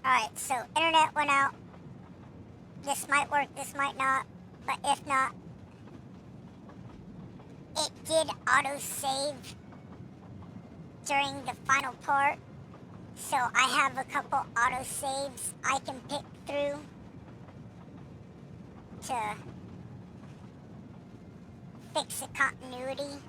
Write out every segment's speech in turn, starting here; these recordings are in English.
Alright, so internet went out. This might work, this might not. But if not, it did auto-save during the final part. So I have a couple auto-saves I can pick through to fix the continuity.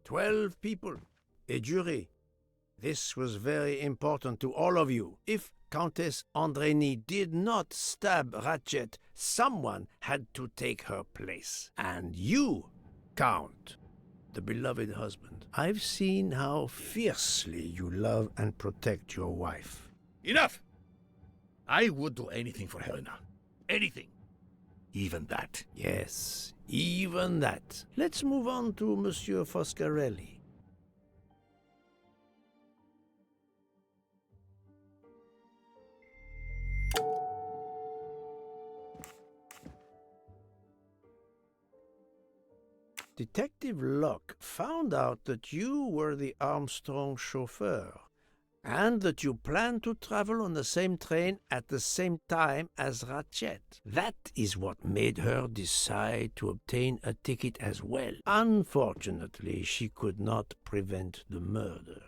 "12 people, a jury. This was very important to all of you. If Countess Andrény did not stab Ratchet, someone had to take her place. And you, Count, the beloved husband. I've seen how fiercely you love and protect your wife. Enough! I would do anything for Helena. Anything. Even that. Yes, even that. Let's move on to Monsieur Foscarelli. Detective Locke found out that you were the Armstrong chauffeur, and that you planned to travel on the same train at the same time as Ratchet. That is what made her decide to obtain a ticket as well. Unfortunately, she could not prevent the murder.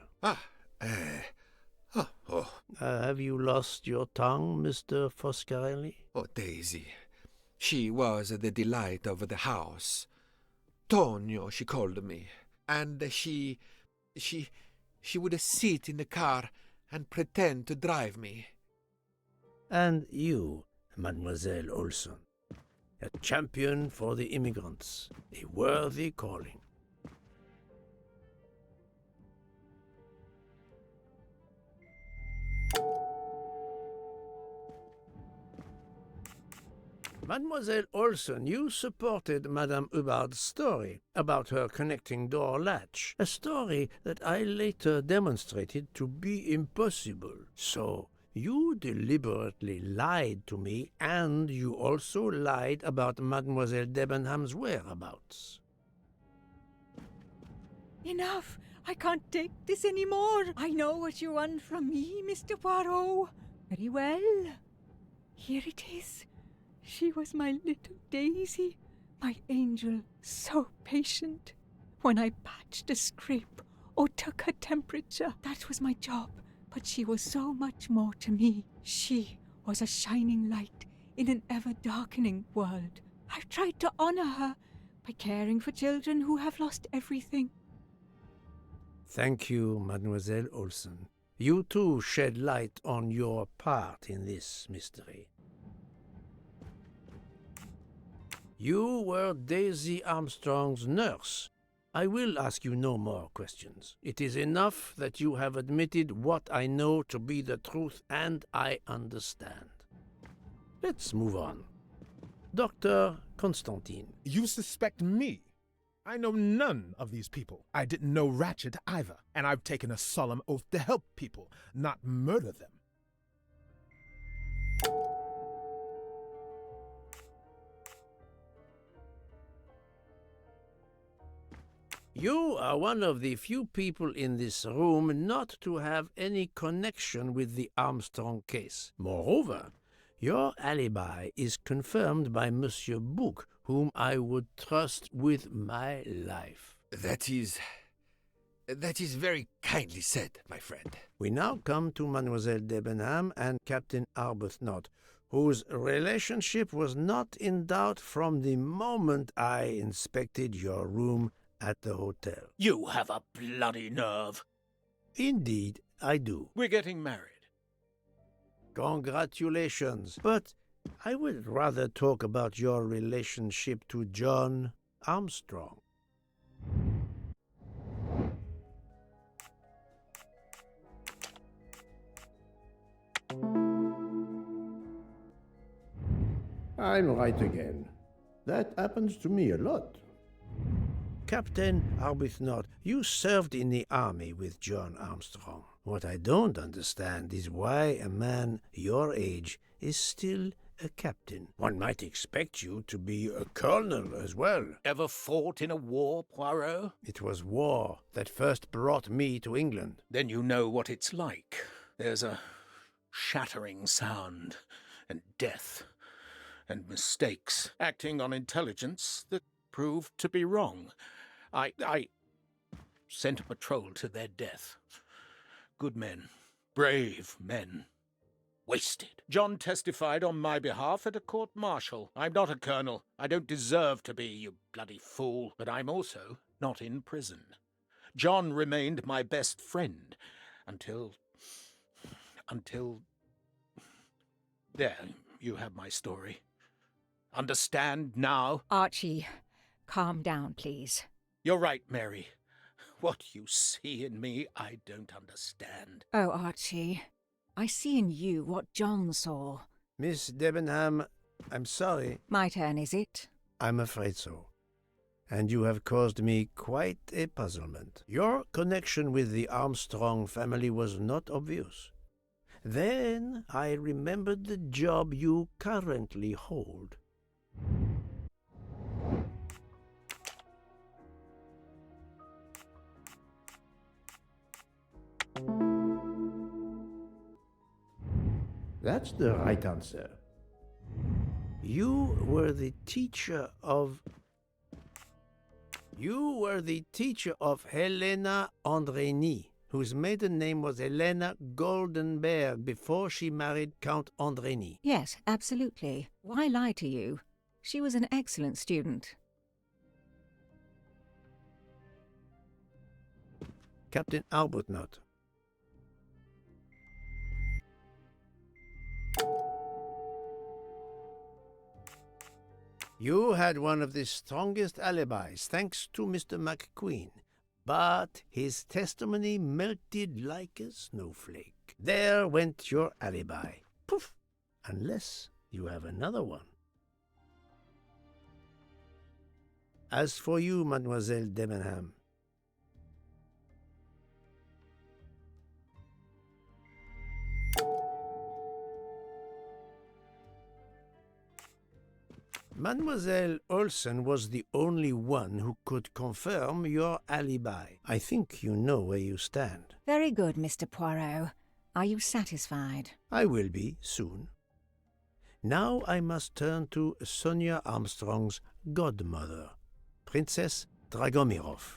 Have you lost your tongue, Mr. Foscarelli? Oh, Daisy. She was the delight of the house. Tonio, she called me. And she would sit in the car and pretend to drive me. And you, Mademoiselle Olson. A champion for the immigrants. A worthy calling. Mademoiselle Olson, you supported Madame Hubbard's story about her connecting door latch, a story that I later demonstrated to be impossible. So, you deliberately lied to me, and you also lied about Mademoiselle Debenham's whereabouts. Enough! I can't take this anymore. I know what you want from me, Mr. Poirot. Very well. Here it is. She was my little Daisy, my angel, so patient. When I patched a scrape or took her temperature, that was my job. But she was so much more to me. She was a shining light in an ever-darkening world. I've tried to honor her by caring for children who have lost everything. Thank you, Mademoiselle Olson. You too shed light on your part in this mystery. You were Daisy Armstrong's nurse. I will ask you no more questions. It is enough that you have admitted what I know to be the truth, and I understand. Let's move on. Dr. Constantine. You suspect me? I know none of these people. I didn't know Ratchet either, and I've taken a solemn oath to help people, not murder them. You are one of the few people in this room not to have any connection with the Armstrong case. Moreover, your alibi is confirmed by Monsieur Bouc, whom I would trust with my life. That is very kindly said, my friend. We now come to Mademoiselle Debenham and Captain Arbuthnot, whose relationship was not in doubt from the moment I inspected your room at the hotel. You have a bloody nerve. Indeed, I do. We're getting married. Congratulations. But I would rather talk about your relationship to John Armstrong. I'm right again. That happens to me a lot. Captain Arbuthnot, you served in the army with John Armstrong. What I don't understand is why a man your age is still a captain. One might expect you to be a colonel as well. Ever fought in a war, Poirot? It was war that first brought me to England. Then you know what it's like. There's a shattering sound, and death, and mistakes, acting on intelligence that proved to be wrong. I sent a patrol to their death. Good men, brave men, wasted. John testified on my behalf at a court-martial. I'm not a colonel. I don't deserve to be, you bloody fool. But I'm also not in prison. John remained my best friend until... There, you have my story. Understand now? Archie, calm down, please. You're right, Mary. What you see in me, I don't understand. Oh, Archie, I see in you what John saw. Miss Debenham, I'm sorry. My turn, is it? I'm afraid so. And you have caused me quite a puzzlement. Your connection with the Armstrong family was not obvious. Then I remembered the job you currently hold. That's the right answer. You were the teacher of Helena Andrény, whose maiden name was Helena Goldenberg before she married Count Andrény. Yes, absolutely. Why lie to you? She was an excellent student. Captain Arbuthnot. You had one of the strongest alibis, thanks to Mr. McQueen, but his testimony melted like a snowflake. There went your alibi. Poof! Unless you have another one. As for you, Mademoiselle Debenham, Mademoiselle Olsen was the only one who could confirm your alibi. I think you know where you stand. Very good, Mr. Poirot. Are you satisfied? I will be soon. Now I must turn to Sonia Armstrong's godmother, Princess Dragomirov.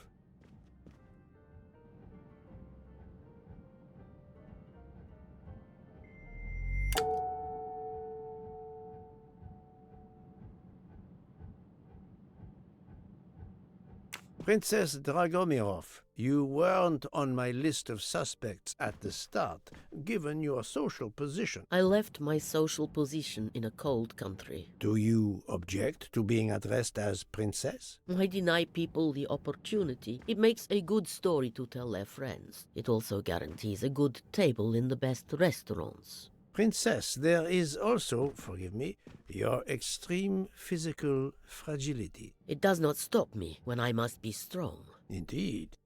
Princess Dragomirov, you weren't on my list of suspects at the start, given your social position. I left my social position in a cold country. Do you object to being addressed as Princess? I deny people the opportunity. It makes a good story to tell their friends. It also guarantees a good table in the best restaurants. Princess, there is also, forgive me, your extreme physical fragility. It does not stop me when I must be strong. Indeed.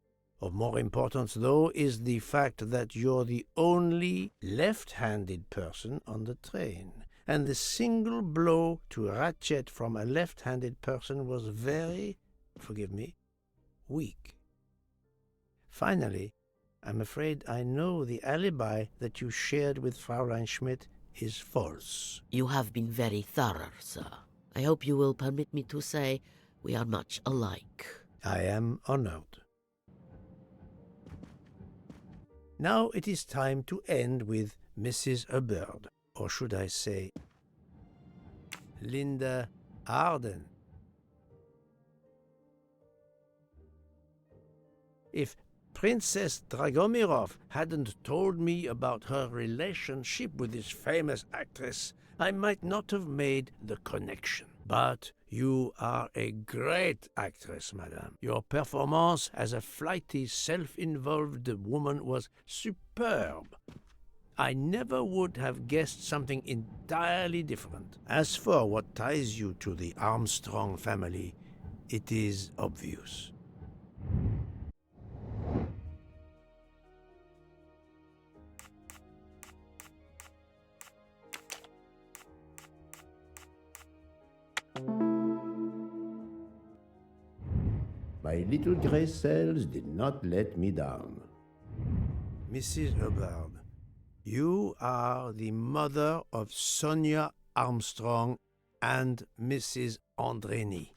Of more importance, though, is the fact that you're the only left-handed person on the train, and the single blow to Ratchet from a left-handed person was very, forgive me, weak. Finally, I'm afraid I know the alibi that you shared with Fraulein Schmidt is false. You have been very thorough, sir. I hope you will permit me to say we are much alike. I am honored. Now it is time to end with Mrs. Hubbard, or should I say, Linda Arden. If Princess Dragomirov hadn't told me about her relationship with this famous actress, I might not have made the connection. But you are a great actress, madame. Your performance as a flighty, self-involved woman was superb. I never would have guessed something entirely different. As for what ties you to the Armstrong family, it is obvious. My little gray cells did not let me down. Mrs. Hubbard, you are the mother of Sonia Armstrong and Mrs. Andreni.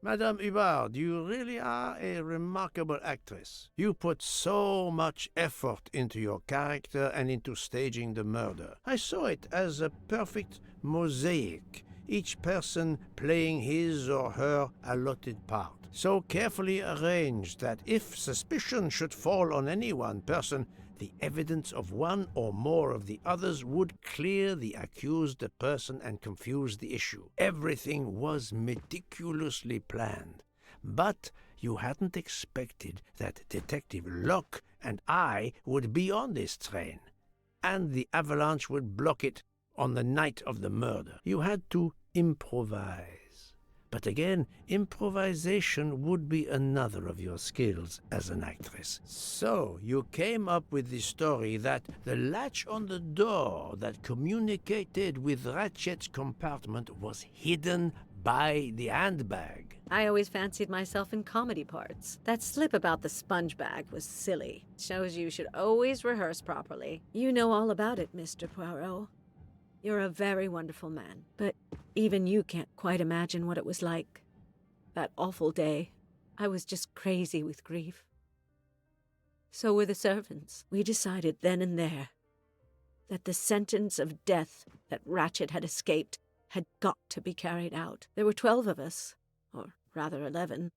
Madame Hubbard, you really are a remarkable actress. You put so much effort into your character and into staging the murder. I saw it as a perfect mosaic, each person playing his or her allotted part, so carefully arranged that if suspicion should fall on any one person, the evidence of one or more of the others would clear the accused person and confuse the issue. Everything was meticulously planned. But you hadn't expected that Detective Locke and I would be on this train, and the avalanche would block it on the night of the murder. You had to improvise. But again, improvisation would be another of your skills as an actress. So you came up with the story that the latch on the door that communicated with Ratchet's compartment was hidden by the handbag. I always fancied myself in comedy parts. That slip about the sponge bag was silly. Shows you should always rehearse properly. You know all about it, Mr. Poirot. You're a very wonderful man, but even you can't quite imagine what it was like. That awful day, I was just crazy with grief. So were the servants. We decided then and there that the sentence of death that Ratchet had escaped had got to be carried out. There were 12 of us, or rather 11.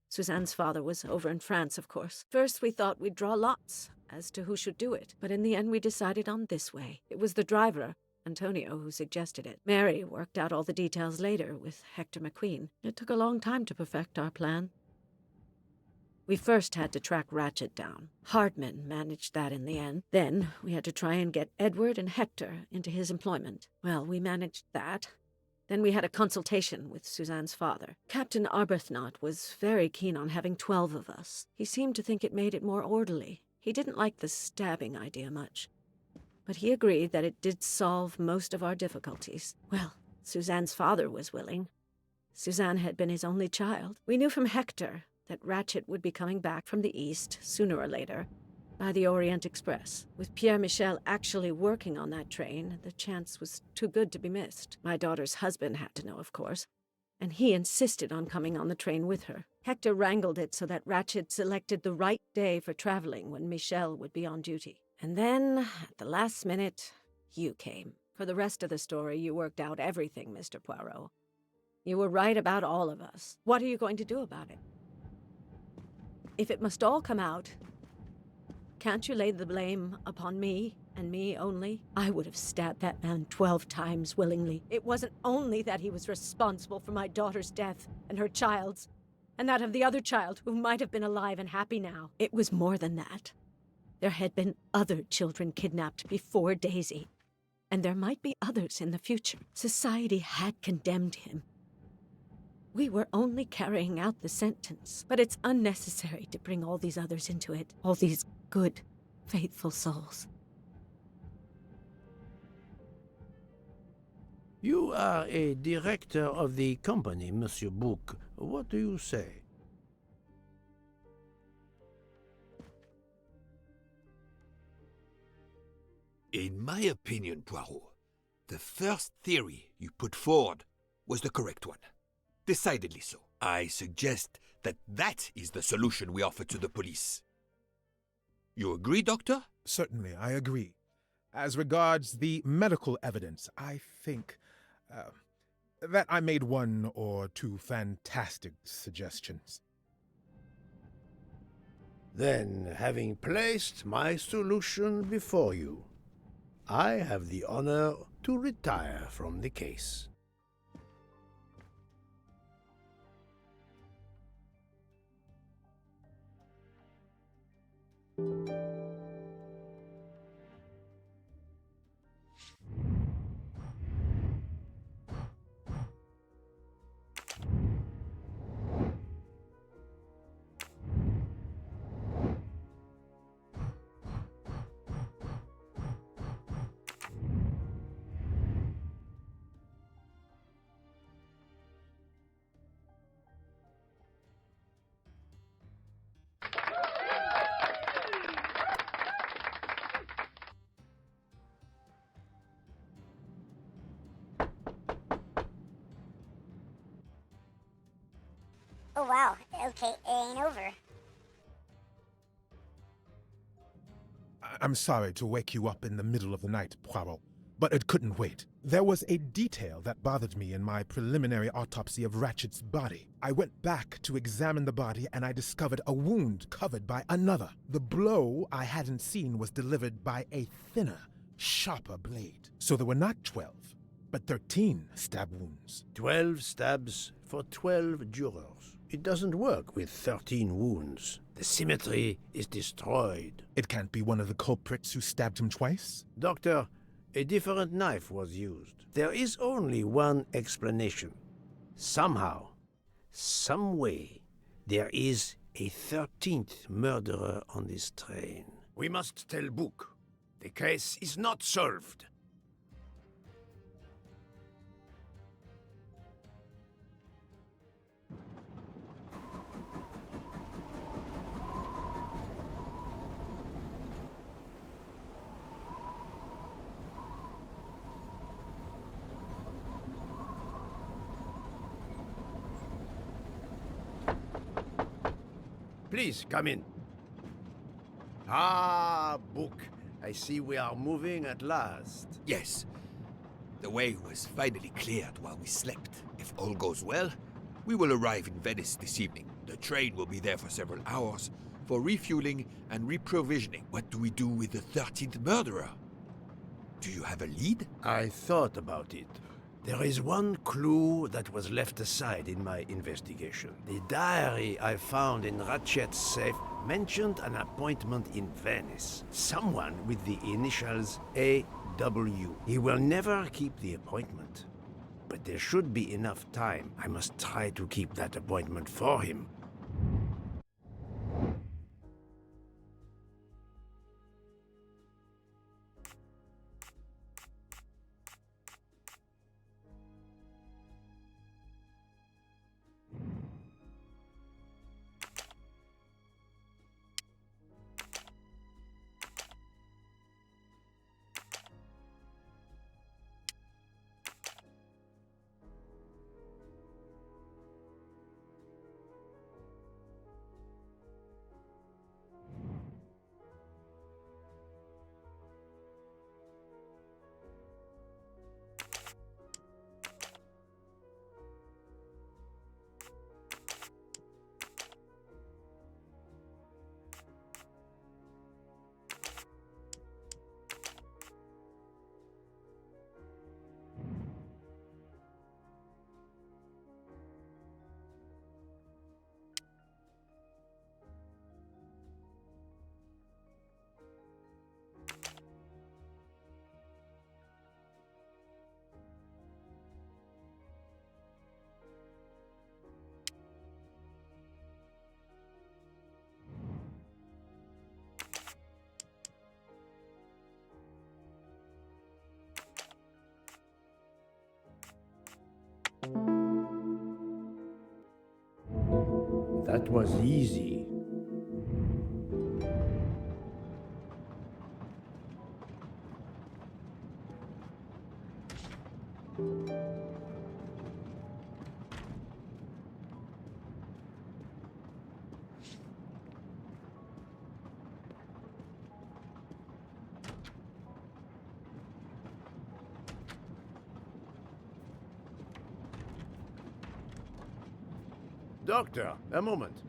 Suzanne's father was over in France, of course. First we thought we'd draw lots as to who should do it, but in the end we decided on this way. It was the driver, Antonio, who suggested it. Mary worked out all the details later with Hector McQueen. It took a long time to perfect our plan. We first had to track Ratchet down. Hardman managed that in the end. Then we had to try and get Edward and Hector into his employment. Well, we managed that. Then we had a consultation with Suzanne's father. Captain Arbuthnot was very keen on having 12 of us. He seemed to think it made it more orderly. He didn't like the stabbing idea much, but he agreed that it did solve most of our difficulties. Well, Suzanne's father was willing. Suzanne had been his only child. We knew from Hector that Ratchet would be coming back from the east, sooner or later, by the Orient Express. With Pierre Michel actually working on that train, the chance was too good to be missed. My daughter's husband had to know, of course, and he insisted on coming on the train with her. Hector wrangled it so that Ratchet selected the right day for traveling when Michel would be on duty. And then, at the last minute, you came. For the rest of the story, you worked out everything, Mr. Poirot. You were right about all of us. What are you going to do about it? If it must all come out, can't you lay the blame upon me, and me only? I would have stabbed that man 12 times willingly. It wasn't only that he was responsible for my daughter's death and her child's, and that of the other child who might have been alive and happy now. It was more than that. There had been other children kidnapped before Daisy, and there might be others in the future. Society had condemned him. We were only carrying out the sentence, but it's unnecessary to bring all these others into it, all these good, faithful souls. You are a director of the company, Monsieur Bouc. What do you say? In my opinion, Poirot, the first theory you put forward was the correct one. Decidedly so. I suggest that is the solution we offer to the police. You agree, Doctor? Certainly, I agree. As regards the medical evidence, I think that I made one or two fantastic suggestions. Then, having placed my solution before you, I have the honor to retire from the case. Oh wow, okay, it ain't over. I'm sorry to wake you up in the middle of the night, Poirot, but it couldn't wait. There was a detail that bothered me in my preliminary autopsy of Ratchet's body. I went back to examine the body and I discovered a wound covered by another. The blow I hadn't seen was delivered by a thinner, sharper blade. So there were not 12, but 13 stab wounds. 12 stabs for 12 jurors. It doesn't work with 13 wounds. The symmetry is destroyed. It can't be one of the culprits who stabbed him twice? Doctor, a different knife was used. There is only one explanation. Somehow, some way, there is a 13th murderer on this train. We must tell Bouc. The case is not solved. Please, come in. Ah, Bouc. I see we are moving at last. Yes. The way was finally cleared while we slept. If all goes well, we will arrive in Venice this evening. The train will be there for several hours for refueling and reprovisioning. What do we do with the 13th murderer? Do you have a lead? I thought about it. There is one clue that was left aside in my investigation. The diary I found in Ratchet's safe mentioned an appointment in Venice. Someone with the initials A.W. He will never keep the appointment. But there should be enough time. I must try to keep that appointment for him. That was easy. Doctor, a moment.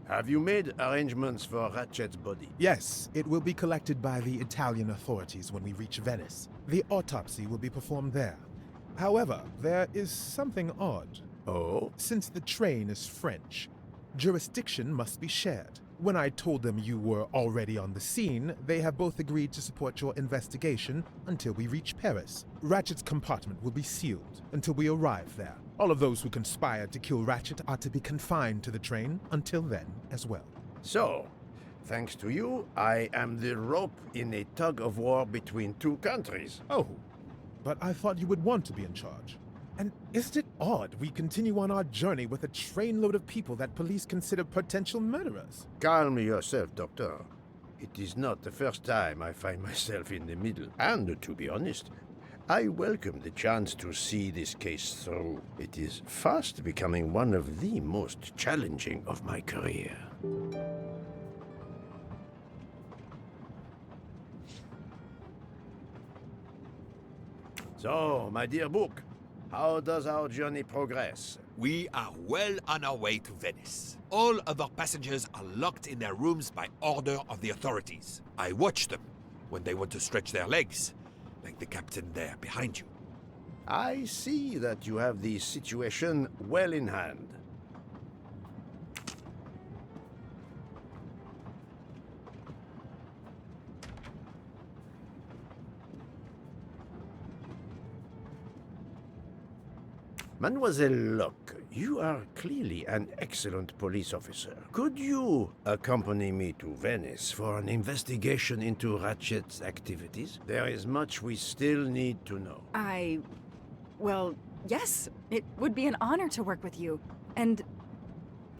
Have you made arrangements for Ratchet's body? Yes, it will be collected by the Italian authorities when we reach Venice. The autopsy will be performed there. However, there is something odd. Oh? Since the train is French, jurisdiction must be shared. When I told them you were already on the scene, they have both agreed to support your investigation until we reach Paris. Ratchet's compartment will be sealed until we arrive there. All of those who conspired to kill Ratchet are to be confined to the train until then as well. So, thanks to you, I am the rope in a tug-of-war between two countries. Oh, but I thought you would want to be in charge. And isn't it odd we continue on our journey with a trainload of people that police consider potential murderers? Calm yourself, Doctor. It is not the first time I find myself in the middle. And to be honest, I welcome the chance to see this case through. It is fast becoming one of the most challenging of my career. So, my dear book, how does our journey progress? We are well on our way to Venice. All of our passengers are locked in their rooms by order of the authorities. I watch them when they want to stretch their legs, like the captain there behind you. I see that you have the situation well in hand. Mademoiselle Locke, you are clearly an excellent police officer. Could you accompany me to Venice for an investigation into Ratchet's activities? There is much we still need to know. Well, yes. It would be an honor to work with you. And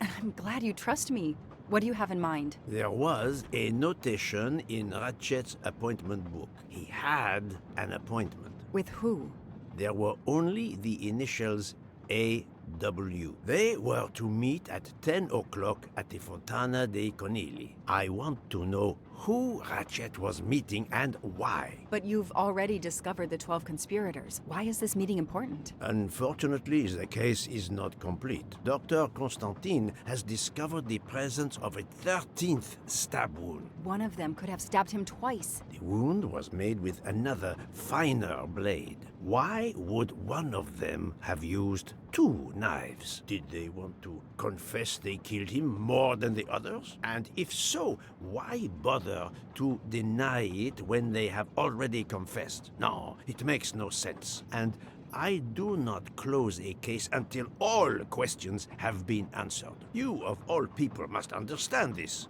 I'm glad you trust me. What do you have in mind? There was a notation in Ratchet's appointment book. He had an appointment. With who? There were only the initials A.W. They were to meet at 10 o'clock at the Fontana dei Conigli. I want to know who Ratchet was meeting and why. But you've already discovered the 12 conspirators. Why is this meeting important? Unfortunately, the case is not complete. Dr. Constantine has discovered the presence of a 13th stab wound. One of them could have stabbed him twice. The wound was made with another, finer blade. Why would one of them have used two knives? Did they want to confess they killed him more than the others? And if so, why bother to deny it when they have already confessed? No, it makes no sense. And I do not close a case until all questions have been answered. You, of all people, must understand this.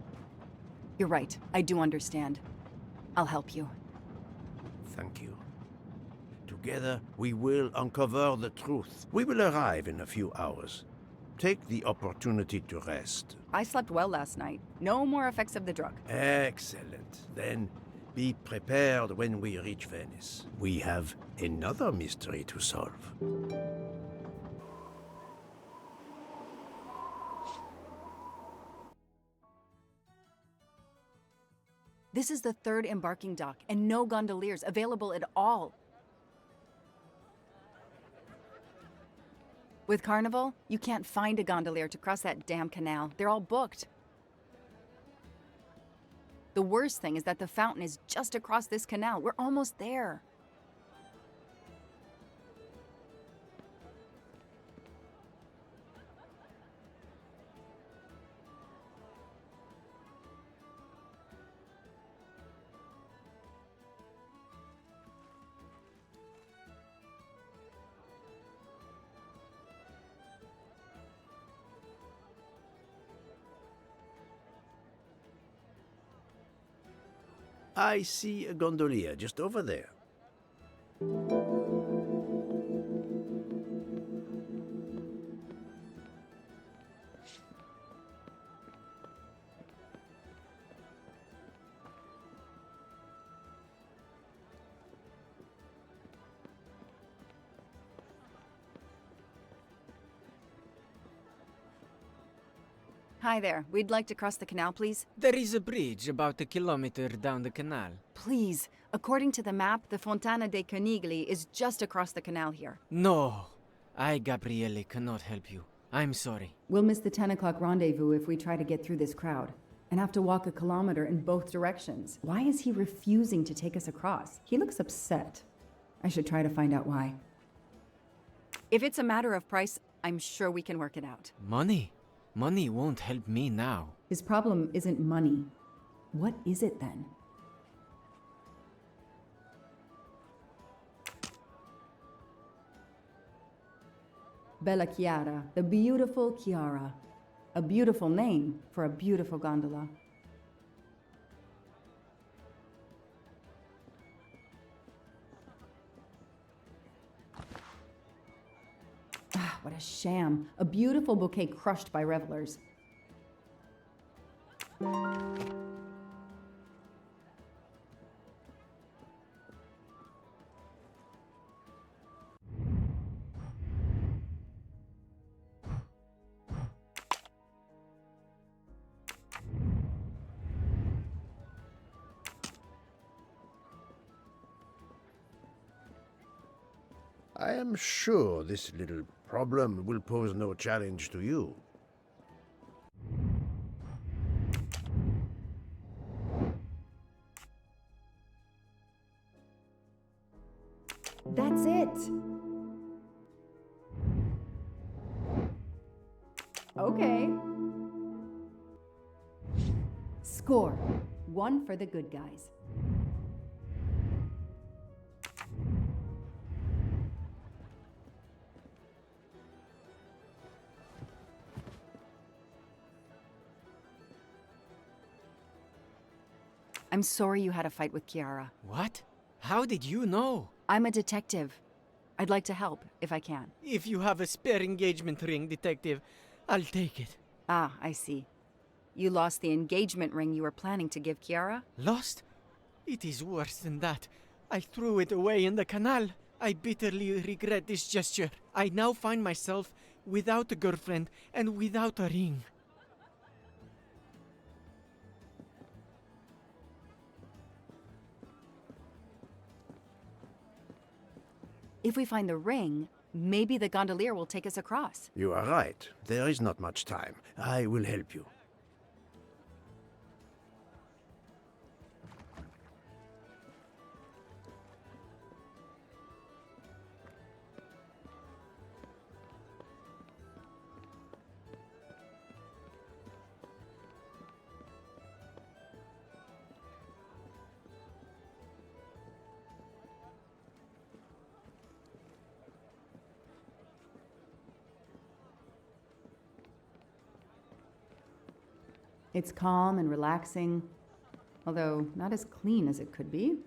You're right. I do understand. I'll help you. Thank you. Together, we will uncover the truth. We will arrive in a few hours. Take the opportunity to rest. I slept well last night. No more effects of the drug. Excellent. Then be prepared when we reach Venice. We have another mystery to solve. This is the third embarking dock, and no gondoliers available at all. With Carnival, you can't find a gondolier to cross that damn canal. They're all booked. The worst thing is that the fountain is just across this canal. We're almost there. I see a gondolier just over there. Hi there. We'd like to cross the canal, please. There is a bridge about a kilometer down the canal. Please. According to the map, the Fontana dei Conigli is just across the canal here. No, I, Gabriele, cannot help you. I'm sorry. We'll miss the 10 o'clock rendezvous if we try to get through this crowd. And have to walk a kilometer in both directions. Why is he refusing to take us across? He looks upset. I should try to find out why. If it's a matter of price, I'm sure we can work it out. Money? Money won't help me now. His problem isn't money. What is it then? Bella Chiara, the beautiful Chiara. A beautiful name for a beautiful gondola. Ah, what a sham. A beautiful bouquet crushed by revelers. I am sure this little problem will pose no challenge to you. That's it! Okay. Score. 1 for the good guys. I'm sorry you had a fight with Chiara. What? How did you know? I'm a detective. I'd like to help, if I can. If you have a spare engagement ring, detective, I'll take it. Ah, I see. You lost the engagement ring you were planning to give Chiara? Lost? It is worse than that. I threw it away in the canal. I bitterly regret this gesture. I now find myself without a girlfriend and without a ring. If we find the ring, maybe the gondolier will take us across. You are right. There is not much time. I will help you. It's calm and relaxing, although not as clean as it could be.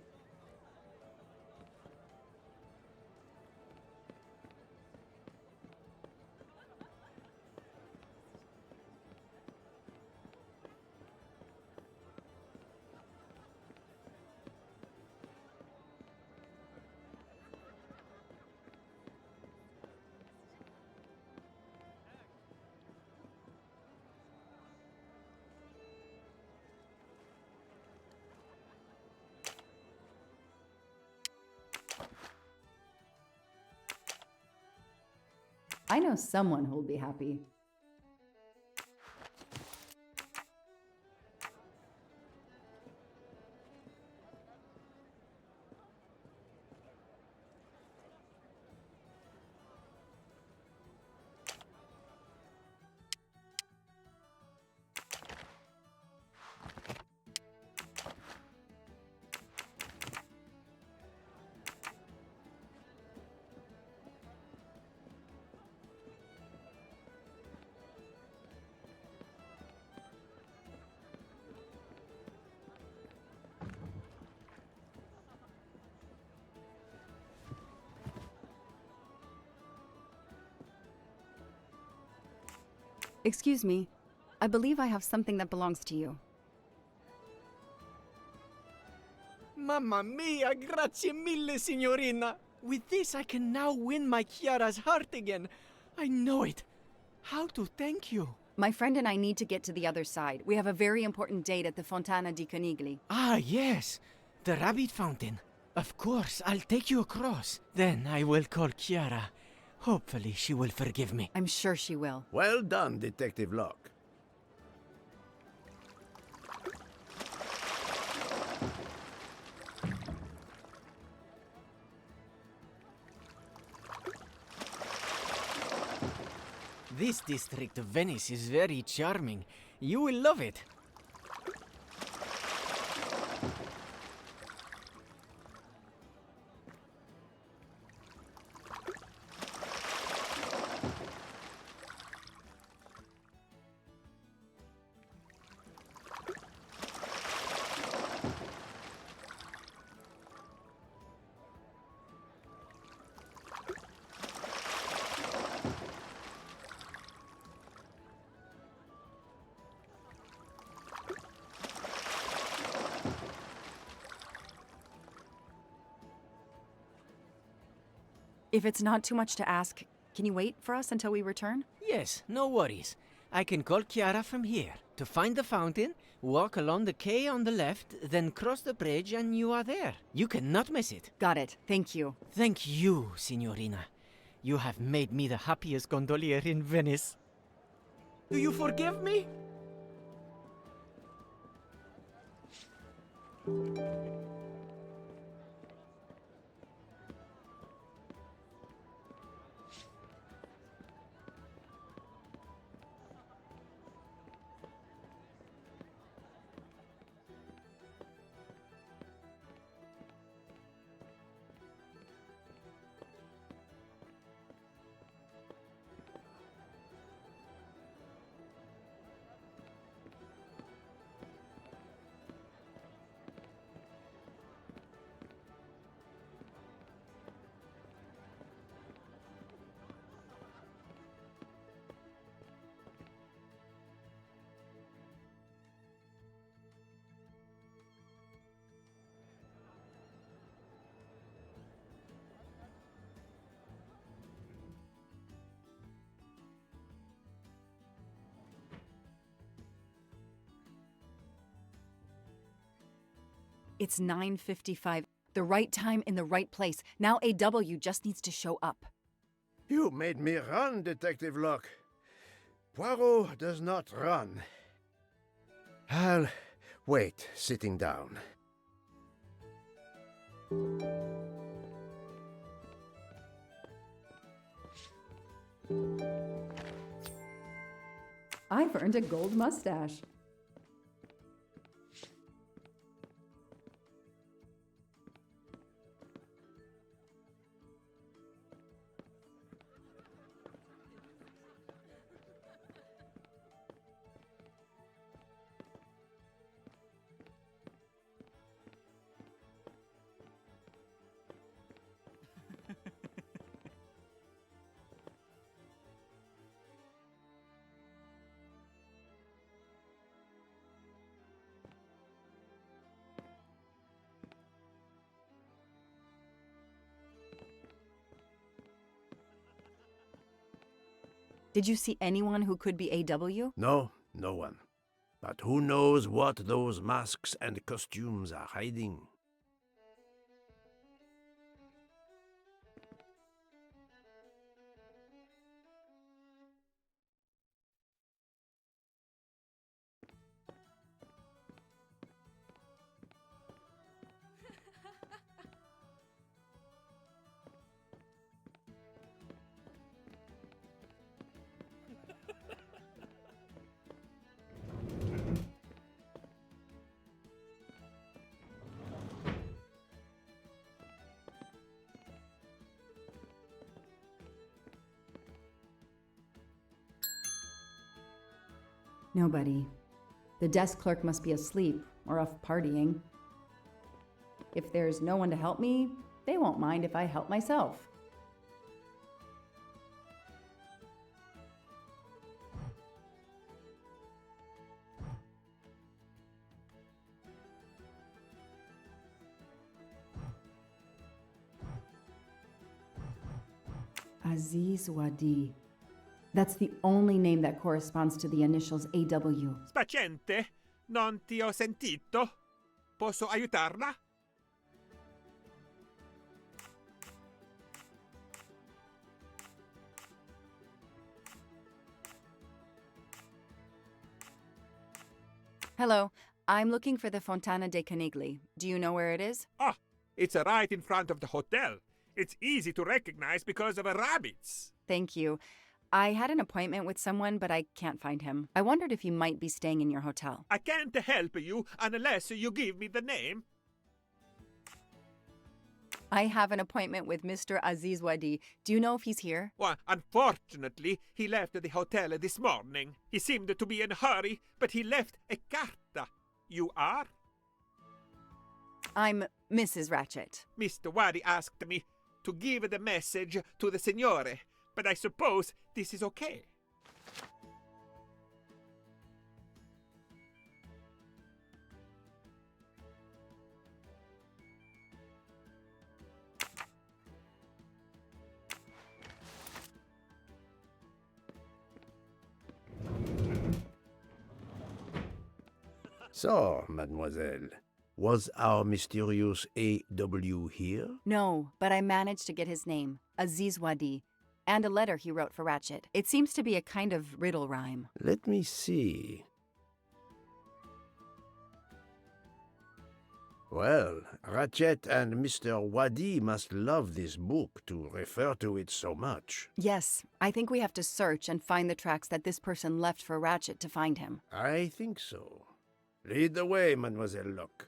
I know someone who'll be happy. Excuse me. I believe I have something that belongs to you. Mamma mia, grazie mille, signorina. With this, I can now win my Chiara's heart again. I know it. How to thank you? My friend and I need to get to the other side. We have a very important date at the Fontana di Conigli. Ah, yes. The rabbit fountain. Of course, I'll take you across. Then I will call Chiara. Hopefully she will forgive me. I'm sure she will. Well done, Detective Locke. This district of Venice is very charming. You will love it. If it's not too much to ask, can you wait for us until we return? Yes, no worries. I can call Chiara from here. To find the fountain, walk along the quay on the left, then cross the bridge and you are there. You cannot miss it. Got it. Thank you. Thank you, Signorina. You have made me the happiest gondolier in Venice. Do you forgive me? It's 9:55. The right time in the right place. Now AW just needs to show up. You made me run, Detective Locke. Poirot does not run. I'll wait, sitting down. I've earned a gold mustache. Did you see anyone who could be AW? No, no one. But who knows what those masks and costumes are hiding? Nobody. The desk clerk must be asleep or off partying. If there's no one to help me, they won't mind if I help myself. Aziz Wadi. That's the only name that corresponds to the initials AW. Spaziente, non ti ho sentito. Posso aiutarla? Hello, I'm looking for the Fontana de Canigli. Do you know where it is? Ah, it's right in front of the hotel. It's easy to recognize because of rabbits. Thank you. I had an appointment with someone, but I can't find him. I wondered if he might be staying in your hotel. I can't help you unless you give me the name. I have an appointment with Mr. Aziz Wadi. Do you know if he's here? Well, unfortunately, he left the hotel this morning. He seemed to be in a hurry, but he left a carta. You are? I'm Mrs. Ratchet. Mr. Wadi asked me to give the message to the signore, but I suppose this is okay. So, mademoiselle, was our mysterious AW here? No, but I managed to get his name, Aziz Wadi, and a letter he wrote for Ratchet. It seems to be a kind of riddle rhyme. Let me see. Well, Ratchet and Mr. Wadi must love this book to refer to it so much. Yes, I think we have to search and find the tracks that this person left for Ratchet to find him. I think so. Lead the way, Mademoiselle Locke.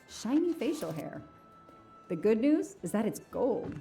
Shiny facial hair. The good news is that it's gold.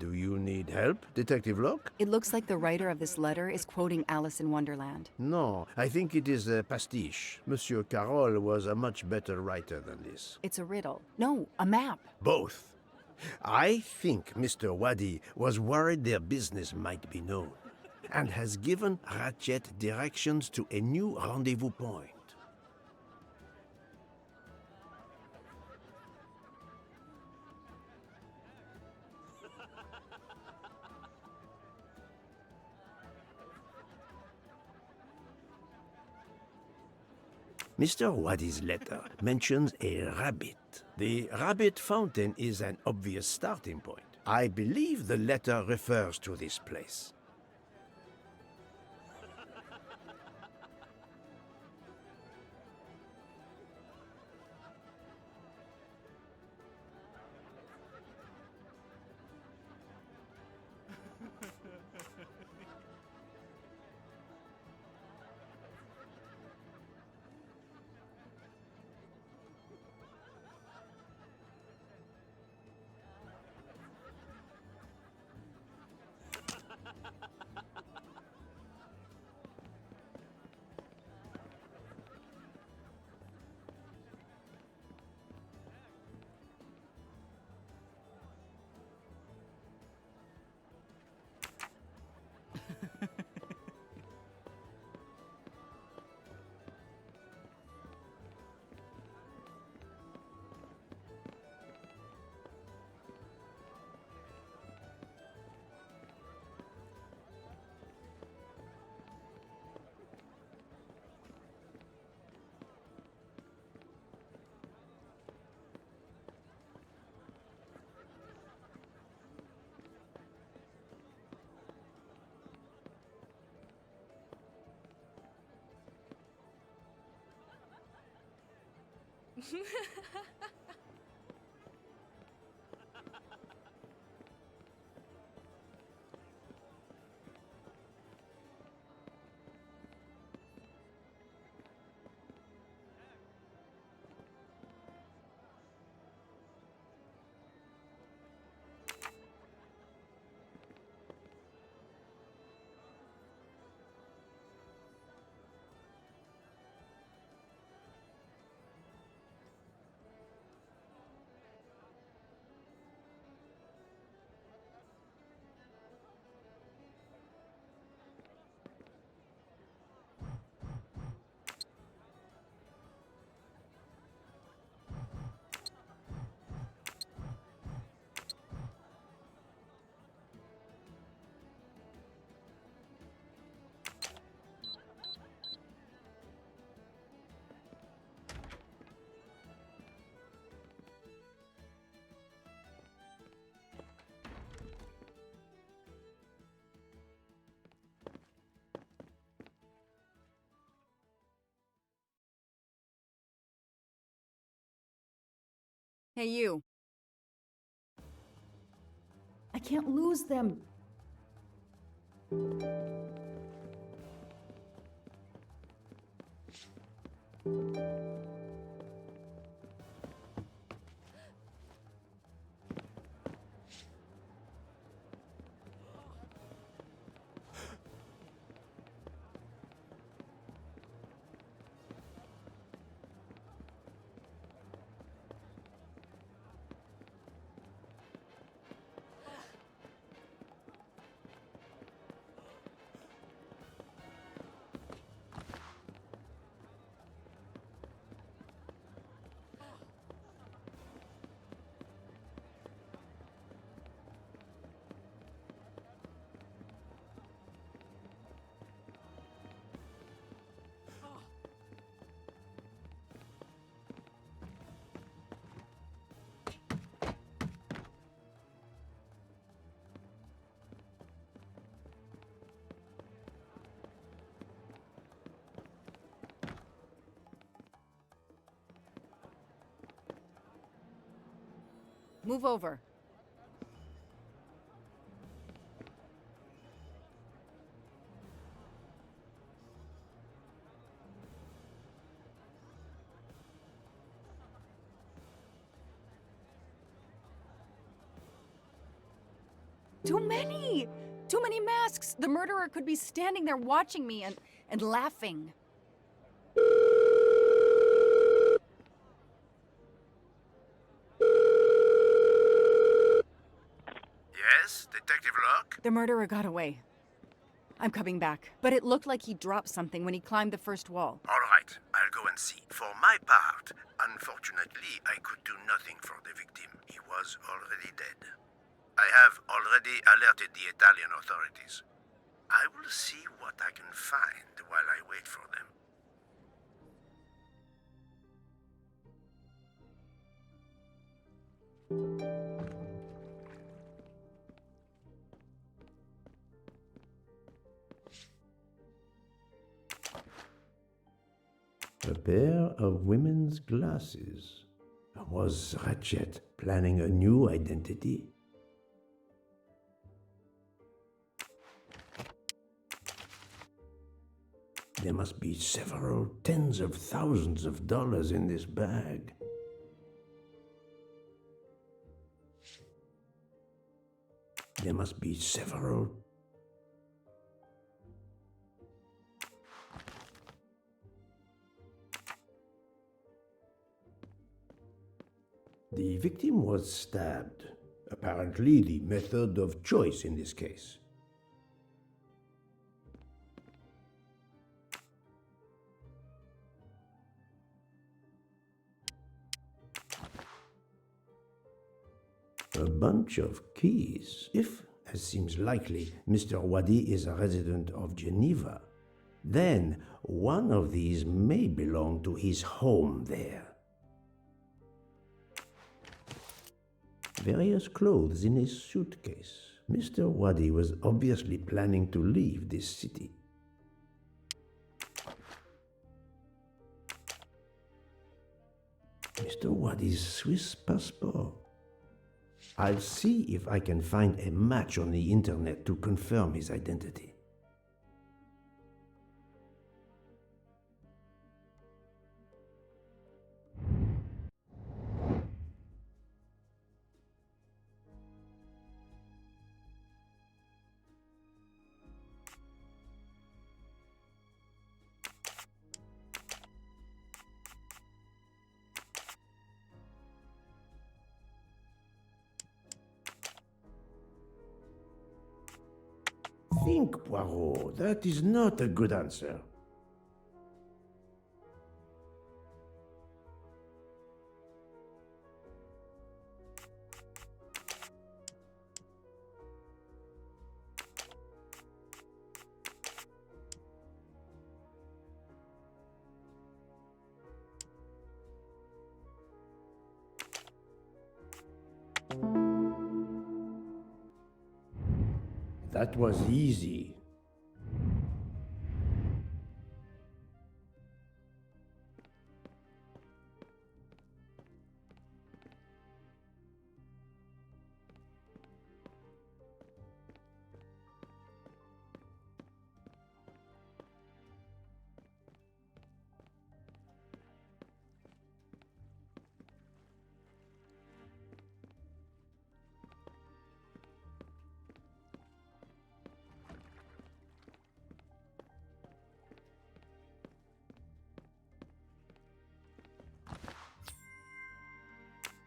Do you need help, Detective Locke? It looks like the writer of this letter is quoting Alice in Wonderland. No, I think it is a pastiche. Monsieur Carroll was a much better writer than this. It's a riddle. No, a map. Both. I think Mr. Waddy was worried their business might be known, and has given Ratchet directions to a new rendezvous point. Mr. Waddy's letter mentions a rabbit. The rabbit fountain is an obvious starting point. I believe the letter refers to this place. Hey, you. I can't lose them. Move over. Too many! Too many masks! The murderer could be standing there watching me and laughing. Yes, Detective Locke? The murderer got away. I'm coming back. But it looked like he dropped something when he climbed the first wall. All right, I'll go and see. For my part, unfortunately, I could do nothing for the victim. He was already dead. I have already alerted the Italian authorities. I will see what I can find while I wait for them. A pair of women's glasses. Was Ratchet planning a new identity? There must be several tens of thousands of dollars in this bag. There must be several. The victim was stabbed. Apparently the method of choice in this case. A bunch of keys. If, as seems likely, Mr. Wadi is a resident of Geneva, then one of these may belong to his home there. Various clothes in his suitcase. Mr. Wadi was obviously planning to leave this city. Mr. Wadi's Swiss passport. I'll see if I can find a match on the internet to confirm his identity. Think, Poirot. That is not a good answer. That was easy.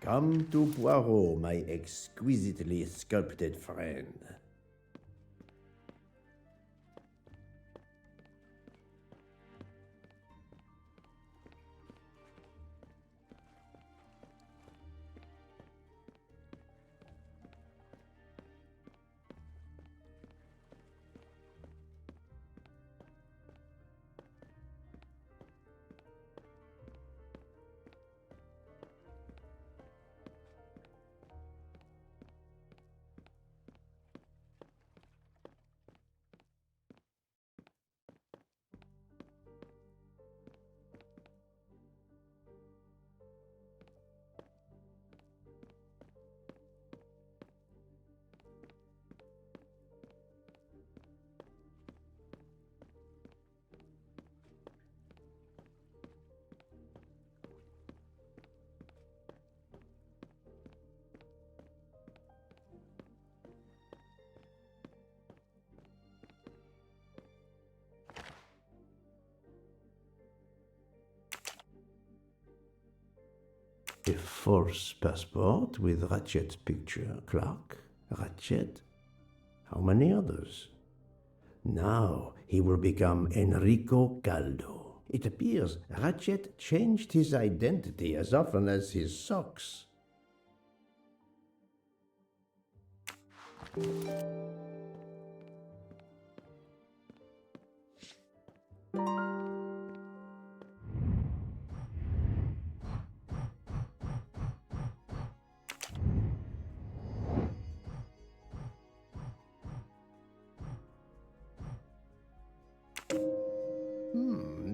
Come to Poirot, my exquisitely sculpted friend. A false passport with Ratchet's picture. Clark, Ratchet. How many others? Now he will become Enrico Caldo. It appears Ratchet changed his identity as often as his socks.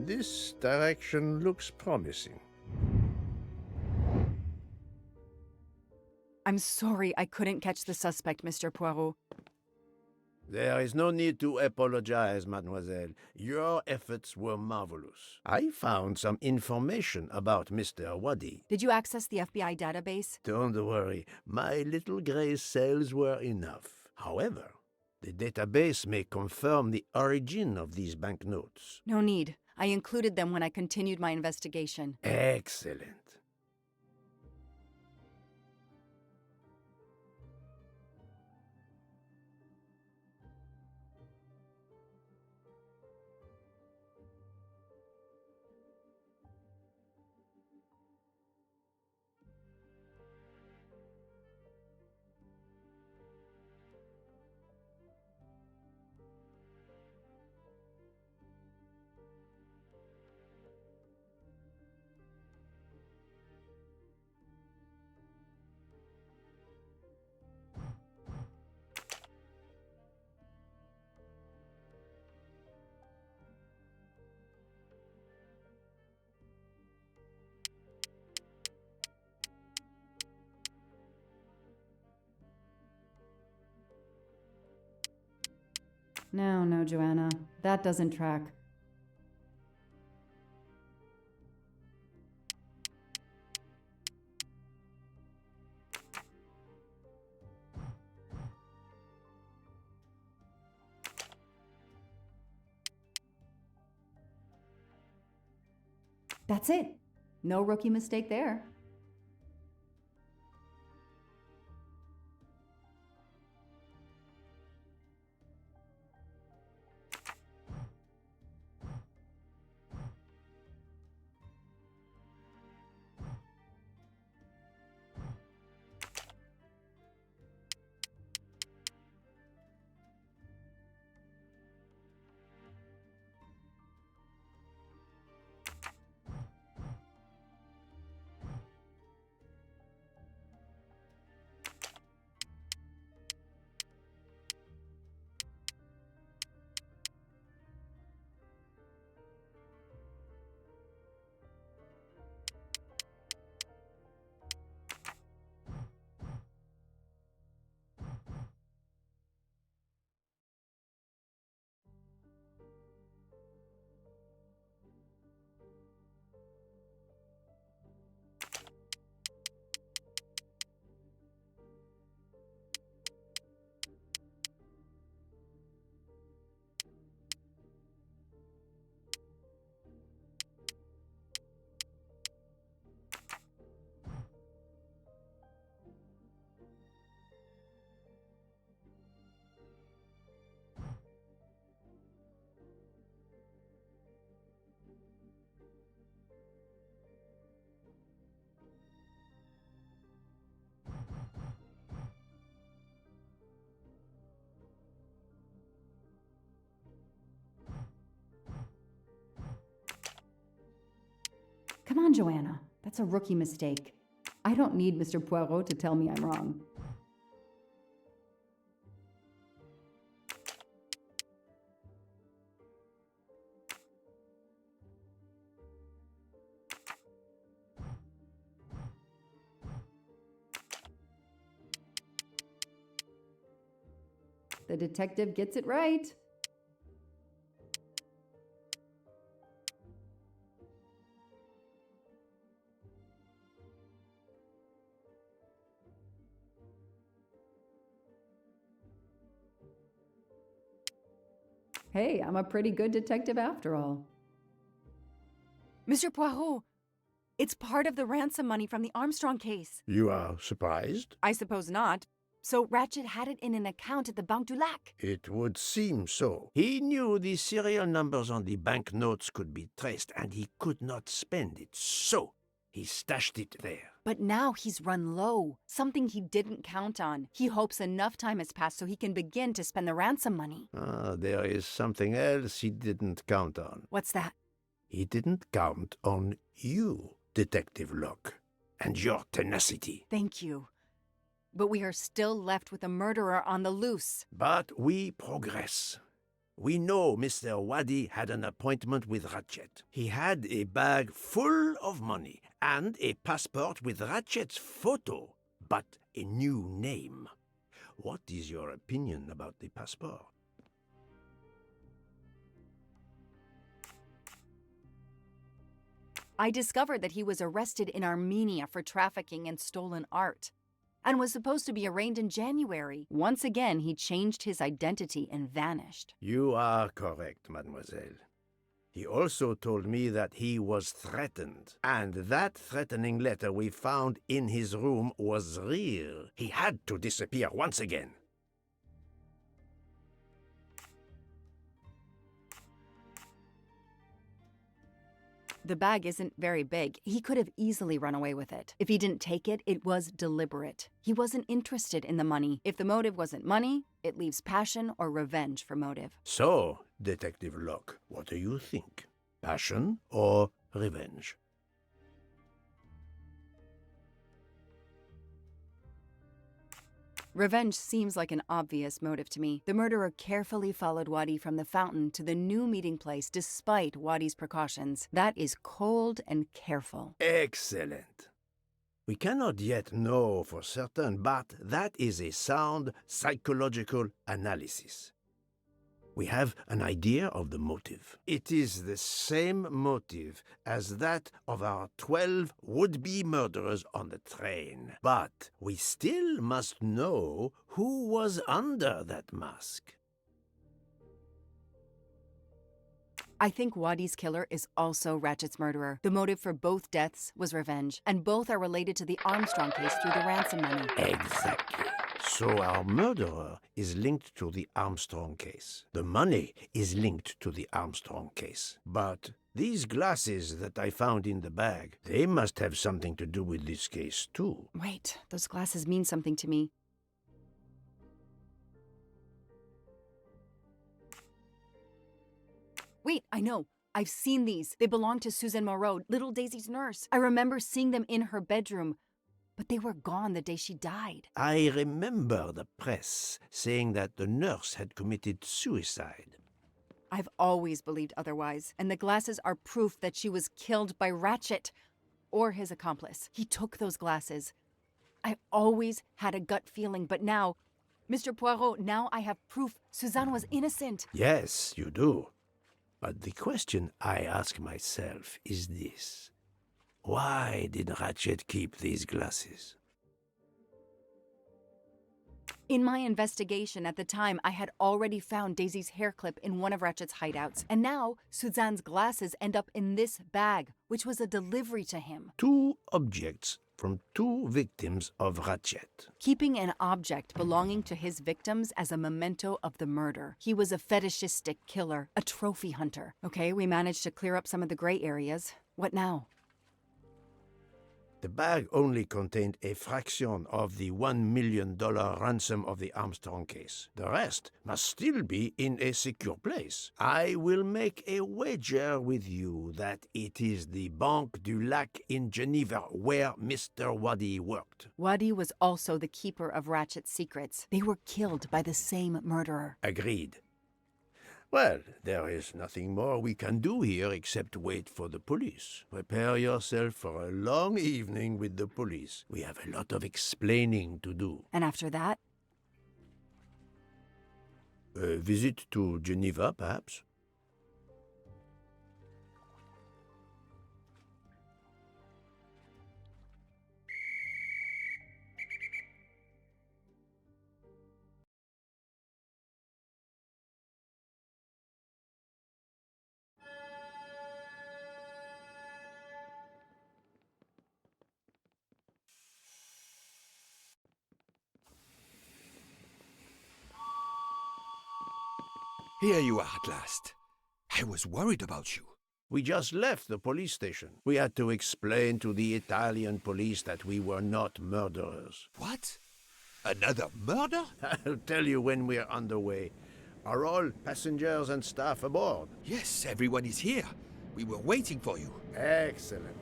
This direction looks promising. I'm sorry I couldn't catch the suspect, Mr. Poirot. There is no need to apologize, mademoiselle. Your efforts were marvelous. I found some information about Mr. Wadi. Did you access the FBI database? Don't worry, my little gray cells were enough. However, the database may confirm the origin of these banknotes. No need. I included them when I continued my investigation. Excellent. No, Joanna. That doesn't track. That's it. No rookie mistake there. Come on, Joanna. That's a rookie mistake. I don't need Mr. Poirot to tell me I'm wrong. The detective gets it right. Hey, I'm a pretty good detective after all. Mr. Poirot, It's part of the ransom money from the Armstrong case. You are surprised? I suppose not. So Ratchet had it in an account at the Banque du Lac. It would seem so. He knew the serial numbers on the banknotes could be traced, and he could not spend it, so he stashed it there. But now he's run low, something he didn't count on. He hopes enough time has passed so he can begin to spend the ransom money. Ah, there is something else he didn't count on. What's that? He didn't count on you, Detective Locke, and your tenacity. Thank you. But we are still left with a murderer on the loose. But we progress. We know Mr. Wadi had an appointment with Ratchet. He had a bag full of money and a passport with Ratchet's photo, but a new name. What is your opinion about the passport? I discovered that he was arrested in Armenia for trafficking in stolen art and was supposed to be arraigned in January. Once again, he changed his identity and vanished. You are correct, mademoiselle. He also told me that he was threatened, and that threatening letter we found in his room was real. He had to disappear once again. The bag isn't very big. He could have easily run away with it. If he didn't take it, it was deliberate. He wasn't interested in the money. If the motive wasn't money, it leaves passion or revenge for motive. So, Detective Locke, what do you think? Passion or revenge? Revenge seems like an obvious motive to me. The murderer carefully followed Wadi from the fountain to the new meeting place despite Wadi's precautions. That is cold and careful. Excellent. We cannot yet know for certain, but that is a sound psychological analysis. We have an idea of the motive. It is the same motive as that of our 12 would-be murderers on the train. But we still must know who was under that mask. I think Wadi's killer is also Ratchet's murderer. The motive for both deaths was revenge, and both are related to the Armstrong case through the ransom money. Exactly. So our murderer is linked to the Armstrong case. The money is linked to the Armstrong case. But these glasses that I found in the bag, they must have something to do with this case too. Wait, those glasses mean something to me. Wait, I know. I've seen these. They belong to Susan Moreau, little Daisy's nurse. I remember seeing them in her bedroom. But they were gone the day she died. I remember the press saying that the nurse had committed suicide. I've always believed otherwise, and the glasses are proof that she was killed by Ratchet or his accomplice. He took those glasses. I always had a gut feeling, but now, Mr. Poirot, now I have proof Suzanne was innocent. Yes, you do. But the question I ask myself is this. Why did Ratchet keep these glasses? In my investigation at the time, I had already found Daisy's hair clip in one of Ratchet's hideouts. And now, Suzanne's glasses end up in this bag, which was a delivery to him. 2 objects from 2 victims of Ratchet. Keeping an object belonging to his victims as a memento of the murder. He was a fetishistic killer, a trophy hunter. Okay, we managed to clear up some of the gray areas. What now? The bag only contained a fraction of the $1 million ransom of the Armstrong case. The rest must still be in a secure place. I will make a wager with you that it is the Banque du Lac in Geneva where Mr. Wadi worked. Wadi was also the keeper of Ratchet's secrets. They were killed by the same murderer. Agreed. Well, there is nothing more we can do here except wait for the police. Prepare yourself for a long evening with the police. We have a lot of explaining to do. And after that? A visit to Geneva, perhaps? Here you are at last. I was worried about you. We just left the police station. We had to explain to the Italian police that we were not murderers. What? Another murder? I'll tell you when we're underway. Are all passengers and staff aboard? Yes, everyone is here. We were waiting for you. Excellent.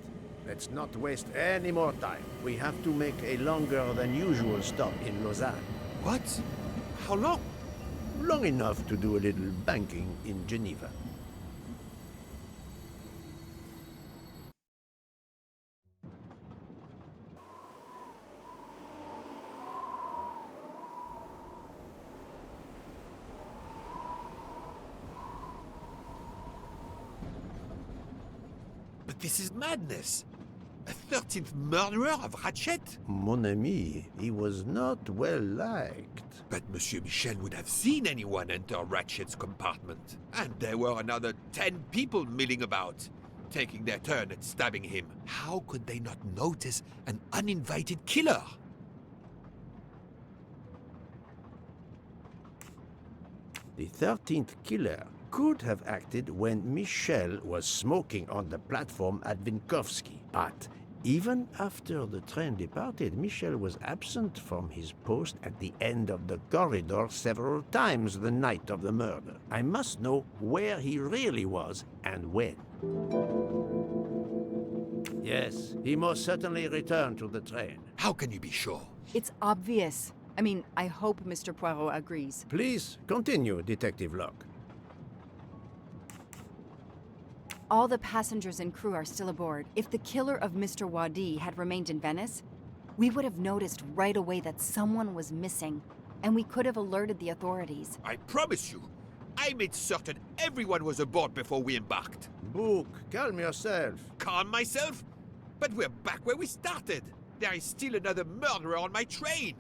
Let's not waste any more time. We have to make a longer than usual stop in Lausanne. What? How long? Long enough to do a little banking in Geneva. But this is madness. A 13th murderer of Ratchet? Mon ami, he was not well liked. But Monsieur Michel would have seen anyone enter Ratchet's compartment. And there were another 10 people milling about, taking their turn at stabbing him. How could they not notice an uninvited killer? The 13th killer could have acted when Michel was smoking on the platform at Vinkovsky. But even after the train departed, Michel was absent from his post at the end of the corridor several times the night of the murder. I must know where he really was and when. Yes, he most certainly returned to the train. How can you be sure? It's obvious. I mean, I hope Mr. Poirot agrees. Please continue, Detective Locke. All the passengers and crew are still aboard. If the killer of Mr. Wadi had remained in Venice, we would have noticed right away that someone was missing, and we could have alerted the authorities. I promise you, I made certain everyone was aboard before we embarked. Book, calm yourself. Calm myself? But we're back where we started. There is still another murderer on my train.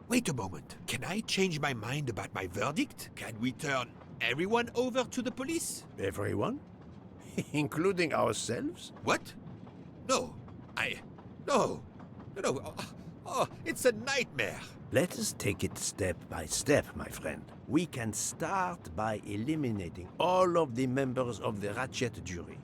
Wait a moment. Can I change my mind about my verdict? Can we turn everyone over to the police? Everyone? Including ourselves? What? No. No. Oh, it's a nightmare. Let us take it step by step, my friend. We can start by eliminating all of the members of the Ratchet jury.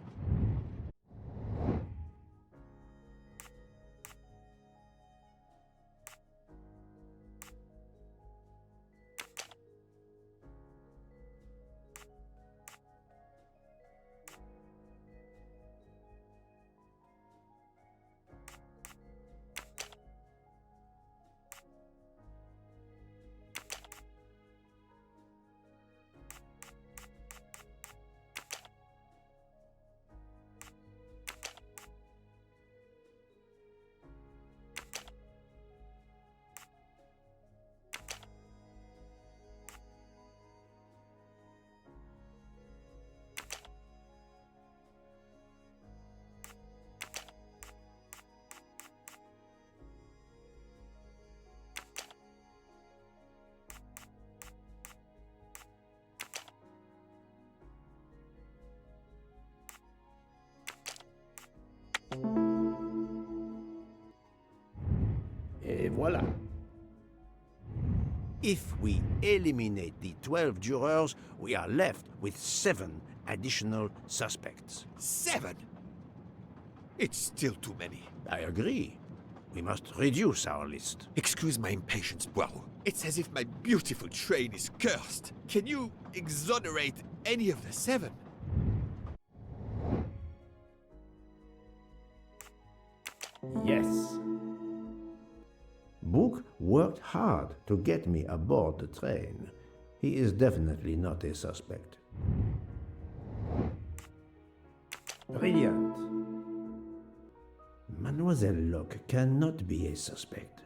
Et voilà. If we eliminate the 12 jurors, we are left with 7 additional suspects. 7? It's still too many. I agree. We must reduce our list. Excuse my impatience, Poirot. It's as if my beautiful train is cursed. Can you exonerate any of the 7? Yes. Book worked hard to get me aboard the train. He is definitely not a suspect. Brilliant. Mademoiselle Locke cannot be a suspect.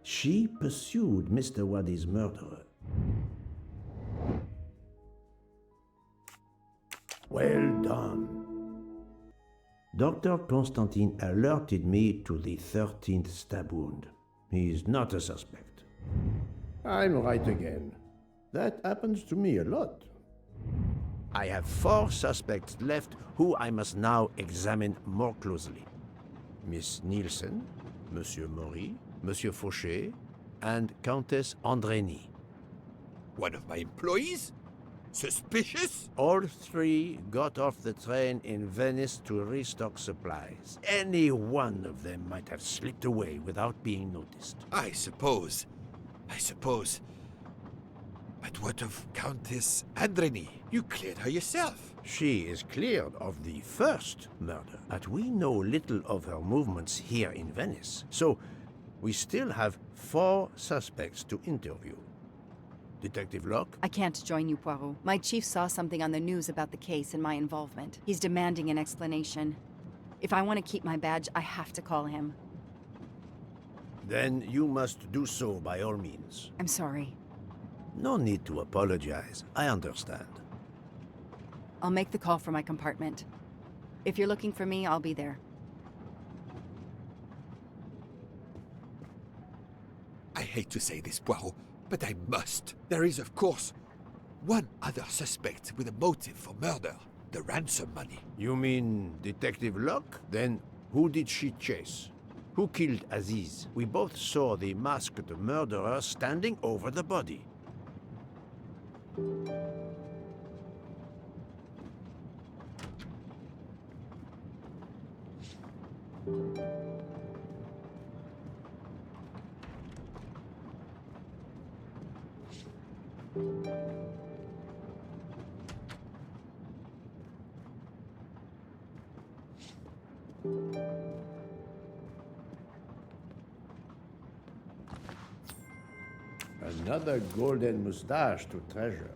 She pursued Mr. Wadi's murderer. Well done. Dr. Constantine alerted me to the 13th stab wound. He is not a suspect. I'm right again. That happens to me a lot. I have 4 suspects left who I must now examine more closely. Miss Nielsen, Monsieur Maury, Monsieur Fauché, and Countess Andrény. One of my employees? Suspicious? All three got off the train in Venice to restock supplies. Any one of them might have slipped away without being noticed. I suppose. But what of Countess Andreni? You cleared her yourself. She is cleared of the first murder, but we know little of her movements here in Venice. So, we still have 4 suspects to interview. Detective Locke? I can't join you, Poirot. My chief saw something on the news about the case and my involvement. He's demanding an explanation. If I want to keep my badge, I have to call him. Then you must do so by all means. I'm sorry. No need to apologize. I understand. I'll make the call from my compartment. If you're looking for me, I'll be there. I hate to say this, Poirot, but I must. There is, of course, one other suspect with a motive for murder. The ransom money. You mean Detective Locke? Then who did she chase? Who killed Aziz? We both saw the masked murderer standing over the body. Another golden mustache to treasure.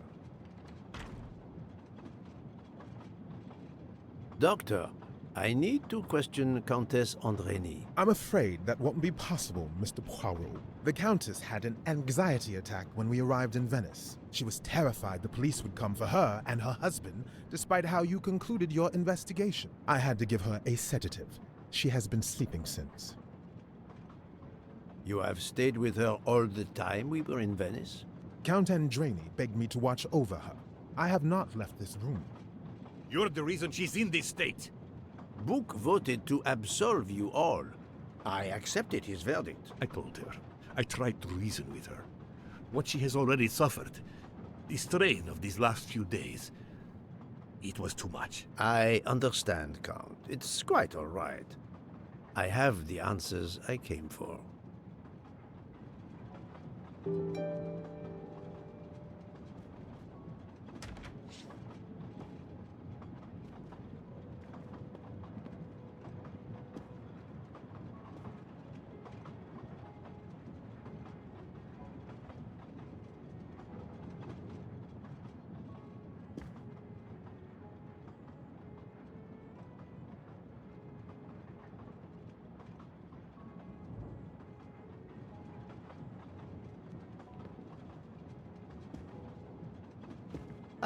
Doctor, I need to question Countess Andreni. I'm afraid that won't be possible, Mr. Poirot. The Countess had an anxiety attack when we arrived in Venice. She was terrified the police would come for her and her husband, despite how you concluded your investigation. I had to give her a sedative. She has been sleeping since. You have stayed with her all the time we were in Venice? Count Andreni begged me to watch over her. I have not left this room. You're the reason she's in this state. Book voted to absolve you all. I accepted his verdict. I told her. I tried to reason with her. What she has already suffered, the strain of these last few days, it was too much. I understand, Count. It's quite all right. I have the answers I came for.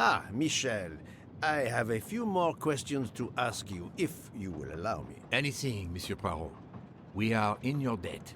Ah, Michel, I have a few more questions to ask you, if you will allow me. Anything, Monsieur Poirot. We are in your debt.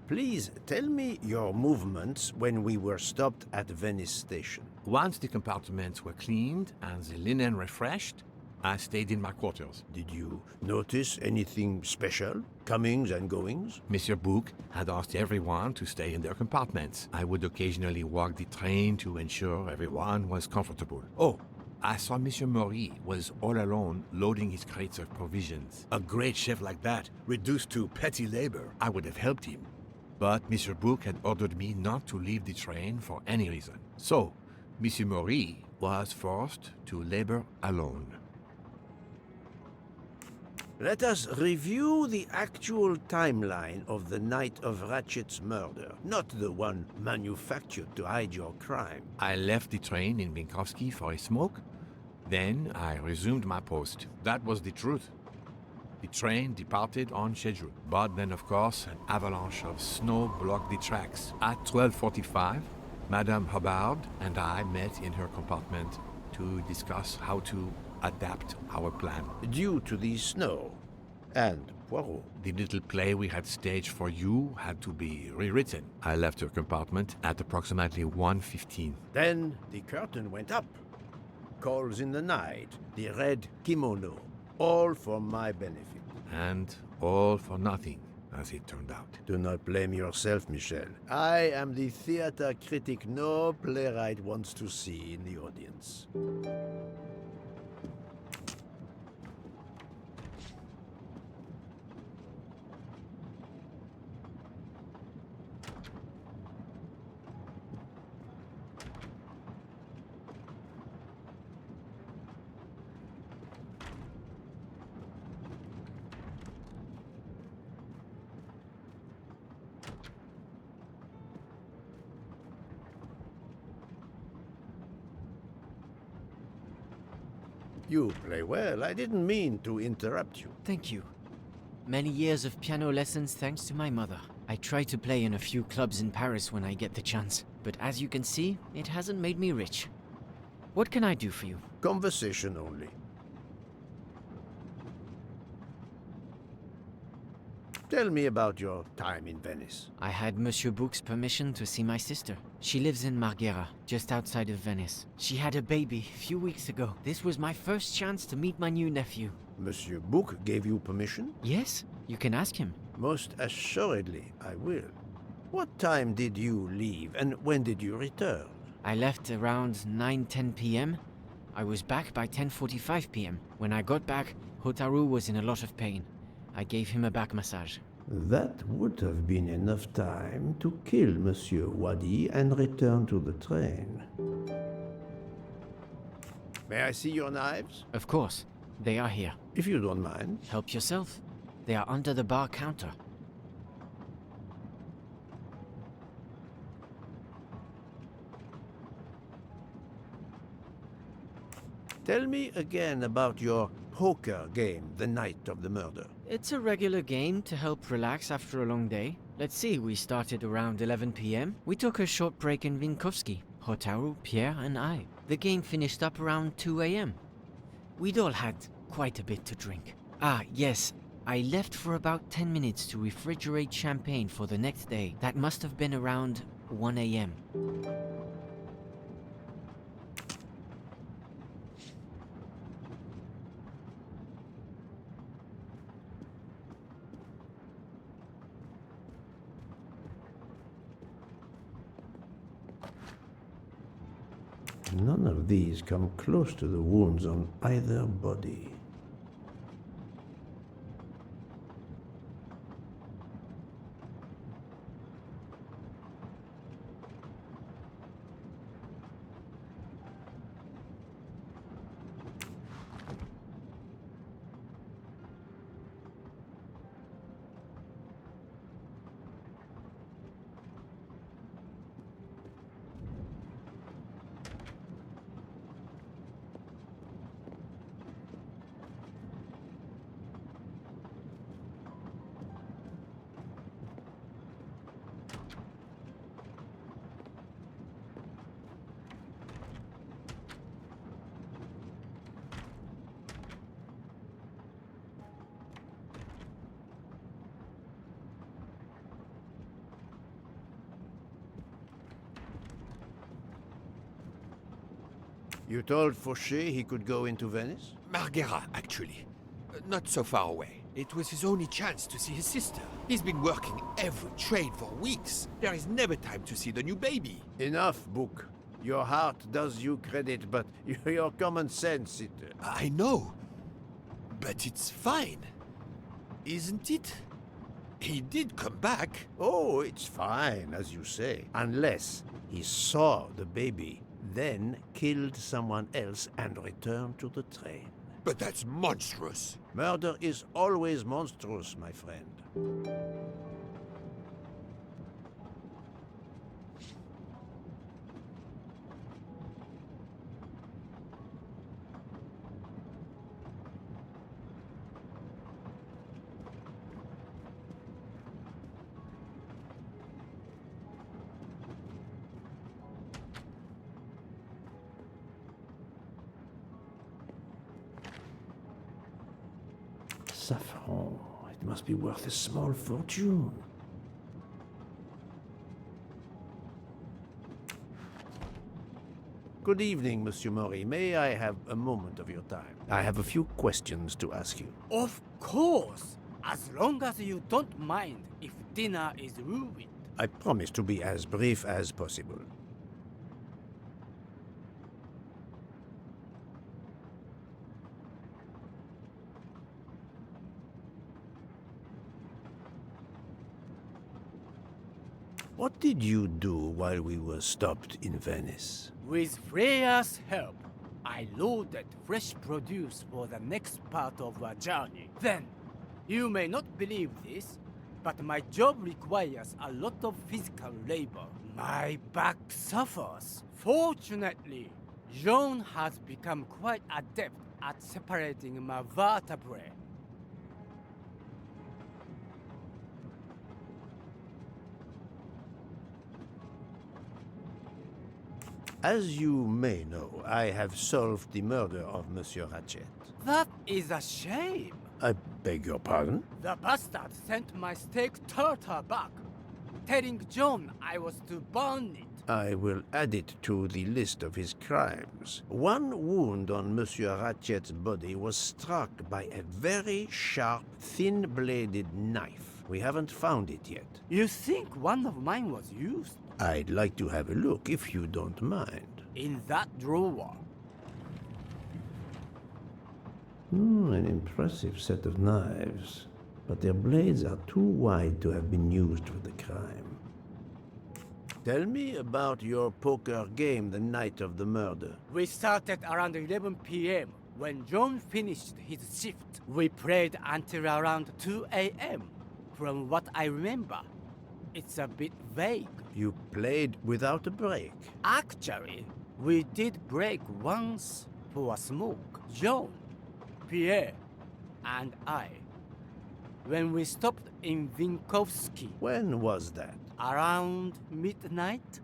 Please tell me your movements when we were stopped at Venice Station. Once the compartments were cleaned and the linen refreshed, I stayed in my quarters. Did you notice anything special? Comings and goings? Monsieur Bouc had asked everyone to stay in their compartments. I would occasionally walk the train to ensure everyone was comfortable. Oh, I saw Monsieur Maury was all alone loading his crates of provisions. A great chef like that, reduced to petty labor, I would have helped him. But Monsieur Bouc had ordered me not to leave the train for any reason. So, Monsieur Maury was forced to labor alone. Let us review the actual timeline of the night of Ratchet's murder, not the one manufactured to hide your crime. I left the train in Minkowski for a smoke. Then I resumed my post. That was the truth. The train departed on schedule. But then, of course, an avalanche of snow blocked the tracks. At 12:45, Madame Hubbard and I met in her compartment to discuss how to adapt our plan. Due to the snow and Poirot. The little play we had staged for you had to be rewritten. I left her compartment at approximately 1:15. Then the curtain went up. Calls in the night, the red kimono, all for my benefit. And all for nothing. as it turned out. Do not blame yourself, Michel. I am the theater critic no playwright wants to see in the audience. You play well. I didn't mean to interrupt you. Thank you. Many years of piano lessons thanks to my mother. I try to play in a few clubs in Paris when I get the chance, but as you can see, it hasn't made me rich. What can I do for you? Conversation only. Tell me about your time in Venice. I had Monsieur Bouc's permission to see my sister. She lives in Marghera, just outside of Venice. She had a baby a few weeks ago. This was my first chance to meet my new nephew. Monsieur Bouc gave you permission? Yes, you can ask him. Most assuredly, I will. What time did you leave, and when did you return? I left around 9:10 p.m. I was back by 10:45 p.m. When I got back, Hotaru was in a lot of pain. I gave him a back massage. That would have been enough time to kill Monsieur Wadi and return to the train. May I see your knives? Of course. They are here. If you don't mind. Help yourself. They are under the bar counter. Tell me again about your poker game the night of the murder. It's a regular game to help relax after a long day. Let's see, we started around 11 p.m. We took a short break in Vinkovsky, Hotaru, Pierre, and I. The game finished up around 2 a.m. We'd all had quite a bit to drink. Ah, yes, I left for about 10 minutes to refrigerate champagne for the next day. That must have been around 1 a.m. None of these come close to the wounds on either body. You told Fauché he could go into Venice? Marghera, actually. Not so far away. It was his only chance to see his sister. He's been working every trade for weeks. There is never time to see the new baby. Enough, Bouc. Your heart does you credit, but your common sense, it... I know. But it's fine. Isn't it? He did come back. Oh, it's fine, as you say. Unless he saw the baby, then killed someone else and returned to the train. But that's monstrous. Murder is always monstrous, my friend. Saffron. It must be worth a small fortune. Good evening, Monsieur Maury. May I have a moment of your time? I have a few questions to ask you. Of course! As long as you don't mind if dinner is ruined. I promise to be as brief as possible. What did you do while we were stopped in Venice? With Freya's help, I loaded fresh produce for the next part of our journey. Then, you may not believe this, but my job requires a lot of physical labor. My back suffers. Fortunately, Jean has become quite adept at separating my vertebrae. As you may know, I have solved the murder of Monsieur Ratchet. That is a shame. I beg your pardon? The bastard sent my steak tartar back, telling John I was to burn it. I will add it to the list of his crimes. One wound on Monsieur Ratchet's body was struck by a very sharp, thin-bladed knife. We haven't found it yet. You think one of mine was used? I'd like to have a look, if you don't mind. In that drawer. An impressive set of knives, but their blades are too wide to have been used for the crime. Tell me about your poker game the night of the murder. We started around 11 p.m. When John finished his shift. We played until around 2 a.m. From what I remember, it's a bit vague. You played without a break? Actually, we did break once for a smoke. John, Pierre, and I. When we stopped in Vinkovsky. When was that? Around midnight.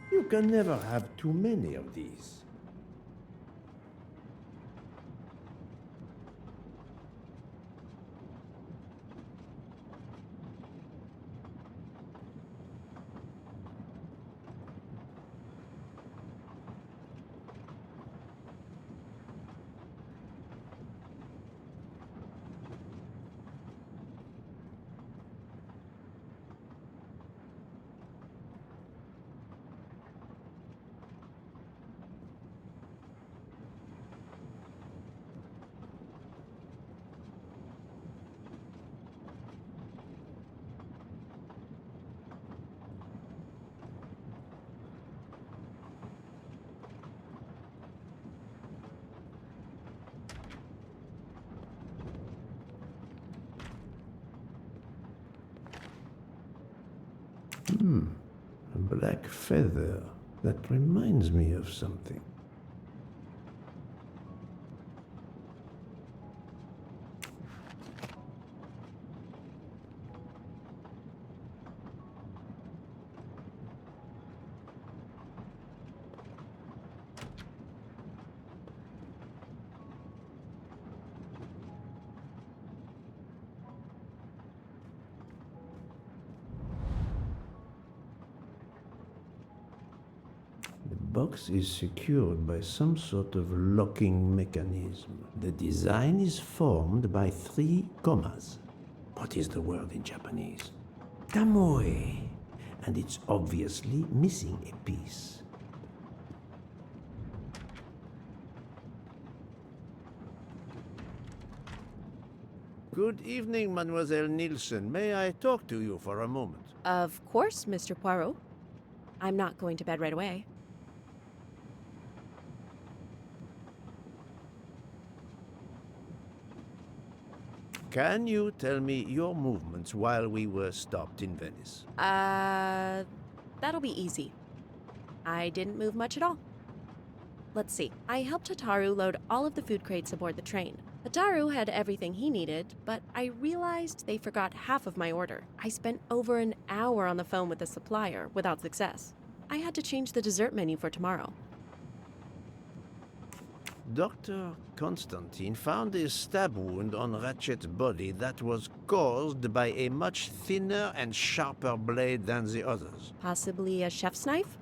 You can never have too many of these. A black feather. That reminds me of something. The box is secured by some sort of locking mechanism. The design is formed by 3 commas. What is the word in Japanese? Tamoe. And it's obviously missing a piece. Good evening, Mademoiselle Nielsen. May I talk to you for a moment? Of course, Mr. Poirot. I'm not going to bed right away. Can you tell me your movements while we were stopped in Venice? That'll be easy. I didn't move much at all. Let's see. I helped Hotaru load all of the food crates aboard the train. Hataru had everything he needed, but I realized they forgot half of my order. I spent over an hour on the phone with the supplier without success. I had to change the dessert menu for tomorrow. Dr. Constantine found a stab wound on Ratchet's body that was caused by a much thinner and sharper blade than the others. Possibly a chef's knife?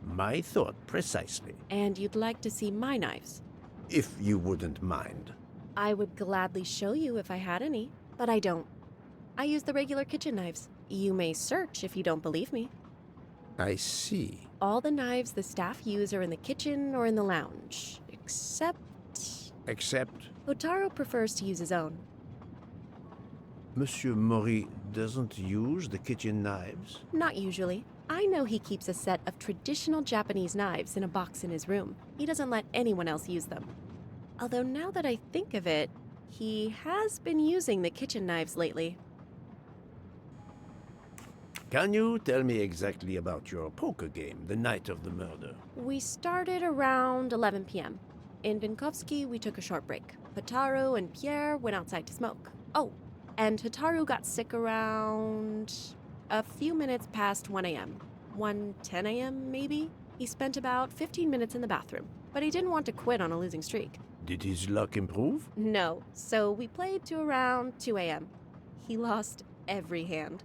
My thought precisely. And you'd like to see my knives? If you wouldn't mind. I would gladly show you if I had any, but I don't. I use the regular kitchen knives. You may search if you don't believe me. I see. All the knives the staff use are in the kitchen or in the lounge, except... Except? Hotaru prefers to use his own. Monsieur Mori doesn't use the kitchen knives? Not usually. I know he keeps a set of traditional Japanese knives in a box in his room. He doesn't let anyone else use them. Although now that I think of it, he has been using the kitchen knives lately. Can you tell me exactly about your poker game the night of the murder? We started around 11 p.m. In Vinkovsky, we took a short break. Hotaru and Pierre went outside to smoke. Oh, and Hotaru got sick around a few minutes past 1 a.m. 1:10 a.m. maybe? He spent about 15 minutes in the bathroom, but he didn't want to quit on a losing streak. Did his luck improve? No, so we played to around 2 a.m. He lost every hand.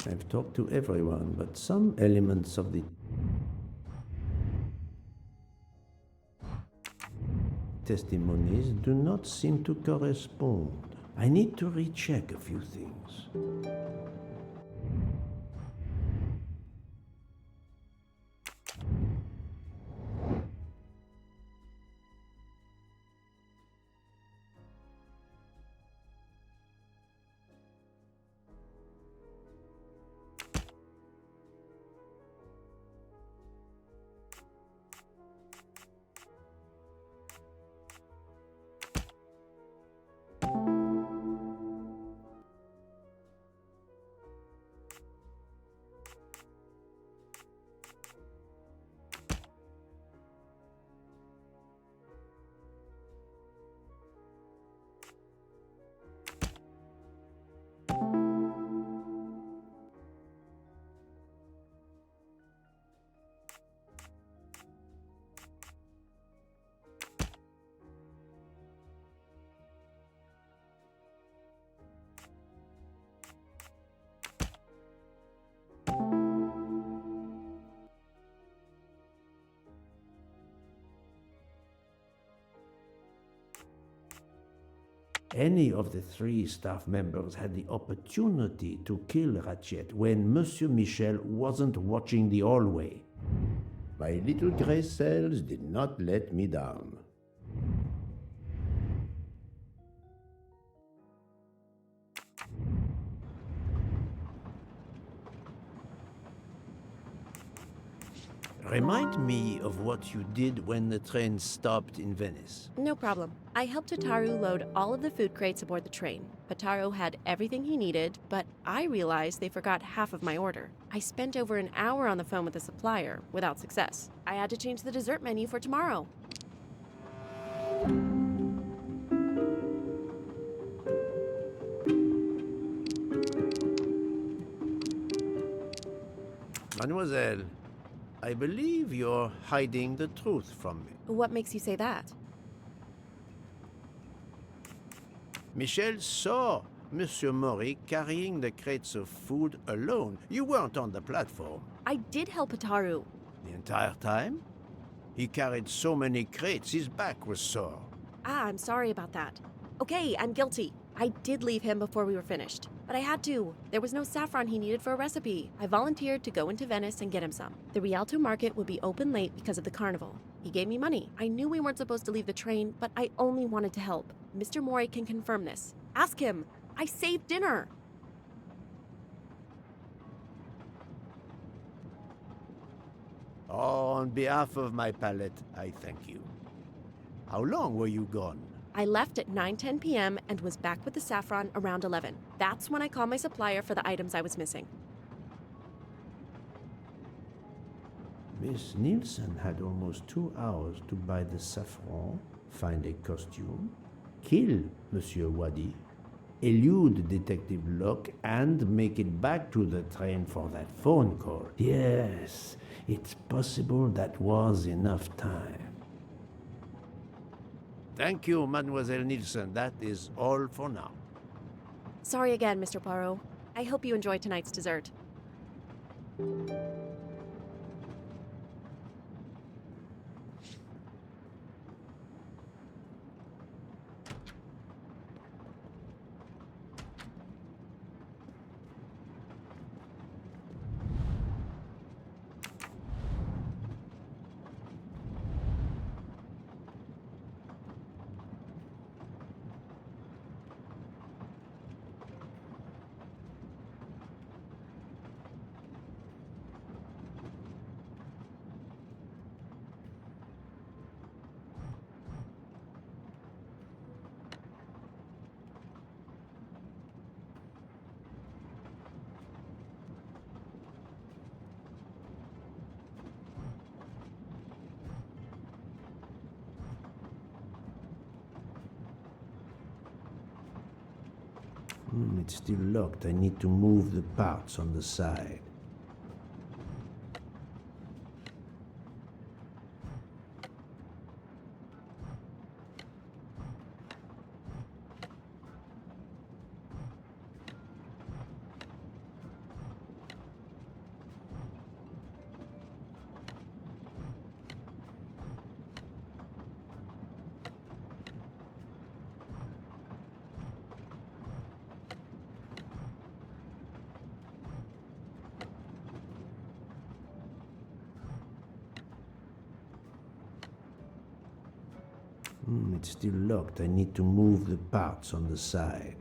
I've talked to everyone, but some elements of the testimonies do not seem to correspond. I need to recheck a few things. Any of the three staff members had the opportunity to kill Ratchet when Monsieur Michel wasn't watching the hallway. My little gray cells did not let me down. Remind me of what you did when the train stopped in Venice. No problem. I helped Hotaru load all of the food crates aboard the train. Hotaru had everything he needed, but I realized they forgot half of my order. I spent over an hour on the phone with the supplier, without success. I had to change the dessert menu for tomorrow. Mademoiselle, I believe you're hiding the truth from me. What makes you say that? Michel saw Monsieur Mori carrying the crates of food alone. You weren't on the platform. I did help Hotaru. The entire time? He carried so many crates, his back was sore. Ah, I'm sorry about that. Okay, I'm guilty. I did leave him before we were finished, but I had to. There was no saffron he needed for a recipe. I volunteered to go into Venice and get him some. The Rialto market would be open late because of the carnival. He gave me money. I knew we weren't supposed to leave the train, but I only wanted to help. Mr. Mori can confirm this. Ask him. I saved dinner. Oh, on behalf of my palate, I thank you. How long were you gone? I left at 9:10 p.m. and was back with the saffron around 11. That's when I called my supplier for the items I was missing. Miss Nielsen had almost 2 hours to buy the saffron, find a costume, kill Monsieur Wadi, elude Detective Locke, and make it back to the train for that phone call. Yes, it's possible that was enough time. Thank you, Mademoiselle Nielsen. That is all for now. Sorry again, Mr. Poirot. I hope you enjoyed tonight's dessert. It's still locked. I need to move the parts on the side. It's still locked. I need to move the parts on the side.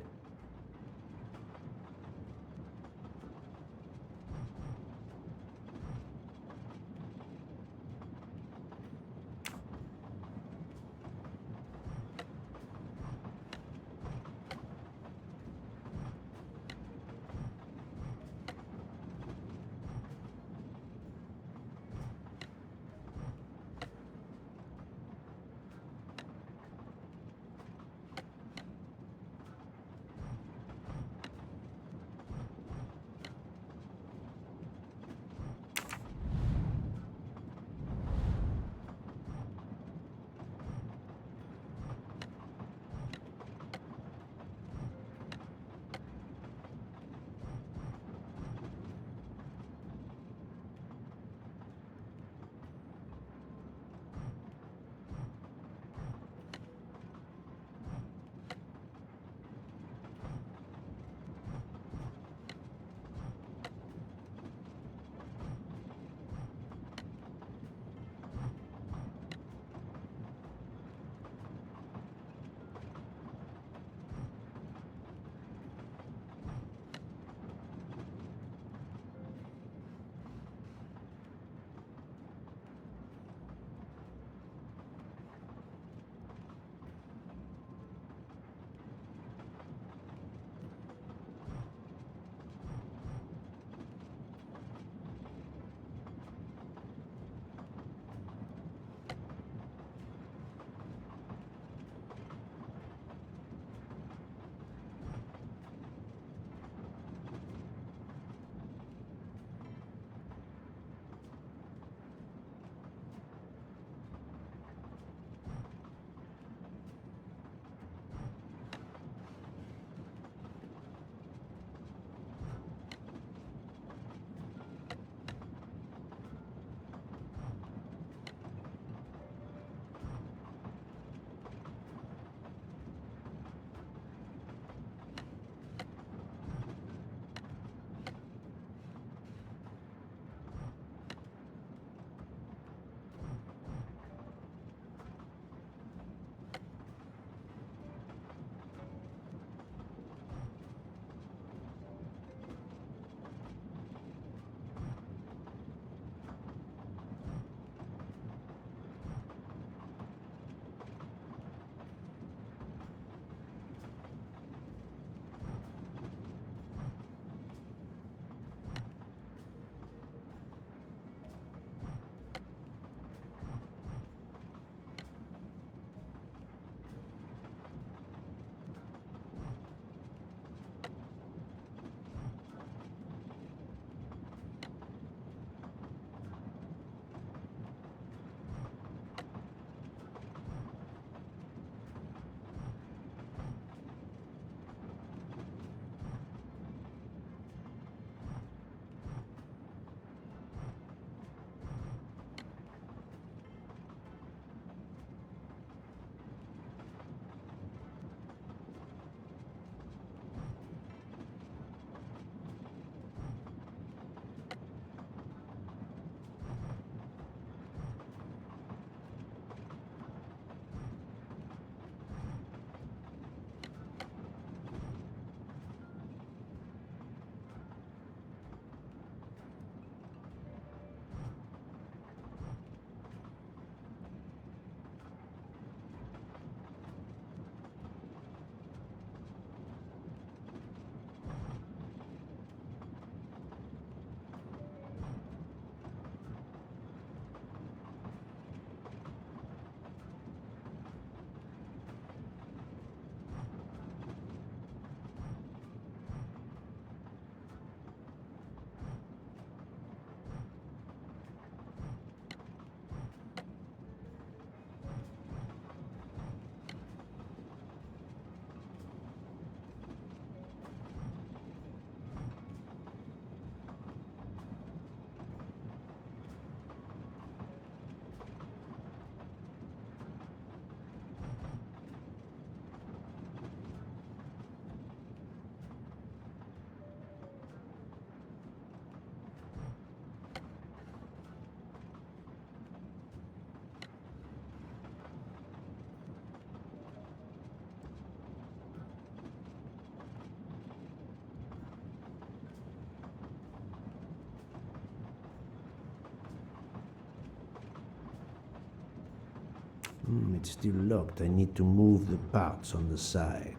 It's still locked. I need to move the parts on the side.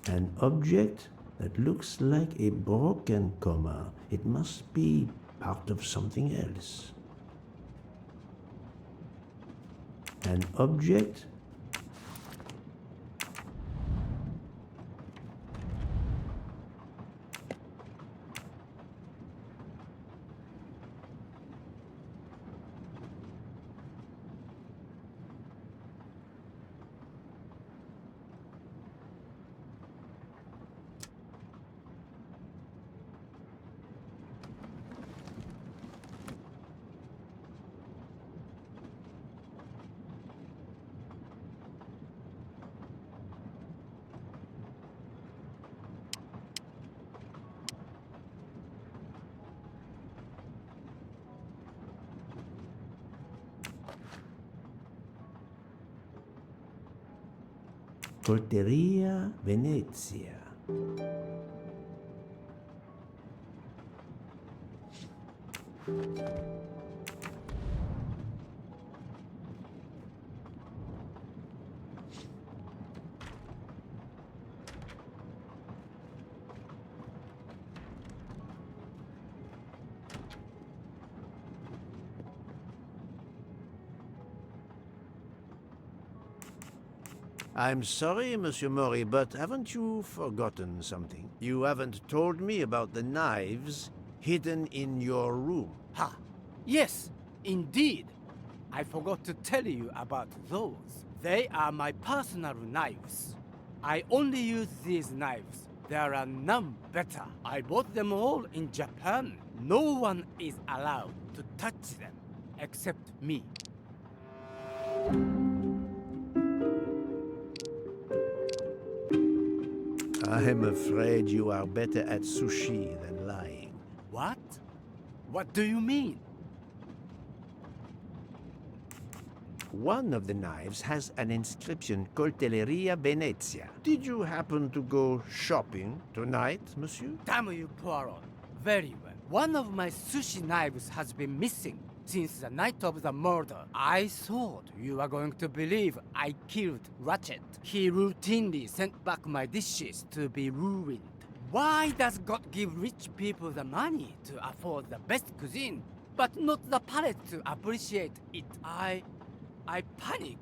An object that looks like a broken comma. It must be part of something else. An object Colteria Venezia. I'm sorry, Monsieur Mori, but haven't you forgotten something? You haven't told me about the knives hidden in your room. Ha! Yes, indeed. I forgot to tell you about those. They are my personal knives. I only use these knives. There are none better. I bought them all in Japan. No one is allowed to touch them except me. I'm afraid you are better at sushi than lying. What? What do you mean? One of the knives has an inscription, Coltelleria Venezia. Did you happen to go shopping tonight, monsieur? Damn you, Poirot. Very well. One of my sushi knives has been missing since the night of the murder. I thought you were going to believe I killed Ratchet. He routinely sent back my dishes to be ruined. Why does God give rich people the money to afford the best cuisine, but not the palate to appreciate it? I panicked.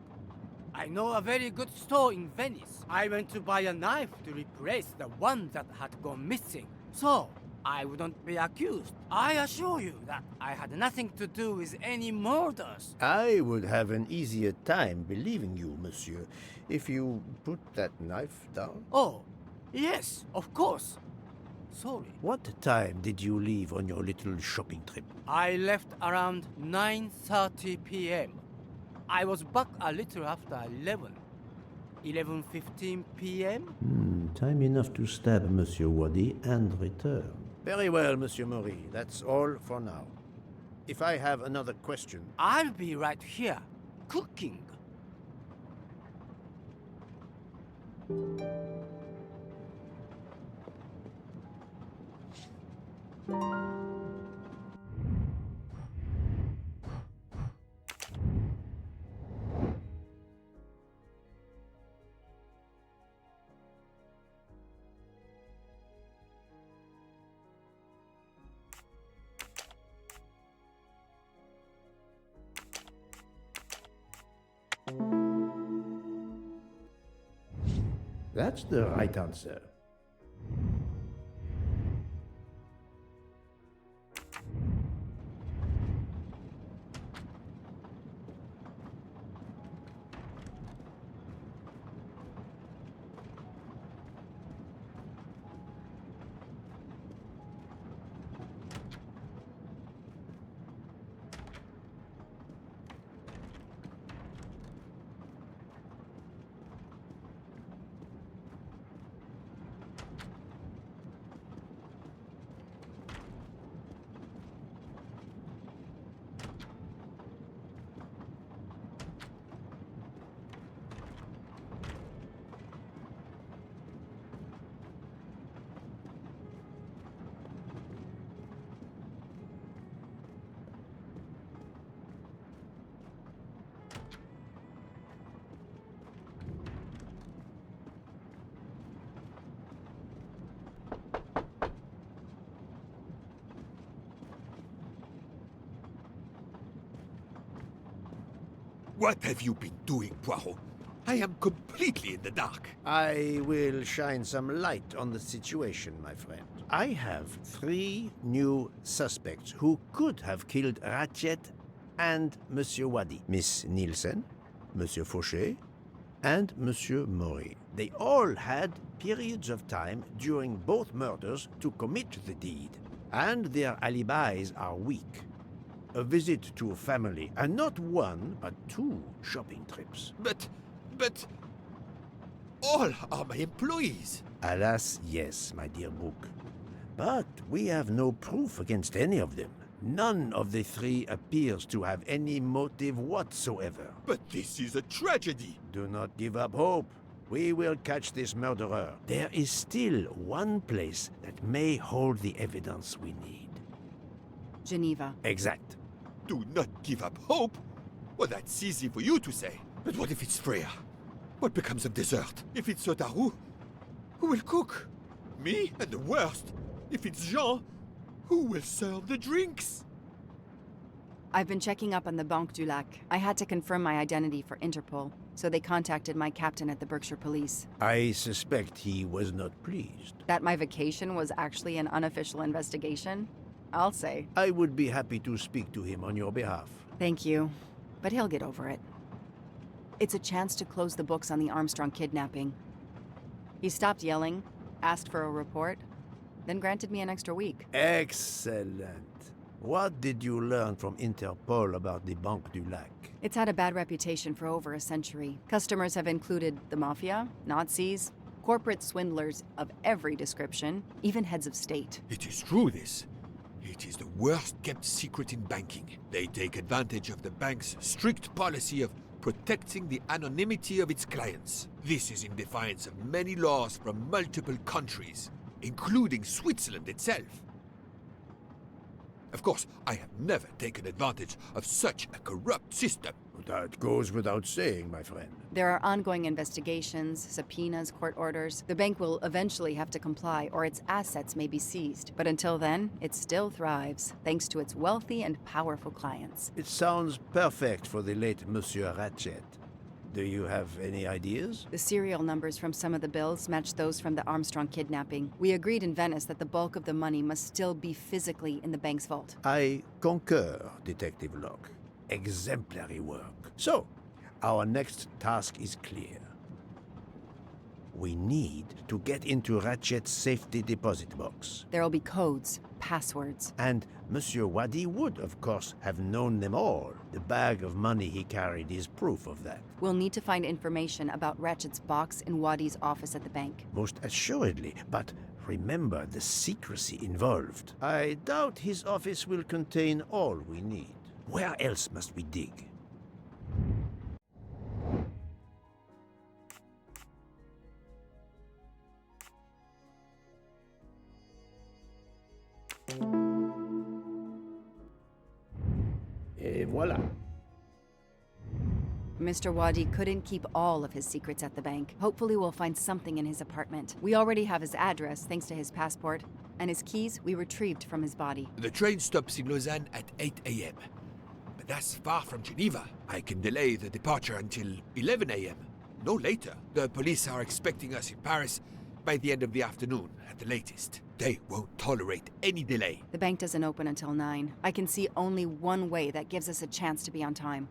I know a very good store in Venice. I went to buy a knife to replace the one that had gone missing, so I wouldn't be accused. I assure you that I had nothing to do with any murders. I would have an easier time believing you, monsieur, if you put that knife down. Oh, yes, of course. Sorry. What time did you leave on your little shopping trip? I left around 9:30 p.m. I was back a little after 11. 11:15 p.m.? Time enough to stab Monsieur Wadi and return. Very well, Monsieur Mori. That's all for now. If I have another question... I'll be right here, cooking. That's the right answer. What have you been doing, Poirot? I am completely in the dark. I will shine some light on the situation, my friend. I have 3 new suspects who could have killed Ratchet and Monsieur Wadi. Miss Nielsen, Monsieur Fauché, and Monsieur Maury. They all had periods of time during both murders to commit the deed, and their alibis are weak. A visit to family, and not 1, but 2 shopping trips. But all are my employees. Alas, yes, my dear Brooke. But we have no proof against any of them. None of the 3 appears to have any motive whatsoever. But this is a tragedy. Do not give up hope. We will catch this murderer. There is still one place that may hold the evidence we need. Geneva. Exact. Do not give up hope? Well, that's easy for you to say. But what if it's Freya? What becomes of dessert? If it's Sotaru, who will cook? Me? And the worst, if it's Jean, who will serve the drinks? I've been checking up on the Banque du Lac. I had to confirm my identity for Interpol, so they contacted my captain at the Berkshire Police. I suspect he was not pleased. That my vacation was actually an unofficial investigation? I'll say. I would be happy to speak to him on your behalf. Thank you, but he'll get over it. It's a chance to close the books on the Armstrong kidnapping. He stopped yelling, asked for a report, then granted me an extra week. Excellent. What did you learn from Interpol about the Banque du Lac? It's had a bad reputation for over a century. Customers have included the mafia, Nazis, corporate swindlers of every description, even heads of state. It is true, this. It is the worst-kept secret in banking. They take advantage of the bank's strict policy of protecting the anonymity of its clients. This is in defiance of many laws from multiple countries, including Switzerland itself. Of course, I have never taken advantage of such a corrupt system. That goes without saying, my friend. There are ongoing investigations, subpoenas, court orders. The bank will eventually have to comply, or its assets may be seized. But until then, it still thrives, thanks to its wealthy and powerful clients. It sounds perfect for the late Monsieur Ratchet. Do you have any ideas? The serial numbers from some of the bills match those from the Armstrong kidnapping. We agreed in Venice that the bulk of the money must still be physically in the bank's vault. I concur, Detective Locke. Exemplary work. So, our next task is clear. We need to get into Ratchet's safety deposit box. There'll be codes, passwords. And Monsieur Wadi would, of course, have known them all. The bag of money he carried is proof of that. We'll need to find information about Ratchet's box in Wadi's office at the bank. Most assuredly, but remember the secrecy involved. I doubt his office will contain all we need. Where else must we dig? Et voilà. Mr. Wadi couldn't keep all of his secrets at the bank. Hopefully we'll find something in his apartment. We already have his address thanks to his passport, and his keys we retrieved from his body. The train stops in Lausanne at 8 a.m. But that's far from Geneva. I can delay the departure until 11 a.m. No later. The police are expecting us in Paris by the end of the afternoon at the latest. They won't tolerate any delay. The bank doesn't open until 9. I can see only one way that gives us a chance to be on time.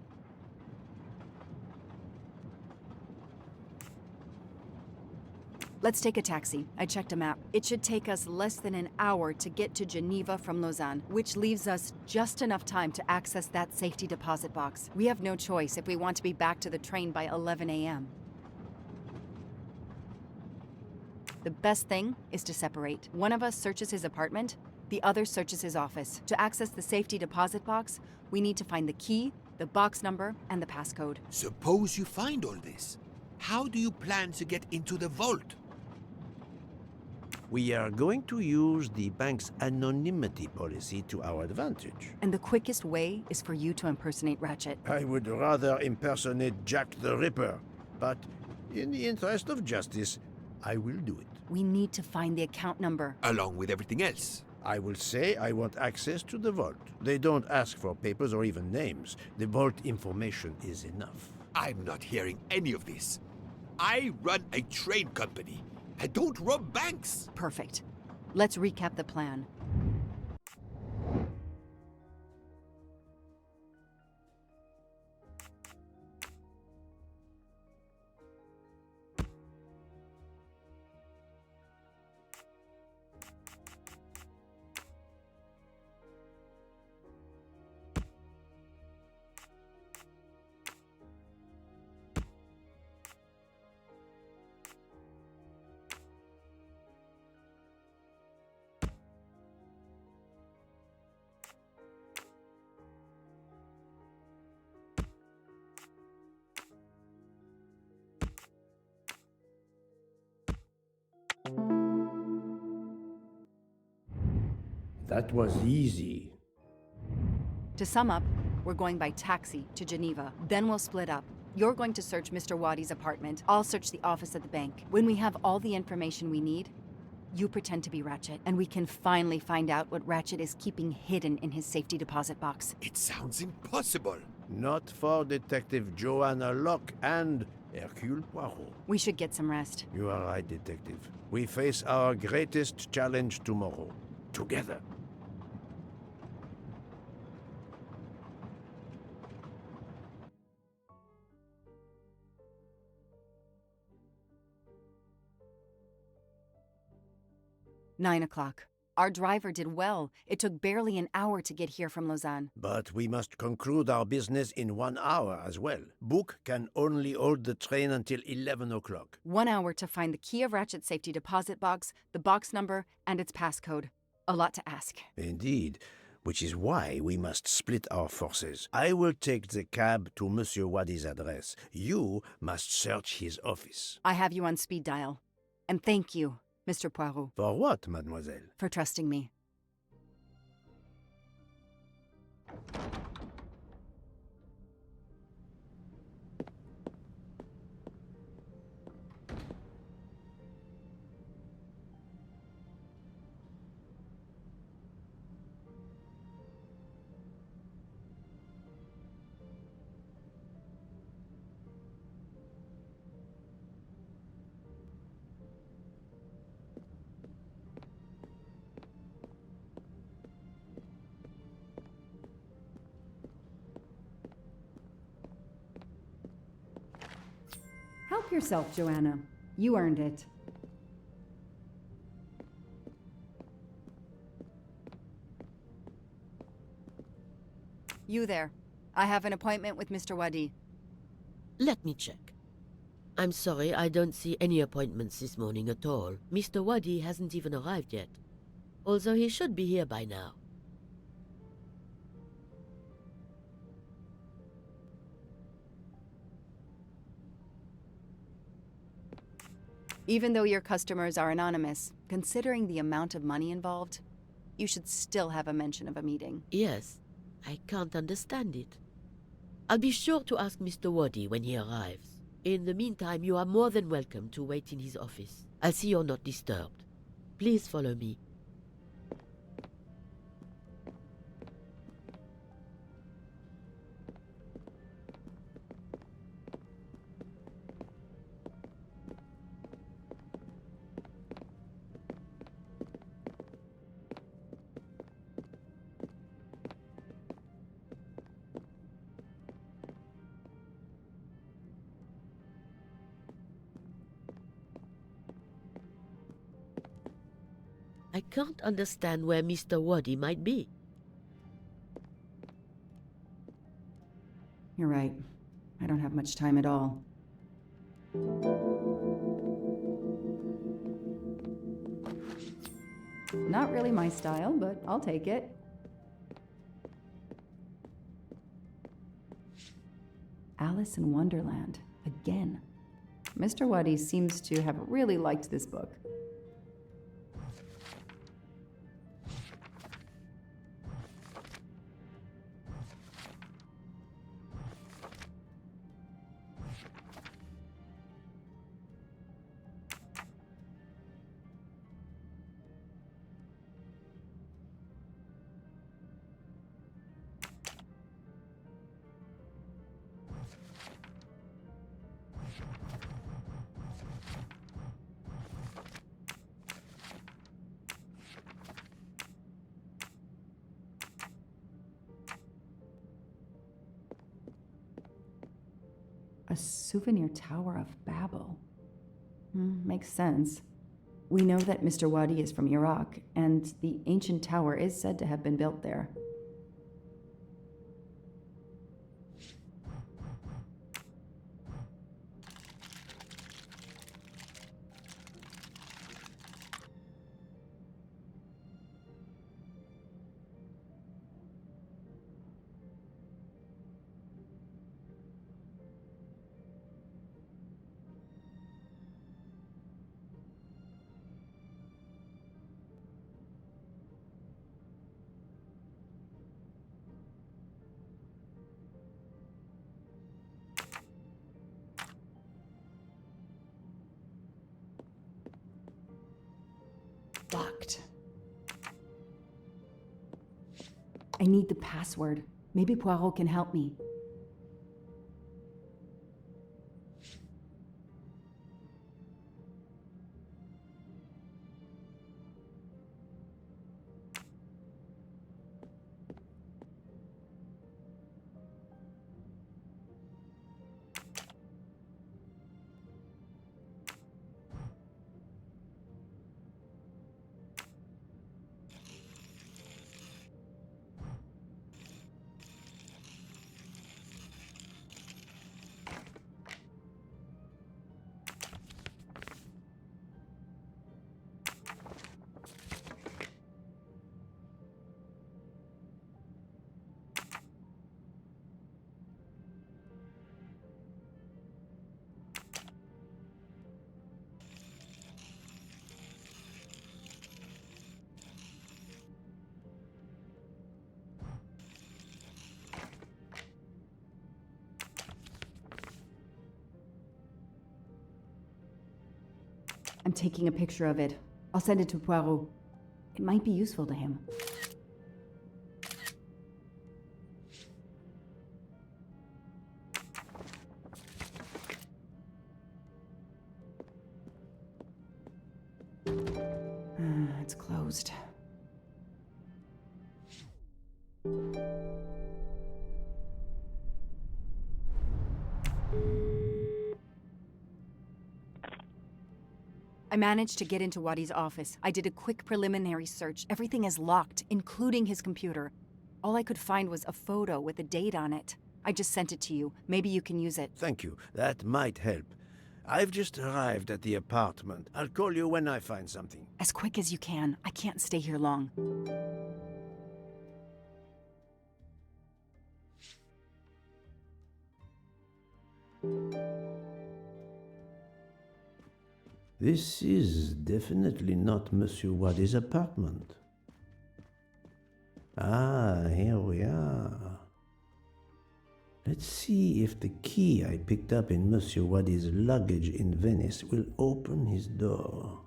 Let's take a taxi. I checked a map. It should take us less than an hour to get to Geneva from Lausanne, which leaves us just enough time to access that safety deposit box. We have no choice if we want to be back to the train by 11 a.m. The best thing is to separate. One of us searches his apartment, the other searches his office. To access the safety deposit box, we need to find the key, the box number, and the passcode. Suppose you find all this. How do you plan to get into the vault? We are going to use the bank's anonymity policy to our advantage. And the quickest way is for you to impersonate Ratchet. I would rather impersonate Jack the Ripper, but in the interest of justice, I will do it. We need to find the account number. Along with everything else. I will say I want access to the vault. They don't ask for papers or even names. The vault information is enough. I'm not hearing any of this. I run a train company. I don't rob banks. Perfect. Let's recap the plan. That was easy. To sum up, we're going by taxi to Geneva. Then we'll split up. You're going to search Mr. Wadi's apartment. I'll search the office at the bank. When we have all the information we need, you pretend to be Ratchet, and we can finally find out what Ratchet is keeping hidden in his safety deposit box. It sounds impossible. Not for Detective Joanna Locke and Hercule Poirot. We should get some rest. You are right, Detective. We face our greatest challenge tomorrow. Together. Nine o'clock. Our driver did well. It took barely an hour to get here from Lausanne. But we must conclude our business in 1 hour as well. Book can only hold the train until 11 o'clock. 1 hour to find the key of Ratchet's safety deposit box, the box number, and its passcode. A lot to ask. Indeed, which is why we must split our forces. I will take the cab to Monsieur Wadi's address. You must search his office. I have you on speed dial. And thank you, Mr. Poirot. For what, mademoiselle? For trusting me. Help yourself, Joanna. You earned it. You there. I have an appointment with Mr. Wadi. Let me check. I'm sorry, I don't see any appointments this morning at all. Mr. Wadi hasn't even arrived yet. Although he should be here by now. Even though your customers are anonymous, considering the amount of money involved, you should still have a mention of a meeting. Yes, I can't understand it. I'll be sure to ask Mr. Wadi when he arrives. In the meantime, you are more than welcome to wait in his office. I'll see you're not disturbed. Please follow me. I can't understand where Mr. Wadi might be. You're right. I don't have much time at all. Not really my style, but I'll take it. Alice in Wonderland. Again. Mr. Wadi seems to have really liked this book. A souvenir Tower of Babel. Makes sense. We know that Mr. Wadi is from Iraq, and the ancient tower is said to have been built there. Locked. I need the password. Maybe Poirot can help me. I'm taking a picture of it. I'll send it to Poirot. It might be useful to him. It's closed. I managed to get into Wadi's office. I did a quick preliminary search. Everything is locked, including his computer. All I could find was a photo with a date on it. I just sent it to you. Maybe you can use it. Thank you. That might help. I've just arrived at the apartment. I'll call you when I find something. As quick as you can. I can't stay here long. This is definitely not Monsieur Wadi's apartment. Ah, here we are. Let's see if the key I picked up in Monsieur Wadi's luggage in Venice will open his door.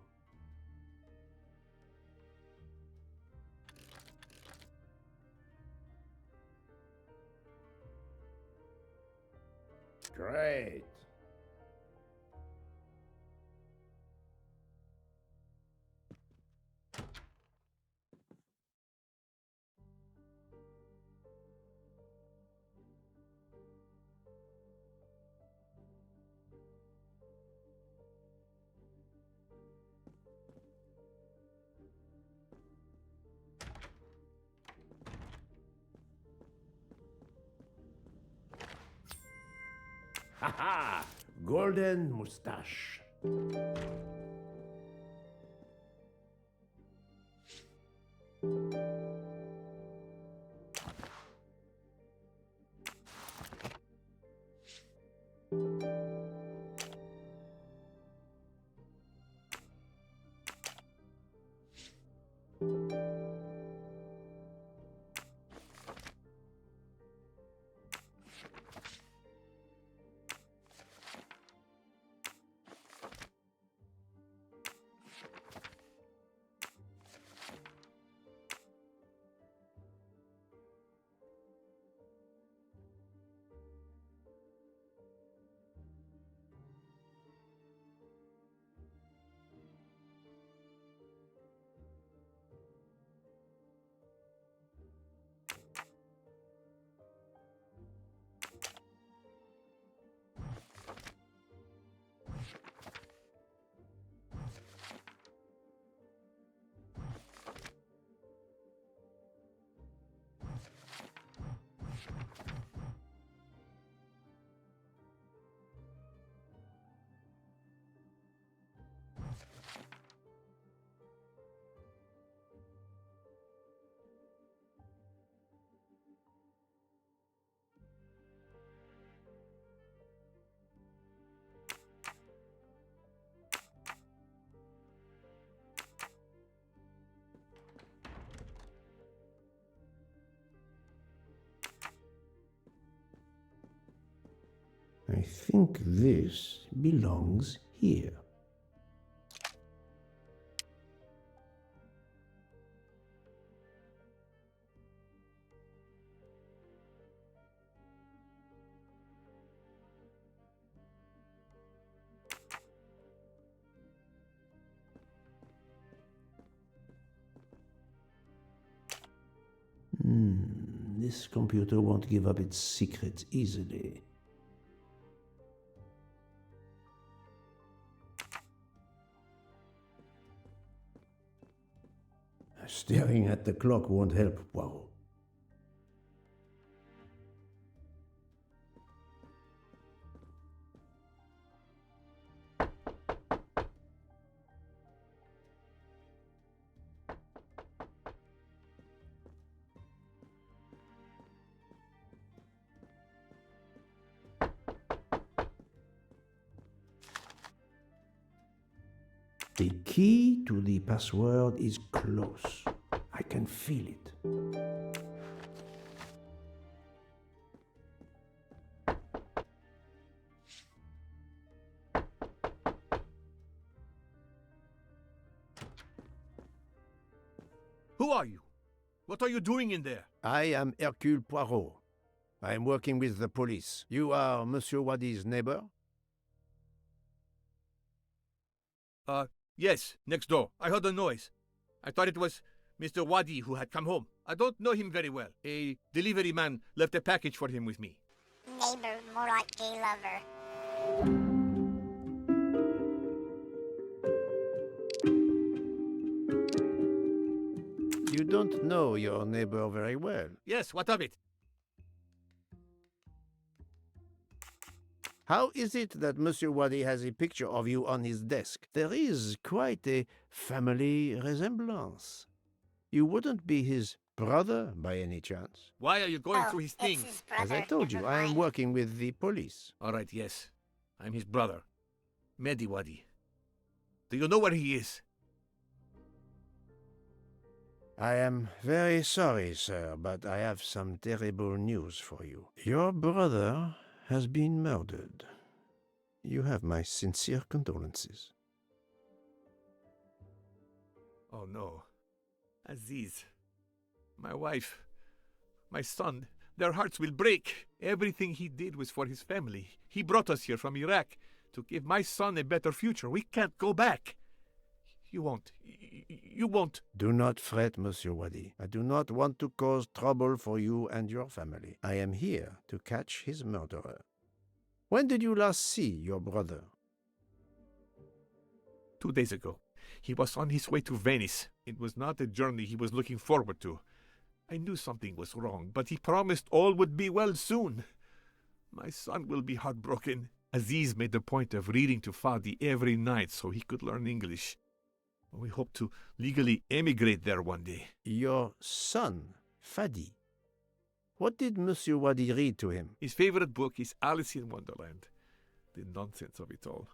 Great. Ha-ha! Golden mustache. I think this belongs here. This computer won't give up its secrets easily. Staring at the clock won't help, Poirot. The key to the password is close. I can feel it. Who are you? What are you doing in there? I am Hercule Poirot. I am working with the police. You are Monsieur Wadi's neighbor? Yes, next door. I heard a noise. I thought it was Mr. Wadi who had come home. I don't know him very well. A delivery man left a package for him with me. Neighbor, more like gay lover. You don't know your neighbor very well. Yes, what of it? How is it that Monsieur Wadi has a picture of you on his desk? There is quite a family resemblance. You wouldn't be his brother by any chance? Why are you going through his things? As I told you, I am working with the police. All right, yes. I'm his brother, Mehdi Wadi. Do you know where he is? I am very sorry, sir, but I have some terrible news for you. Your brother has been murdered. You have my sincere condolences. Oh no. Aziz, my wife, my son, their hearts will break. Everything he did was for his family. He brought us here from Iraq to give my son a better future. We can't go back. You won't. Do not fret, Monsieur Wadi. I do not want to cause trouble for you and your family. I am here to catch his murderer. When did you last see your brother? 2 days ago. He was on his way to Venice. It was not a journey he was looking forward to. I knew something was wrong, but he promised all would be well soon. My son will be heartbroken. Aziz made a point of reading to Fadi every night so he could learn English. We hope to legally emigrate there one day. Your son, Fadi. What did Monsieur Wadi read to him? His favorite book is Alice in Wonderland. The nonsense of it all.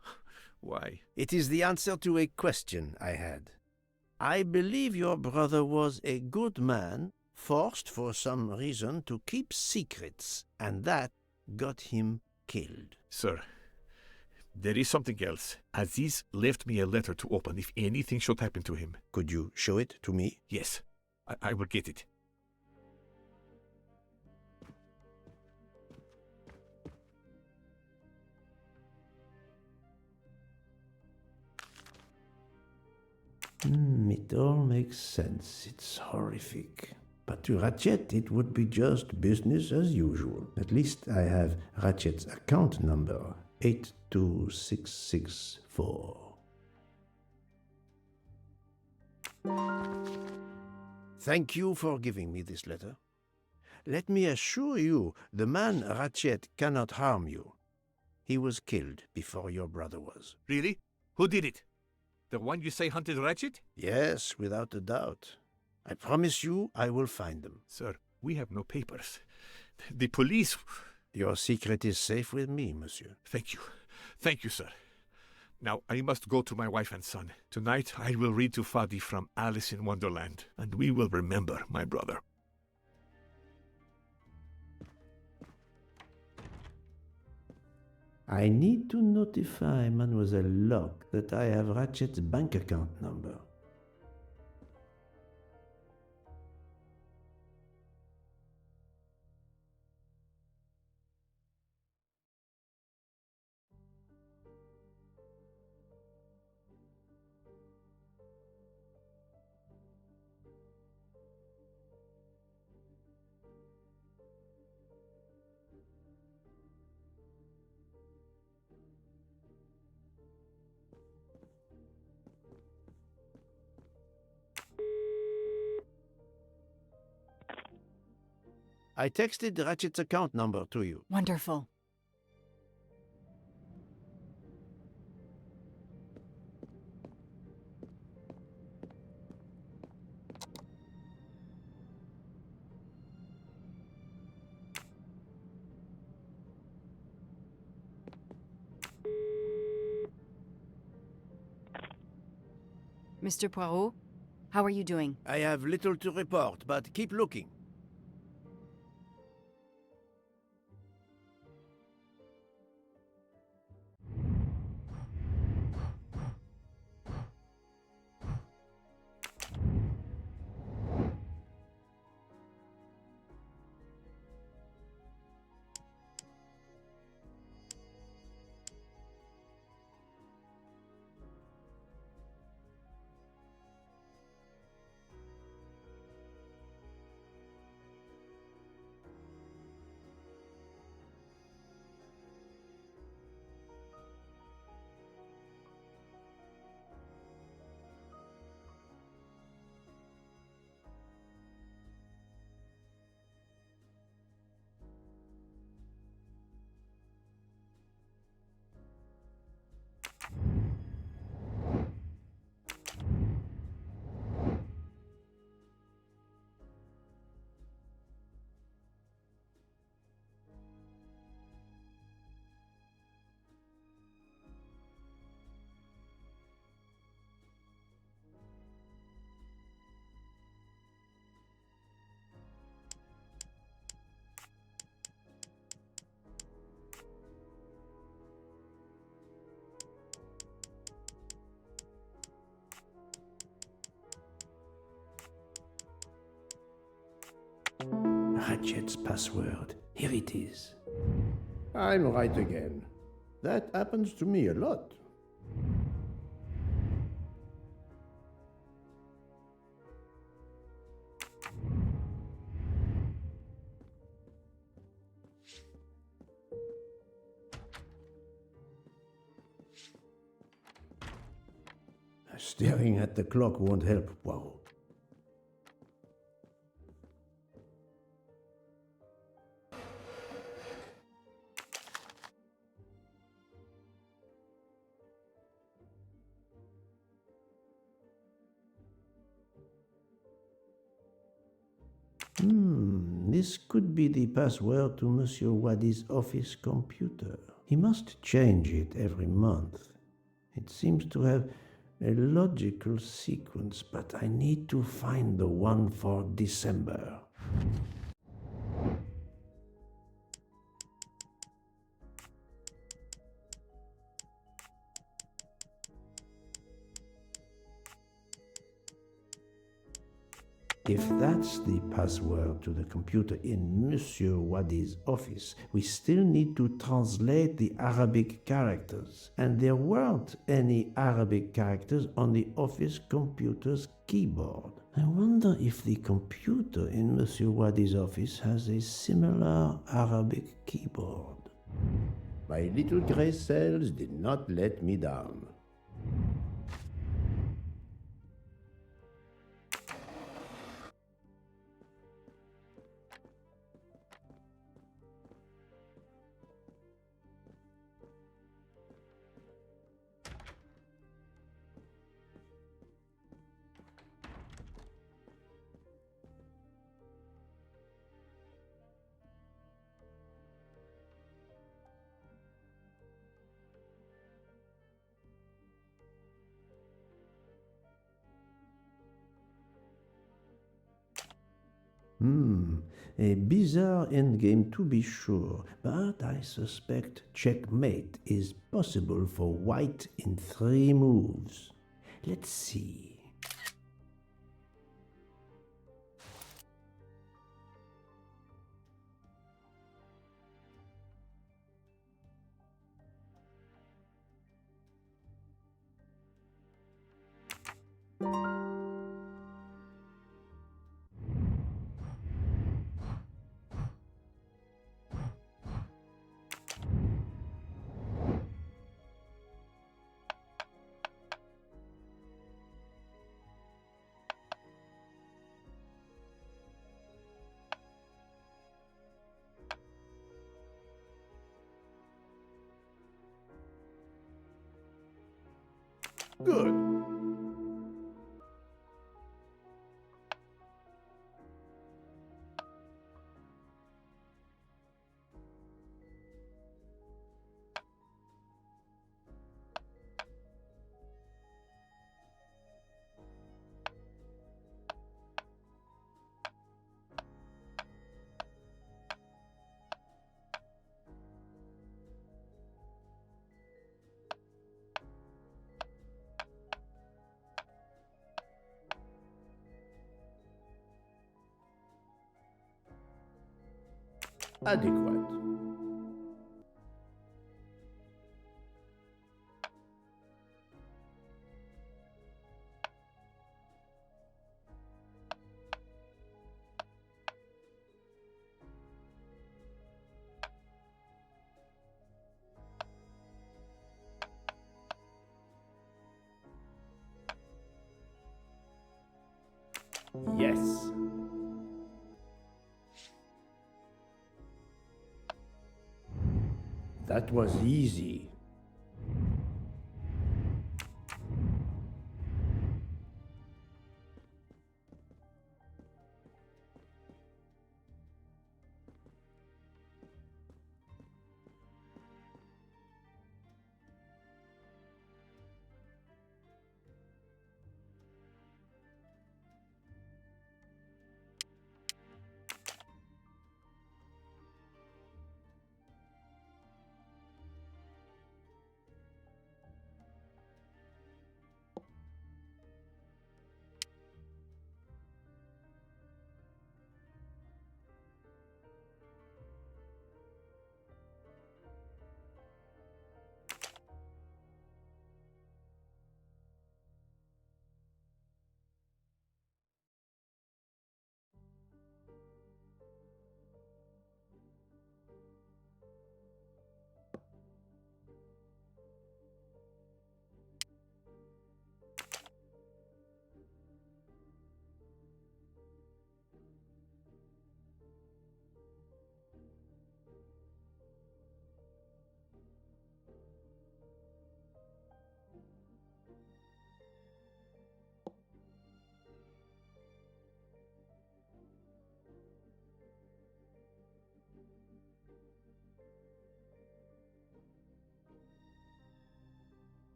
Why? It is the answer to a question I had. I believe your brother was a good man, forced for some reason to keep secrets, and that got him killed. Sir, there is something else. Aziz left me a letter to open if anything should happen to him. Could you show it to me? Yes, I will get it. It all makes sense. It's horrific. But to Ratchet, it would be just business as usual. At least I have Ratchet's account number, 82664. Thank you for giving me this letter. Let me assure you, the man Ratchet cannot harm you. He was killed before your brother was. Really? Who did it? The one you say hunted Ratchet? Yes, without a doubt. I promise you I will find them. Sir, we have no papers. The police... Your secret is safe with me, monsieur. Thank you. Thank you, sir. Now, I must go to my wife and son. Tonight, I will read to Fadi from Alice in Wonderland, and we will remember my brother. I need to notify Mademoiselle Locke that I have Ratchet's bank account number. I texted Ratchet's account number to you. Wonderful. Mr. Poirot, how are you doing? I have little to report, but keep looking. Ratchet's password. Here it is. I'm right again. That happens to me a lot. Staring at the clock won't help, Poirot. This could be the password to Monsieur Wadi's office computer. He must change it every month. It seems to have a logical sequence, but I need to find the one for December. If that's the password to the computer in Monsieur Wadi's office, we still need to translate the Arabic characters. And there weren't any Arabic characters on the office computer's keyboard. I wonder if the computer in Monsieur Wadi's office has a similar Arabic keyboard. My little gray cells did not let me down. A bizarre endgame to be sure, but I suspect checkmate is possible for white in 3 moves. Let's see. Good. Adequate. Yes. That was easy.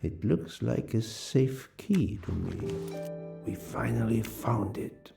It looks like a safe key to me. We finally found it.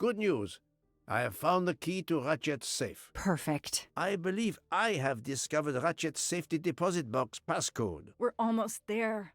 Good news. I have found the key to Ratchet's safe. Perfect. I believe I have discovered Ratchet's safety deposit box passcode. We're almost there.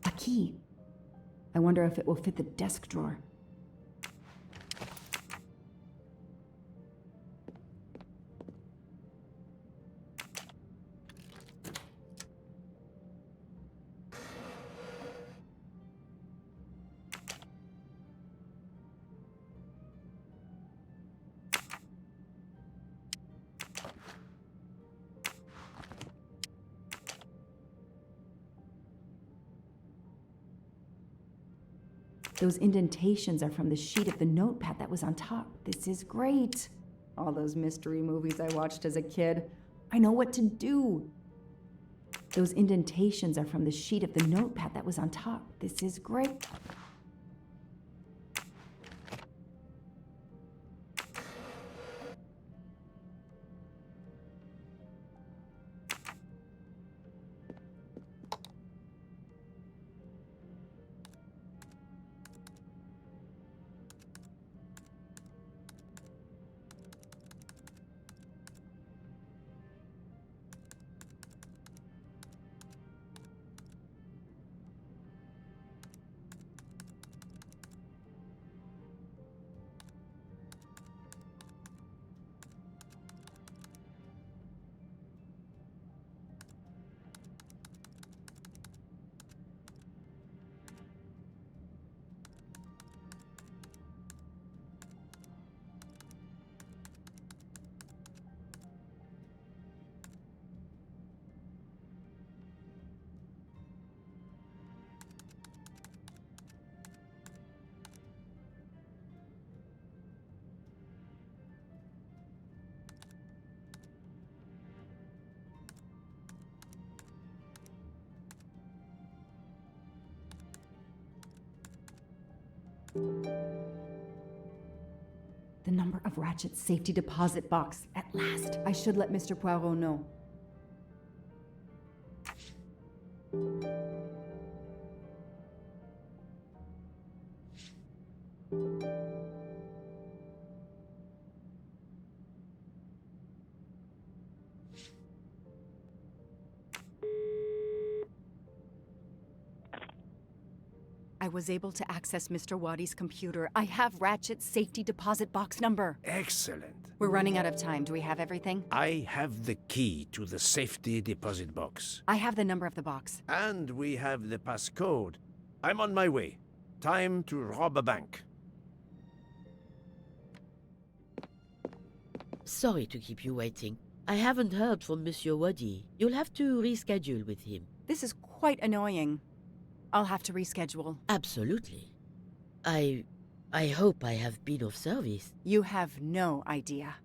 A key. I wonder if it will fit the desk drawer. Those indentations are from the sheet of the notepad that was on top. This is great. All those mystery movies I watched as a kid. I know what to do. Those indentations are from the sheet of the notepad that was on top. This is great. The number of Ratchet's safety deposit box. At last. I should let Mr. Poirot know. I was able to access Mr. Wadi's computer. I have Ratchet's safety deposit box number. Excellent. We're running out of time. Do we have everything? I have the key to the safety deposit box. I have the number of the box. And we have the passcode. I'm on my way. Time to rob a bank. Sorry to keep you waiting. I haven't heard from Monsieur Wadi. You'll have to reschedule with him. This is quite annoying. I'll have to reschedule. Absolutely. I hope I have been of service. You have no idea.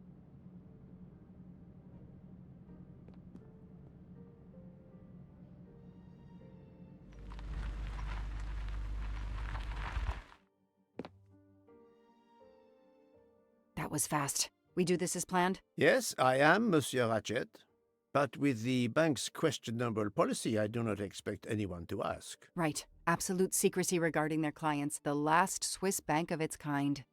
That was fast. We do this as planned? Yes, I am, Monsieur Ratchet. But with the bank's questionable policy, I do not expect anyone to ask. Right. Absolute secrecy regarding their clients. The last Swiss bank of its kind.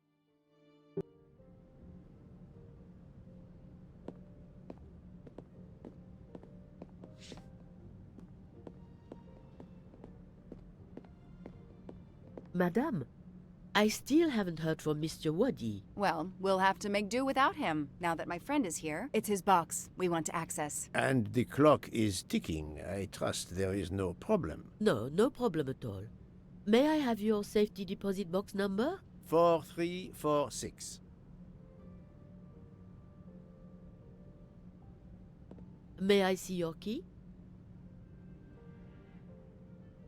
Madame, I still haven't heard from Mr. Waddy. Well, we'll have to make do without him, now that my friend is here. It's his box we want to access. And the clock is ticking. I trust there is no problem. No, no problem at all. May I have your safety deposit box number? 4346. May I see your key?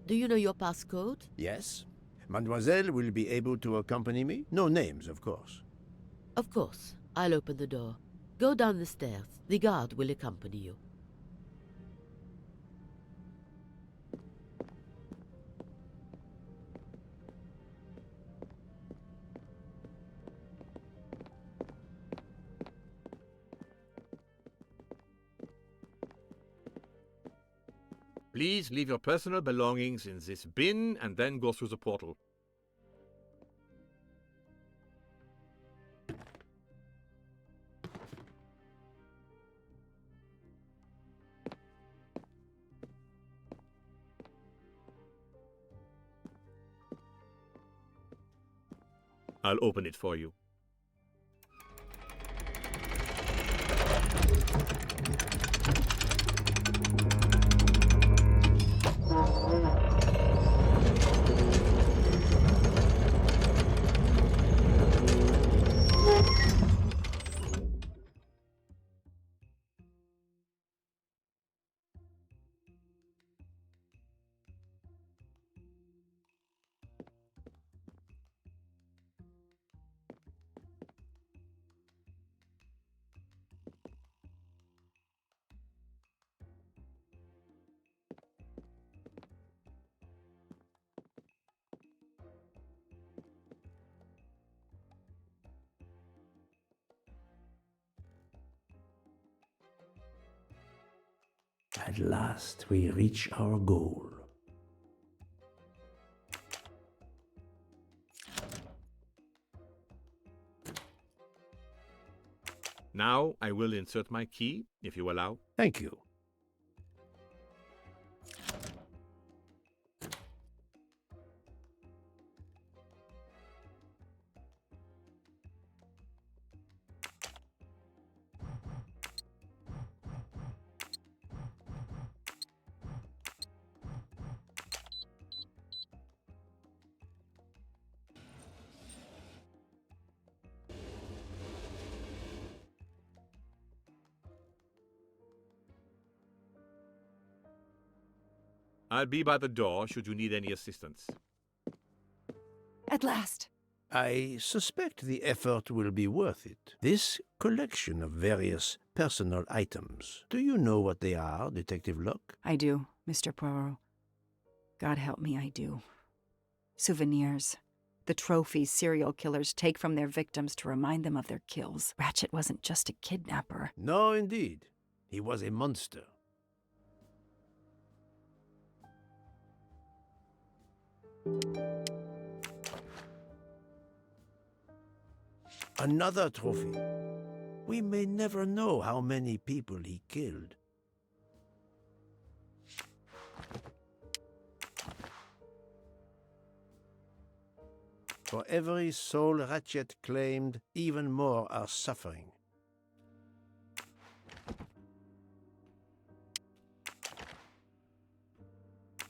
Do you know your passcode? Yes. Mademoiselle will be able to accompany me? No names, of course. Of course. I'll open the door. Go down the stairs. The guard will accompany you. Please leave your personal belongings in this bin and then go through the portal. I'll open it for you. At last we reach our goal. Now I will insert my key, if you allow. Thank you. I'll be by the door should you need any assistance. At last. I suspect the effort will be worth it. This collection of various personal items. Do you know what they are, Detective Locke? I do, Mr. Poirot. God help me, I do. Souvenirs. The trophies serial killers take from their victims to remind them of their kills. Ratchet wasn't just a kidnapper. No, indeed. He was a monster. Another trophy. We may never know how many people he killed. For every soul Ratchet claimed, even more are suffering.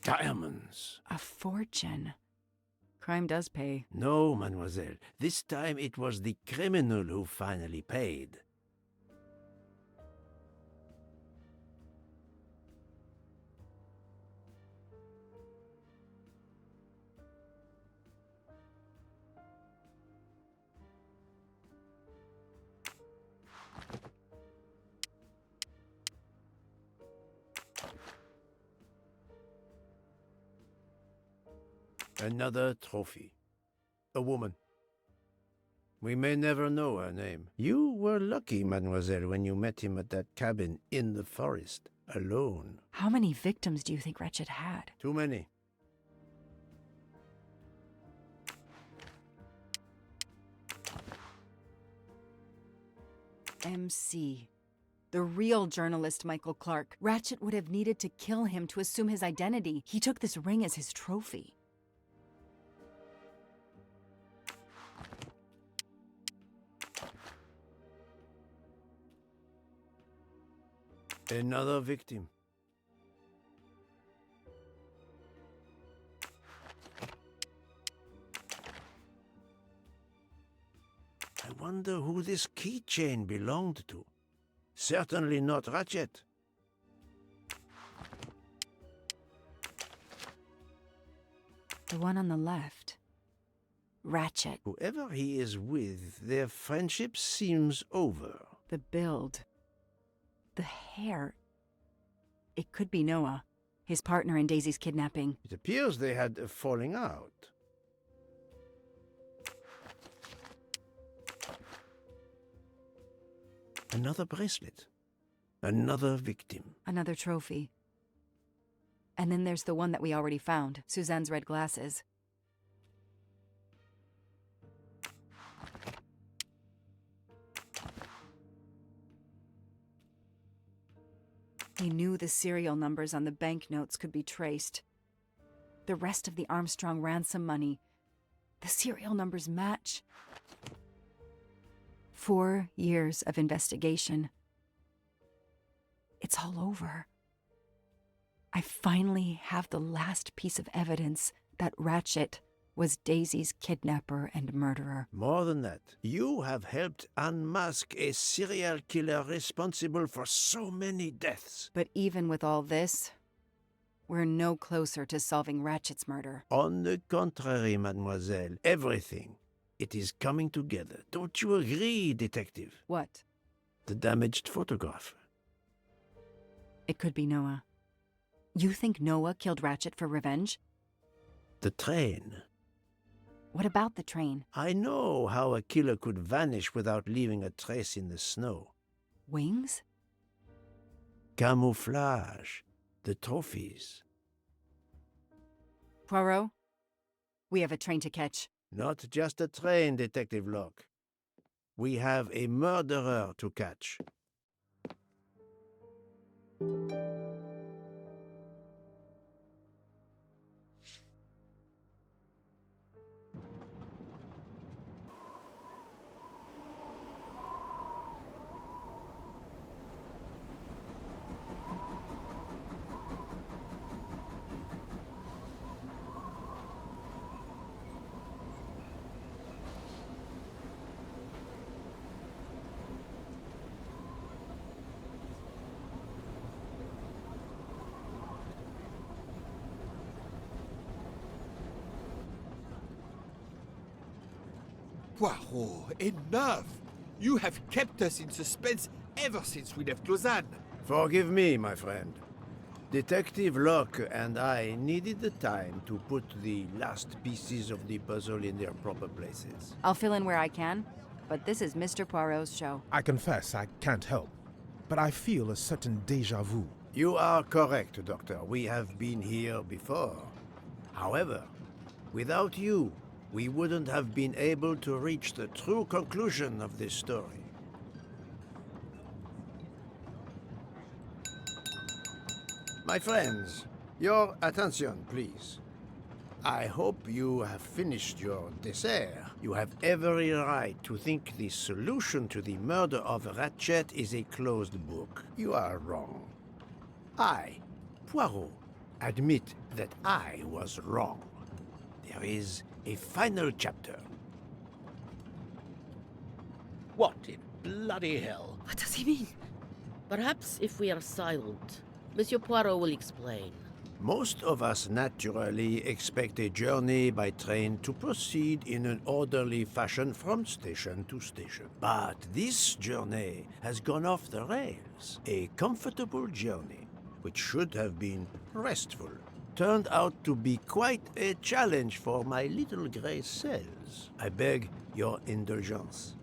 Diamonds. A fortune. Crime does pay. No, mademoiselle. This time it was the criminal who finally paid. Another trophy. A woman. We may never know her name. You were lucky, mademoiselle, when you met him at that cabin in the forest, alone. How many victims do you think Ratchet had? Too many. MC. The real journalist Michael Clark. Ratchet would have needed to kill him to assume his identity. He took this ring as his trophy. Another victim. I wonder who this keychain belonged to. Certainly not Ratchet. The one on the left. Ratchet. Whoever he is with, their friendship seems over. The build. The hair. It could be Noah, his partner in Daisy's kidnapping. It appears they had a falling out. Another bracelet. Another victim. Another trophy. And then there's the one that we already found, Suzanne's red glasses. He knew the serial numbers on the banknotes could be traced. The rest of the Armstrong ransom money, the serial numbers match. 4 years of investigation. It's all over. I finally have the last piece of evidence that Ratchet was Daisy's kidnapper and murderer. More than that, you have helped unmask a serial killer responsible for so many deaths. But even with all this, we're no closer to solving Ratchet's murder. On the contrary, mademoiselle, everything. It is coming together. Don't you agree, detective? What? The damaged photograph. It could be Noah. You think Noah killed Ratchet for revenge? The train. What about the train? I know how a killer could vanish without leaving a trace in the snow. Wings? Camouflage. The trophies. Poirot, we have a train to catch. Not just a train, Detective Locke. We have a murderer to catch. Poirot, enough! You have kept us in suspense ever since we left Lausanne. Forgive me, my friend. Detective Locke and I needed the time to put the last pieces of the puzzle in their proper places. I'll fill in where I can, but this is Mr. Poirot's show. I confess I can't help, but I feel a certain déjà vu. You are correct, Doctor. We have been here before. However, without you, we wouldn't have been able to reach the true conclusion of this story. My friends, your attention, please. I hope you have finished your dessert. You have every right to think the solution to the murder of Ratchet is a closed book. You are wrong. I, Poirot, admit that I was wrong. There is a final chapter. What in bloody hell? What does he mean? Perhaps if we are silent, Monsieur Poirot will explain. Most of us naturally expect a journey by train to proceed in an orderly fashion from station to station. But this journey has gone off the rails. A comfortable journey, which should have been restful, turned out to be quite a challenge for my little gray cells. details. I beg your indulgence.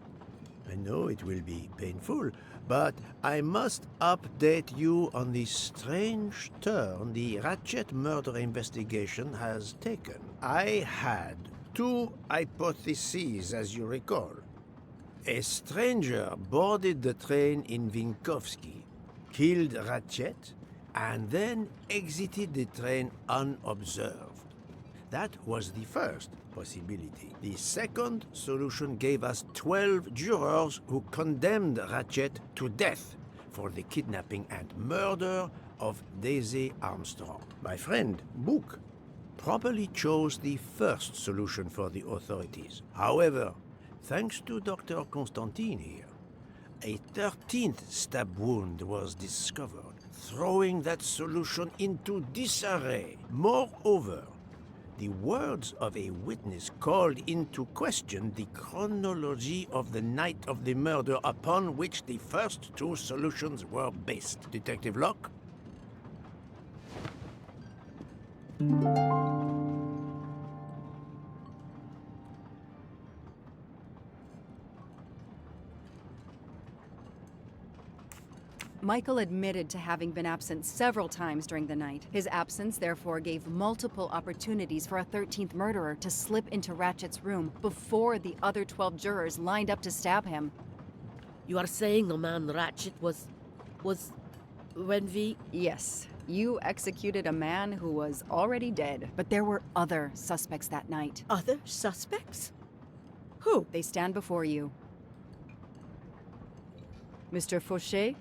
I know it will be painful, but I must update you on the strange turn the Ratchet murder investigation has taken. I had two hypotheses, as you recall. A stranger boarded the train in Vinkovsky, killed Ratchet, and then exited the train unobserved. That was the first possibility. The second solution gave us 12 jurors who condemned Ratchet to death for the kidnapping and murder of Daisy Armstrong. My friend, Book, properly chose the first solution for the authorities. However, thanks to Dr. Constantine here, a 13th stab wound was discovered, throwing that solution into disarray. Moreover, the words of a witness called into question the chronology of the night of the murder upon which the first two solutions were based. Detective Locke? Michael admitted to having been absent several times during the night. His absence therefore gave multiple opportunities for a 13th murderer to slip into Ratchet's room before the other 12 jurors lined up to stab him. You are saying the man Ratchet was... when we... Yes. You executed a man who was already dead, but there were other suspects that night. Other suspects? Who? They stand before you. Mr. Fauché,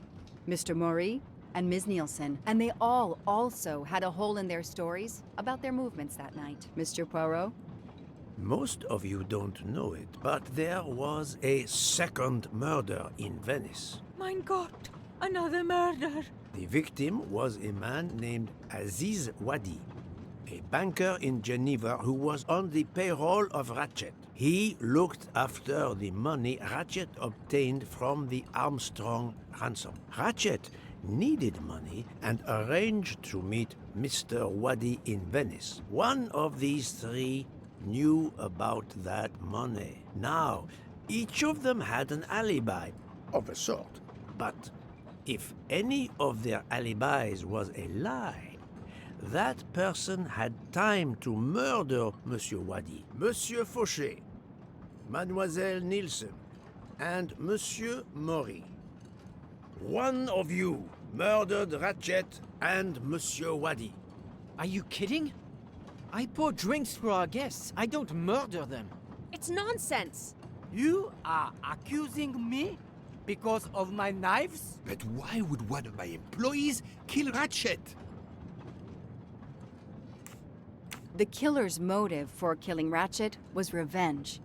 Mr. Maury, and Ms. Nielsen. And they all also had a hole in their stories about their movements that night. Mr. Poirot? Most of you don't know it, but there was a second murder in Venice. Mein Gott, another murder. The victim was a man named Aziz Wadi, a banker in Geneva who was on the payroll of Ratchet. He looked after the money Ratchet obtained from the Armstrong ransom. Ratchet needed money and arranged to meet Mr. Wadi in Venice. One of these three knew about that money. Now, each of them had an alibi, of a sort. But if any of their alibis was a lie, that person had time to murder Monsieur Wadi, Monsieur Fauché, Mademoiselle Nielsen, and Monsieur Maury. One of you murdered Ratchet and Monsieur Wadi. Are you kidding? I pour drinks for our guests. I don't murder them. It's nonsense! You are accusing me because of my knives? But why would one of my employees kill Ratchet? The killer's motive for killing Ratchet was revenge,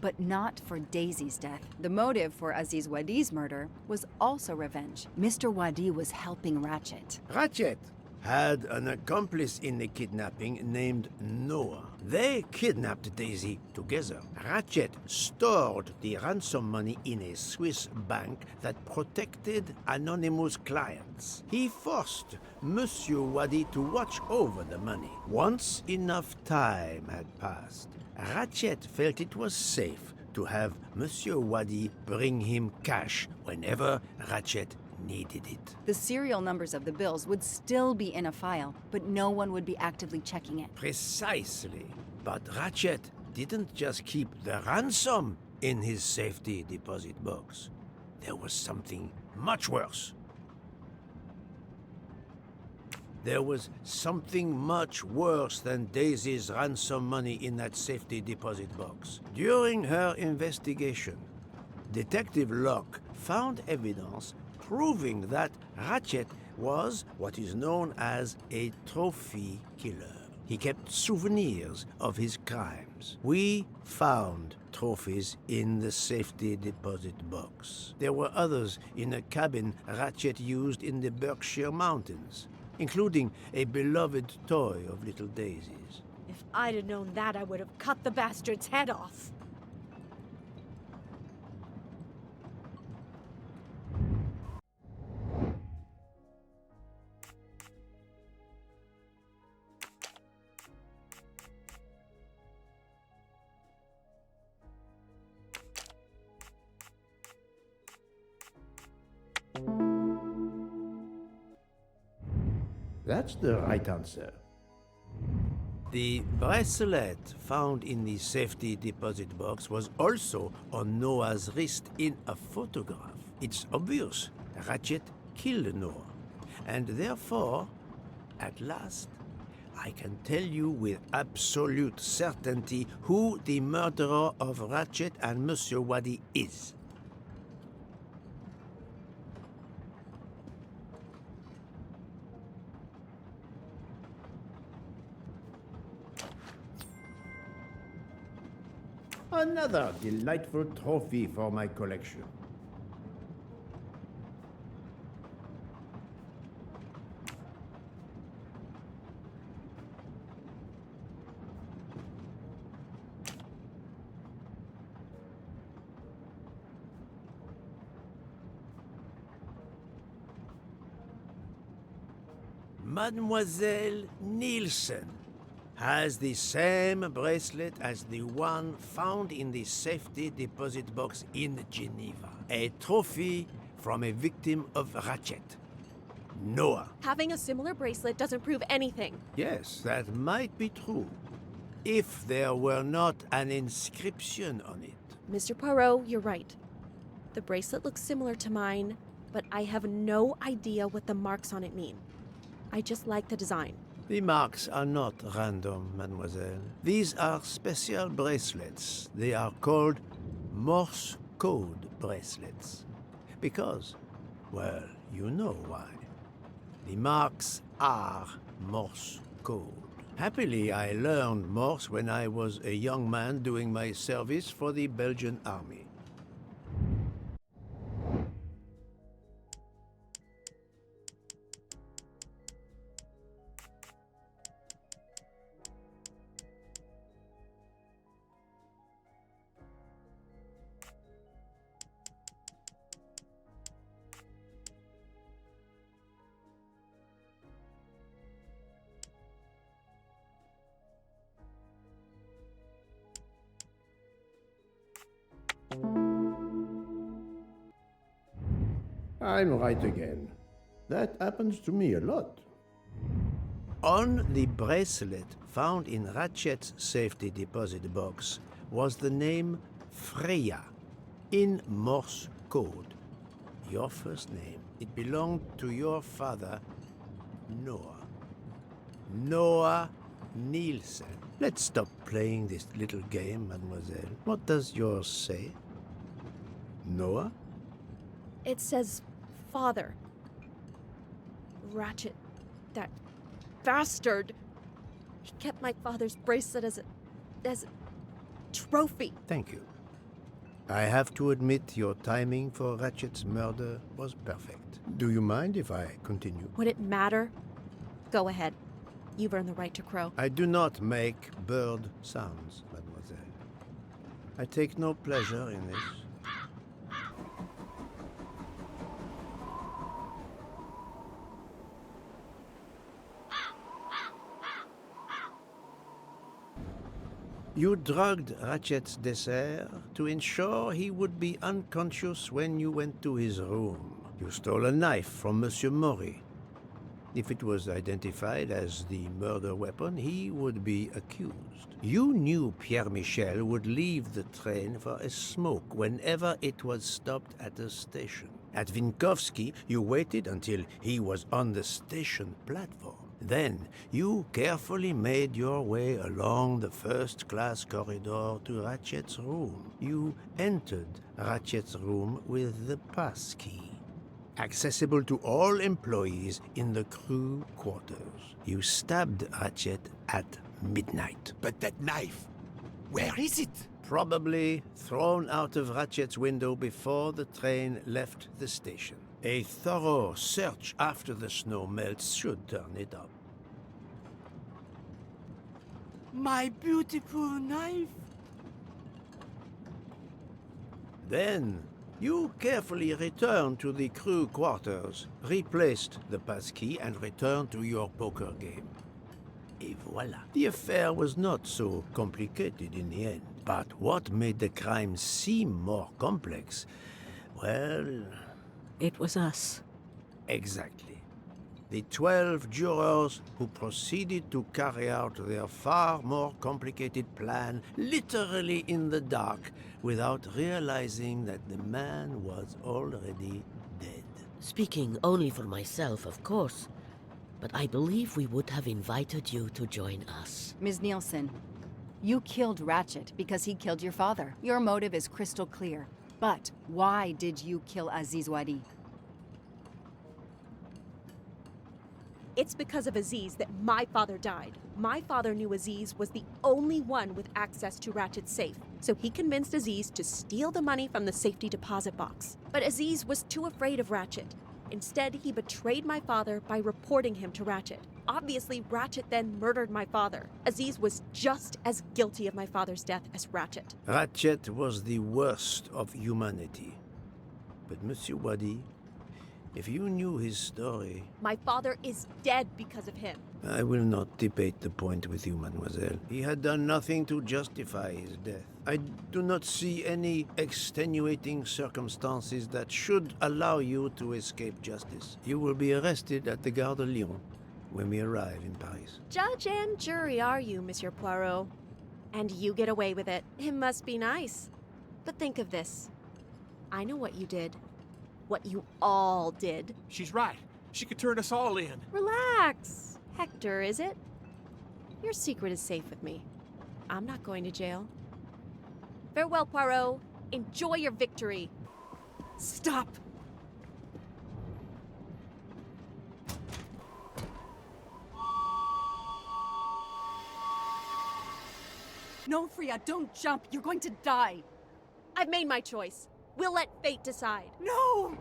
but not for Daisy's death. The motive for Aziz Wadi's murder was also revenge. Mr. Wadi was helping Ratchet. Ratchet had an accomplice in the kidnapping named Noah. They kidnapped Daisy together. Ratchet stored the ransom money in a Swiss bank that protected anonymous clients. He forced Monsieur Wadi to watch over the money. Once enough time had passed, Ratchet felt it was safe to have Monsieur Wadi bring him cash whenever Ratchet needed it. The serial numbers of the bills would still be in a file, but no one would be actively checking it. Precisely. But Ratchet didn't just keep the ransom in his safety deposit box. There was something much worse. There was something much worse than Daisy's ransom money in that safety deposit box. During her investigation, Detective Locke found evidence proving that Ratchet was what is known as a trophy killer. He kept souvenirs of his crimes. We found trophies in the safety deposit box. There were others in a cabin Ratchet used in the Berkshire Mountains, including a beloved toy of little Daisy's. If I'd have known that, I would have cut the bastard's head off. That's the right answer. The bracelet found in the safety deposit box was also on Noah's wrist in a photograph. It's obvious Ratchet killed Noah, and therefore, at last, I can tell you with absolute certainty who the murderer of Ratchet and Monsieur Wadi is. Another delightful trophy for my collection. Mademoiselle Nielsen has the same bracelet as the one found in the safety deposit box in Geneva. A trophy from a victim of Ratchet. Noah. Having a similar bracelet doesn't prove anything. Yes, that might be true. If there were not an inscription on it. Mr. Poirot, you're right. The bracelet looks similar to mine, but I have no idea what the marks on it mean. I just like the design. The marks are not random, mademoiselle. These are special bracelets. They are called Morse code bracelets. Because, well, you know why. The marks are Morse code. Happily, I learned Morse when I was a young man doing my service for the Belgian army. I'm right again. That happens to me a lot. On the bracelet found in Ratchet's safety deposit box was the name Freya in Morse code. Your first name. It belonged to your father, Noah. Noah Nielsen. Let's stop playing this little game, mademoiselle. What does yours say? Noah? It says father. Ratchet. That bastard. He kept my father's bracelet as a trophy. Thank you. I have to admit your timing for Ratchet's murder was perfect. Do you mind if I continue? Would it matter? Go ahead. You've earned the right to crow. I do not make bird sounds, mademoiselle. I take no pleasure in this. You drugged Ratchet's dessert to ensure he would be unconscious when you went to his room. You stole a knife from Monsieur Maury. If it was identified as the murder weapon, he would be accused. You knew Pierre Michel would leave the train for a smoke whenever it was stopped at a station. At Vinkovsky, you waited until he was on the station platform. Then, you carefully made your way along the first-class corridor to Ratchet's room. You entered Ratchet's room with the pass key, accessible to all employees in the crew quarters. You stabbed Ratchet at midnight. But that knife, where is it? Probably thrown out of Ratchet's window before the train left the station. A thorough search after the snow melts should turn it up. My beautiful knife! Then, you carefully returned to the crew quarters, replaced the passkey, and returned to your poker game. Et voila. The affair was not so complicated in the end. But what made the crime seem more complex? Well... It was us. Exactly. The 12 jurors who proceeded to carry out their far more complicated plan literally in the dark without realizing that the man was already dead. Speaking only for myself, of course, but I believe we would have invited you to join us. Ms. Nielsen, you killed Ratchet because he killed your father. Your motive is crystal clear. But why did you kill Aziz Wadi? It's because of Aziz that my father died. My father knew Aziz was the only one with access to Ratchet's safe, so he convinced Aziz to steal the money from the safety deposit box. But Aziz was too afraid of Ratchet. Instead, he betrayed my father by reporting him to Ratchet. Obviously, Ratchet then murdered my father. Aziz was just as guilty of my father's death as Ratchet. Ratchet was the worst of humanity. But Monsieur Wadi, if you knew his story... My father is dead because of him. I will not debate the point with you, mademoiselle. He had done nothing to justify his death. I do not see any extenuating circumstances that should allow you to escape justice. You will be arrested at the Gare de Lyon when we arrive in Paris. Judge and jury are you, Monsieur Poirot. And you get away with it. It must be nice. But think of this. I know what you did. What you all did. She's right. She could turn us all in. Relax. Hector, is it? Your secret is safe with me. I'm not going to jail. Farewell, Poirot. Enjoy your victory. Stop! No, Freya, don't jump. You're going to die. I've made my choice. We'll let fate decide. No!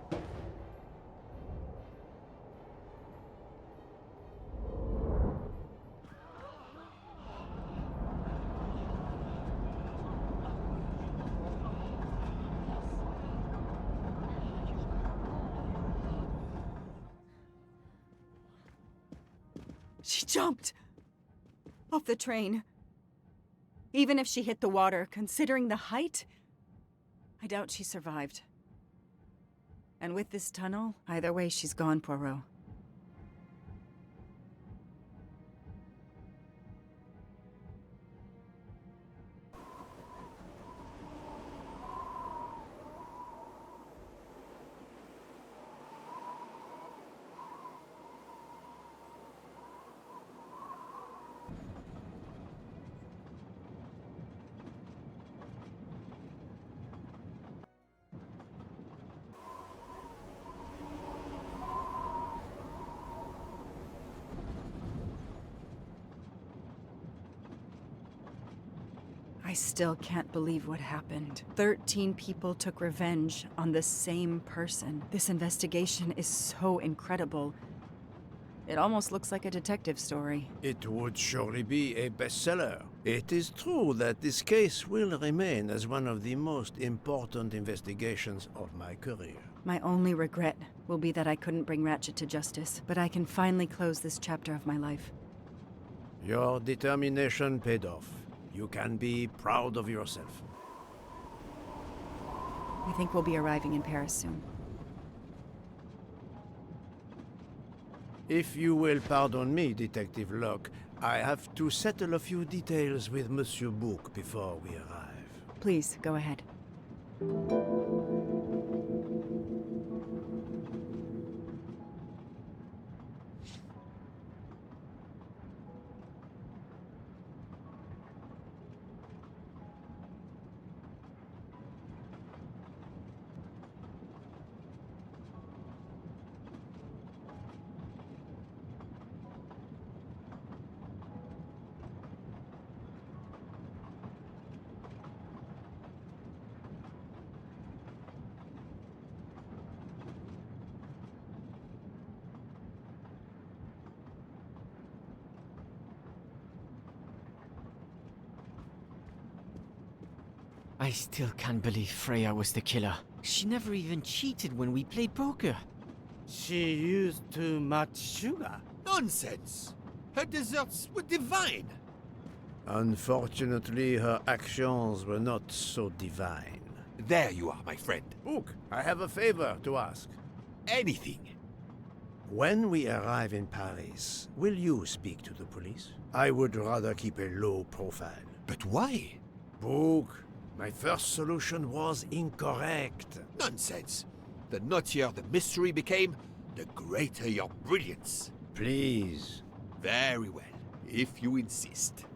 She jumped off the train. Even if she hit the water, considering the height, I doubt she survived. And with this tunnel, either way, she's gone, Poirot. I still can't believe what happened. 13 people took revenge on the same person. This investigation is so incredible. It almost looks like a detective story. It would surely be a bestseller. It is true that this case will remain as one of the most important investigations of my career. My only regret will be that I couldn't bring Ratchet to justice, but I can finally close this chapter of my life. Your determination paid off. You can be proud of yourself. I think we'll be arriving in Paris soon. If you will pardon me, Detective Locke, I have to settle a few details with Monsieur Bouc before we arrive. Please, go ahead. I still can't believe Freya was the killer. She never even cheated when we played poker. She used too much sugar. Nonsense! Her desserts were divine! Unfortunately, her actions were not so divine. There you are, my friend. Bouc, I have a favor to ask. Anything. When we arrive in Paris, will you speak to the police? I would rather keep a low profile. But why? Book, my first solution was incorrect. Nonsense. The nuttier the mystery became, the greater your brilliance. Please. Very well, if you insist.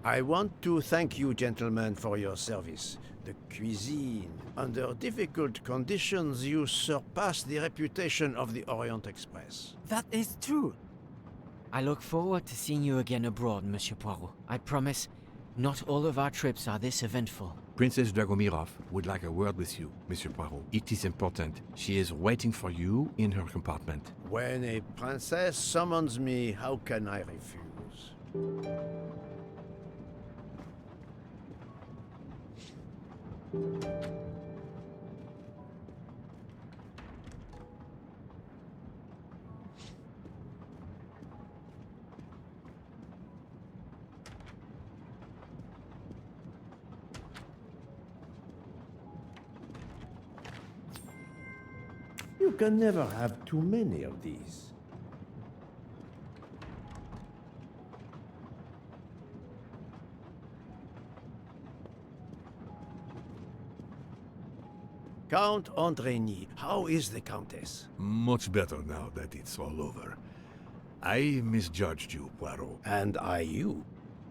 I want to thank you, gentlemen, for your service. The cuisine. Under difficult conditions, you surpass the reputation of the Orient Express. That is true. I look forward to seeing you again abroad, Monsieur Poirot. I promise, not all of our trips are this eventful. Princess Dragomirov would like a word with you, Monsieur Poirot. It is important. She is waiting for you in her compartment. When a princess summons me, how can I refuse? You can never have too many of these. Count Andrény, how is the Countess? Much better now that it's all over. I misjudged you, Poirot. And I you.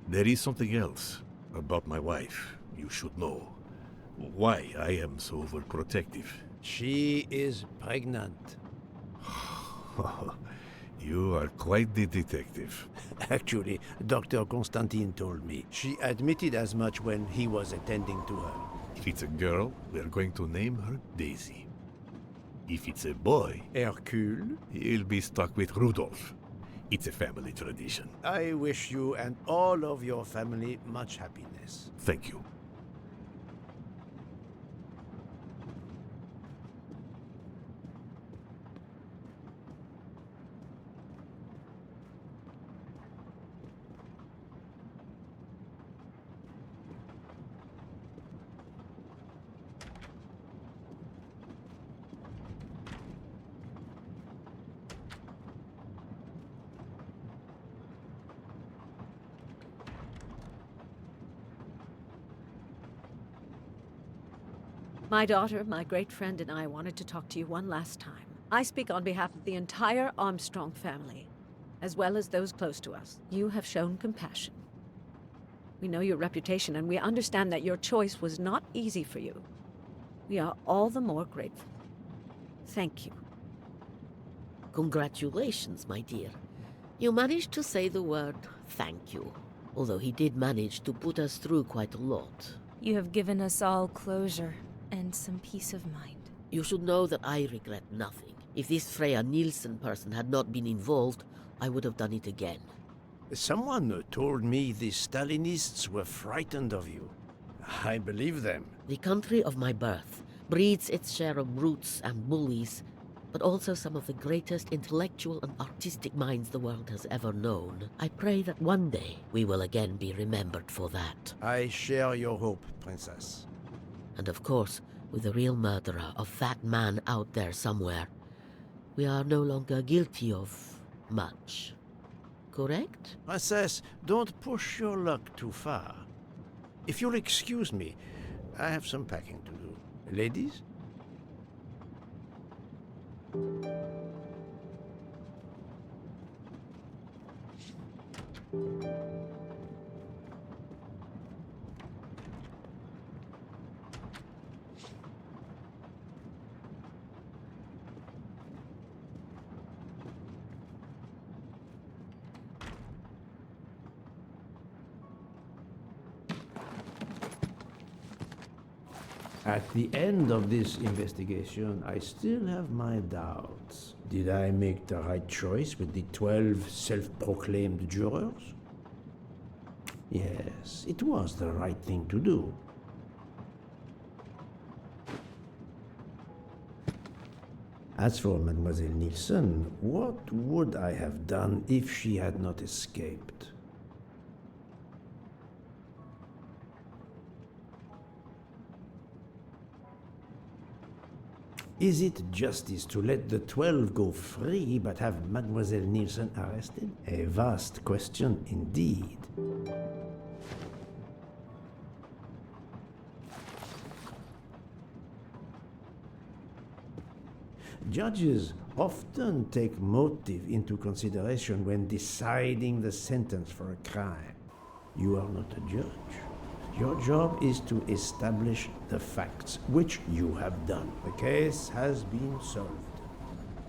There is something else about my wife you should know. Why I am so overprotective. She is pregnant. You are quite the detective. Actually, Dr. Constantine told me. She admitted as much when he was attending to her. If it's a girl, we're going to name her Daisy. If it's a boy, Hercule, he'll be stuck with Rudolph. It's a family tradition. I wish you and all of your family much happiness. Thank you. My daughter, my great friend, and I wanted to talk to you one last time. I speak on behalf of the entire Armstrong family, as well as those close to us. You have shown compassion. We know your reputation, and we understand that your choice was not easy for you. We are all the more grateful. Thank you. Congratulations, my dear. You managed to say the word thank you, although he did manage to put us through quite a lot. You have given us all closure and some peace of mind. You should know that I regret nothing. If this Freya Nielsen person had not been involved, I would have done it again. Someone told me the Stalinists were frightened of you. I believe them. The country of my birth breeds its share of brutes and bullies, but also some of the greatest intellectual and artistic minds the world has ever known. I pray that one day we will again be remembered for that. I share your hope, Princess. And of course, with the real murderer of that man out there somewhere, we are no longer guilty of much. Correct? Princess, don't push your luck too far. If you'll excuse me, I have some packing to do. Ladies? At the end of this investigation, I still have my doubts. Did I make the right choice with the 12 self-proclaimed jurors? Yes, it was the right thing to do. As for Mademoiselle Nielsen, what would I have done if she had not escaped? Is it justice to let the 12 go free but have Mademoiselle Nielsen arrested? A vast question indeed. Judges often take motive into consideration when deciding the sentence for a crime. You are not a judge. Your job is to establish the facts, which you have done. The case has been solved.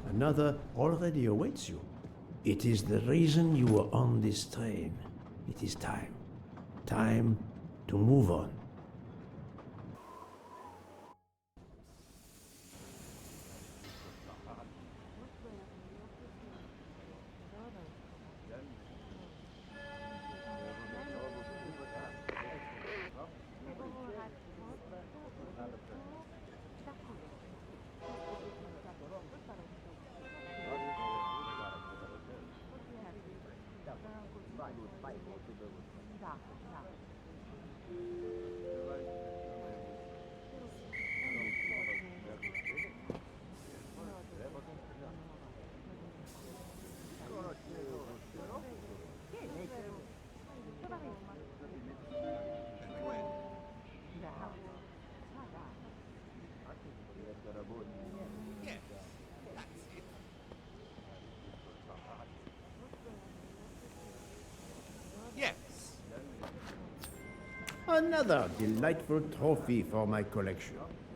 Another already awaits you. It is the reason you are on this train. It is time. Time to move on. Yes. Another delightful trophy for my collection.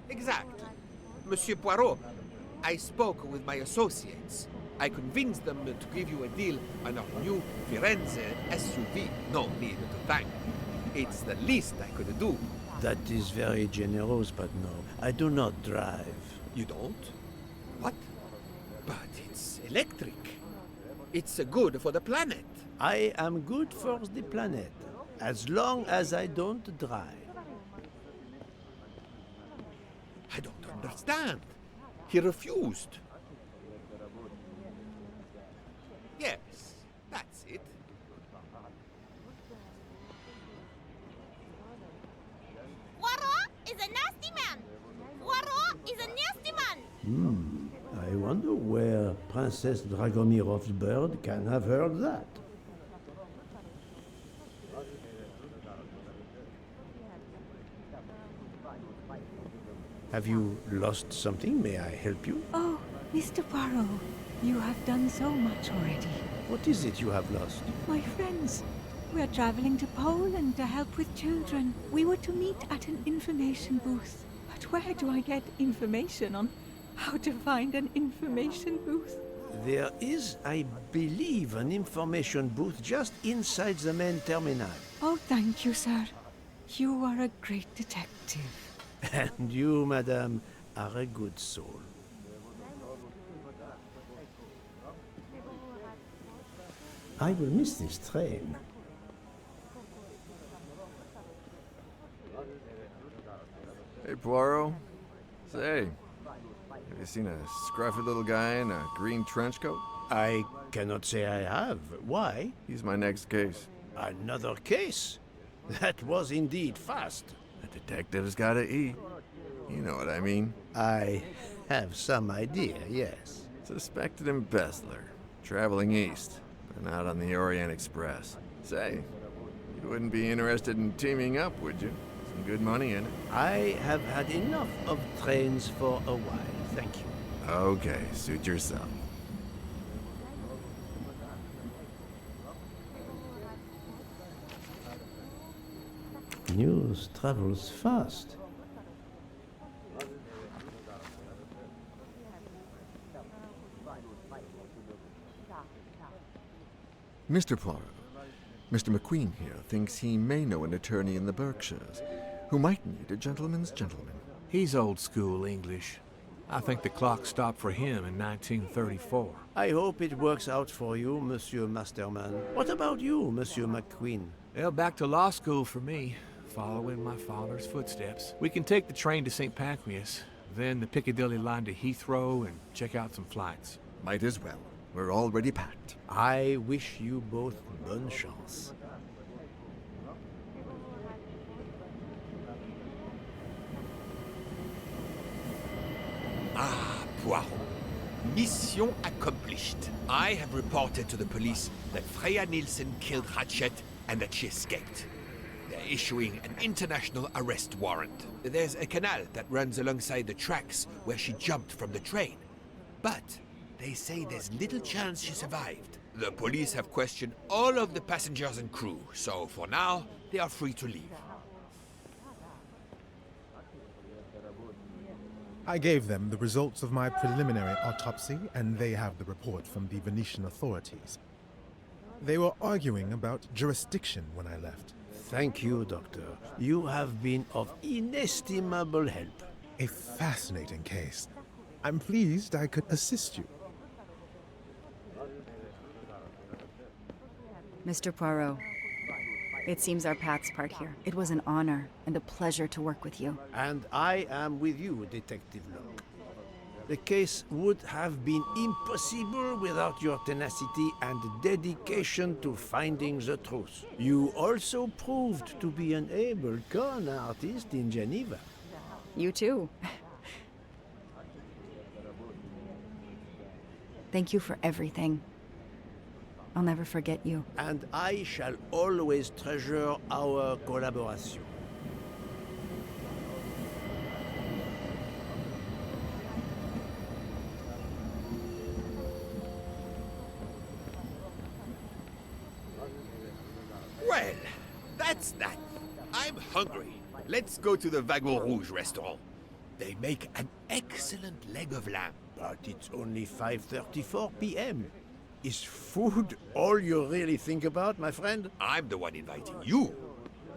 Exactly. Monsieur Poirot, I spoke with my associates. I convinced them to give you a deal on our new Firenze SUV. No need to thank me. It's the least I could do. That is very generous, but no, I do not drive. You don't? What? But it's electric. It's good for the planet. I am good for the planet, as long as I don't drive. I don't understand. He refused. Yes, that's it. Poirot is a nasty man! Poirot is a nasty man! I wonder where Princess Dragomirov's bird can have heard that. Have you lost something? May I help you? Oh, Mr. Poirot, you have done so much already. What is it you have lost? My friends, we are traveling to Poland to help with children. We were to meet at an information booth. But where do I get information on how to find an information booth? There is, I believe, an information booth just inside the main terminal. Oh, thank you, sir. You are a great detective. And you, madame, are a good soul. I will miss this train. Hey, Poirot. Say, have you seen a scruffy little guy in a green trench coat? I cannot say I have. Why? He's my next case. Another case? That was indeed fast. The detective's gotta eat. You know what I mean. I have some idea, yes. Suspected embezzler. Traveling east. Been out on the Orient Express. Say, you wouldn't be interested in teaming up, would you? Some good money in it. I have had enough of trains for a while, thank you. Okay, suit yourself. News travels fast. Mr. Poirot, Mr. McQueen here thinks he may know an attorney in the Berkshires who might need a gentleman's gentleman. He's old school English. I think the clock stopped for him in 1934. I hope it works out for you, Monsieur Masterman. What about you, Monsieur McQueen? Well, back to law school for me, following my father's footsteps. We can take the train to St. Pancras, then the Piccadilly line to Heathrow and check out some flights. Might as well. We're already packed. I wish you both bonne chance. Ah, Poirot. Mission accomplished. I have reported to the police that Freya Nielsen killed Ratchet and that she escaped. They're issuing an international arrest warrant. There's a canal that runs alongside the tracks where she jumped from the train. But they say there's little chance she survived. The police have questioned all of the passengers and crew, so for now, they are free to leave. I gave them the results of my preliminary autopsy, and they have the report from the Venetian authorities. They were arguing about jurisdiction when I left. Thank you, Doctor. You have been of inestimable help. A fascinating case. I'm pleased I could assist you. Mr. Poirot, it seems our paths part here. It was an honor and a pleasure to work with you. And I am with you, Detective Locke. The case would have been impossible without your tenacity and dedication to finding the truth. You also proved to be an able con artist in Geneva. You too. Thank you for everything. I'll never forget you. And I shall always treasure our collaboration. Well, that's that. I'm hungry. Let's go to the Wagon Rouge restaurant. They make an excellent leg of lamb. But it's only 5:34 p.m. Is food all you really think about, my friend? I'm the one inviting you.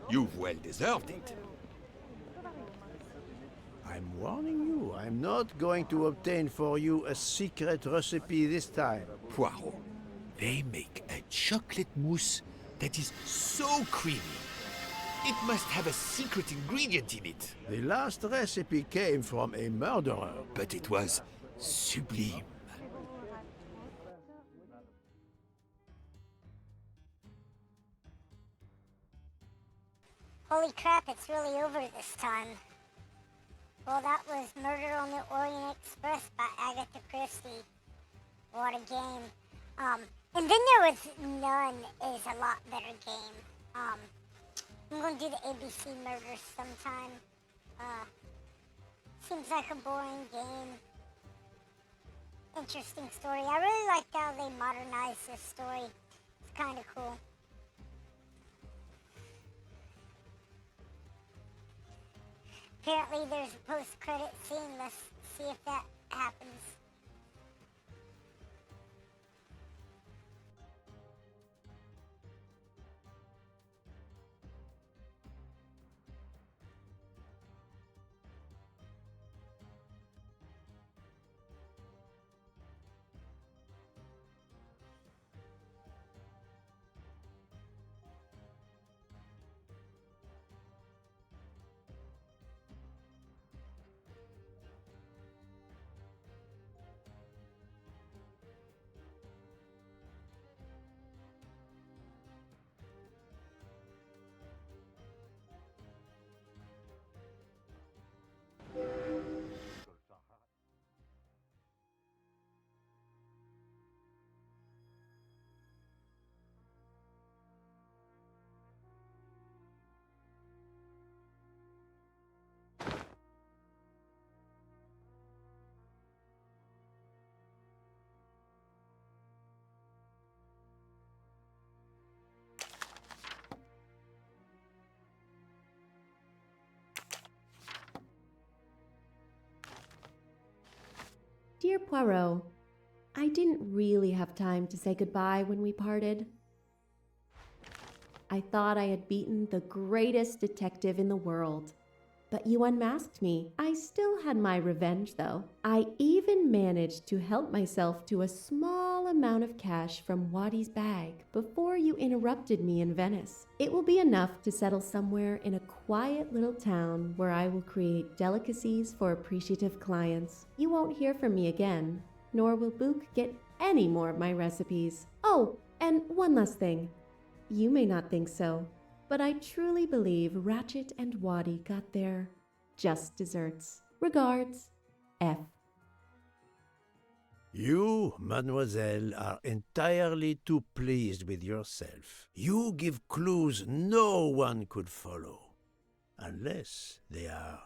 You've well deserved it. I'm warning you, I'm not going to obtain for you a secret recipe this time. Poirot, they make a chocolate mousse that is so creamy. It must have a secret ingredient in it. The last recipe came from a murderer. But it was sublime. Holy crap, it's really over this time. Well, that was Murder on the Orient Express by Agatha Christie. What a game. And then there was None is a lot better game. I'm gonna do the ABC Murders sometime. Seems like a boring game. Interesting story. I really liked how they modernized this story. It's kind of cool. Apparently there's a post-credit scene. Let's see if that happens. Dear Poirot, I didn't really have time to say goodbye when we parted. I thought I had beaten the greatest detective in the world, but you unmasked me. I still had my revenge, though. I even managed to help myself to a small amount of cash from Waddy's bag before you interrupted me in Venice. It will be enough to settle somewhere in a quiet little town where I will create delicacies for appreciative clients. You won't hear from me again, nor will Book get any more of my recipes. Oh, and one last thing. You may not think so, but I truly believe Ratchet and Waddy got their just desserts. Regards, F. You, mademoiselle, are entirely too pleased with yourself. You give clues no one could follow, unless they are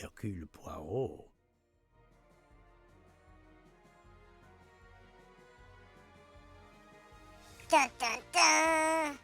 Hercule Poirot. Dun dun dun!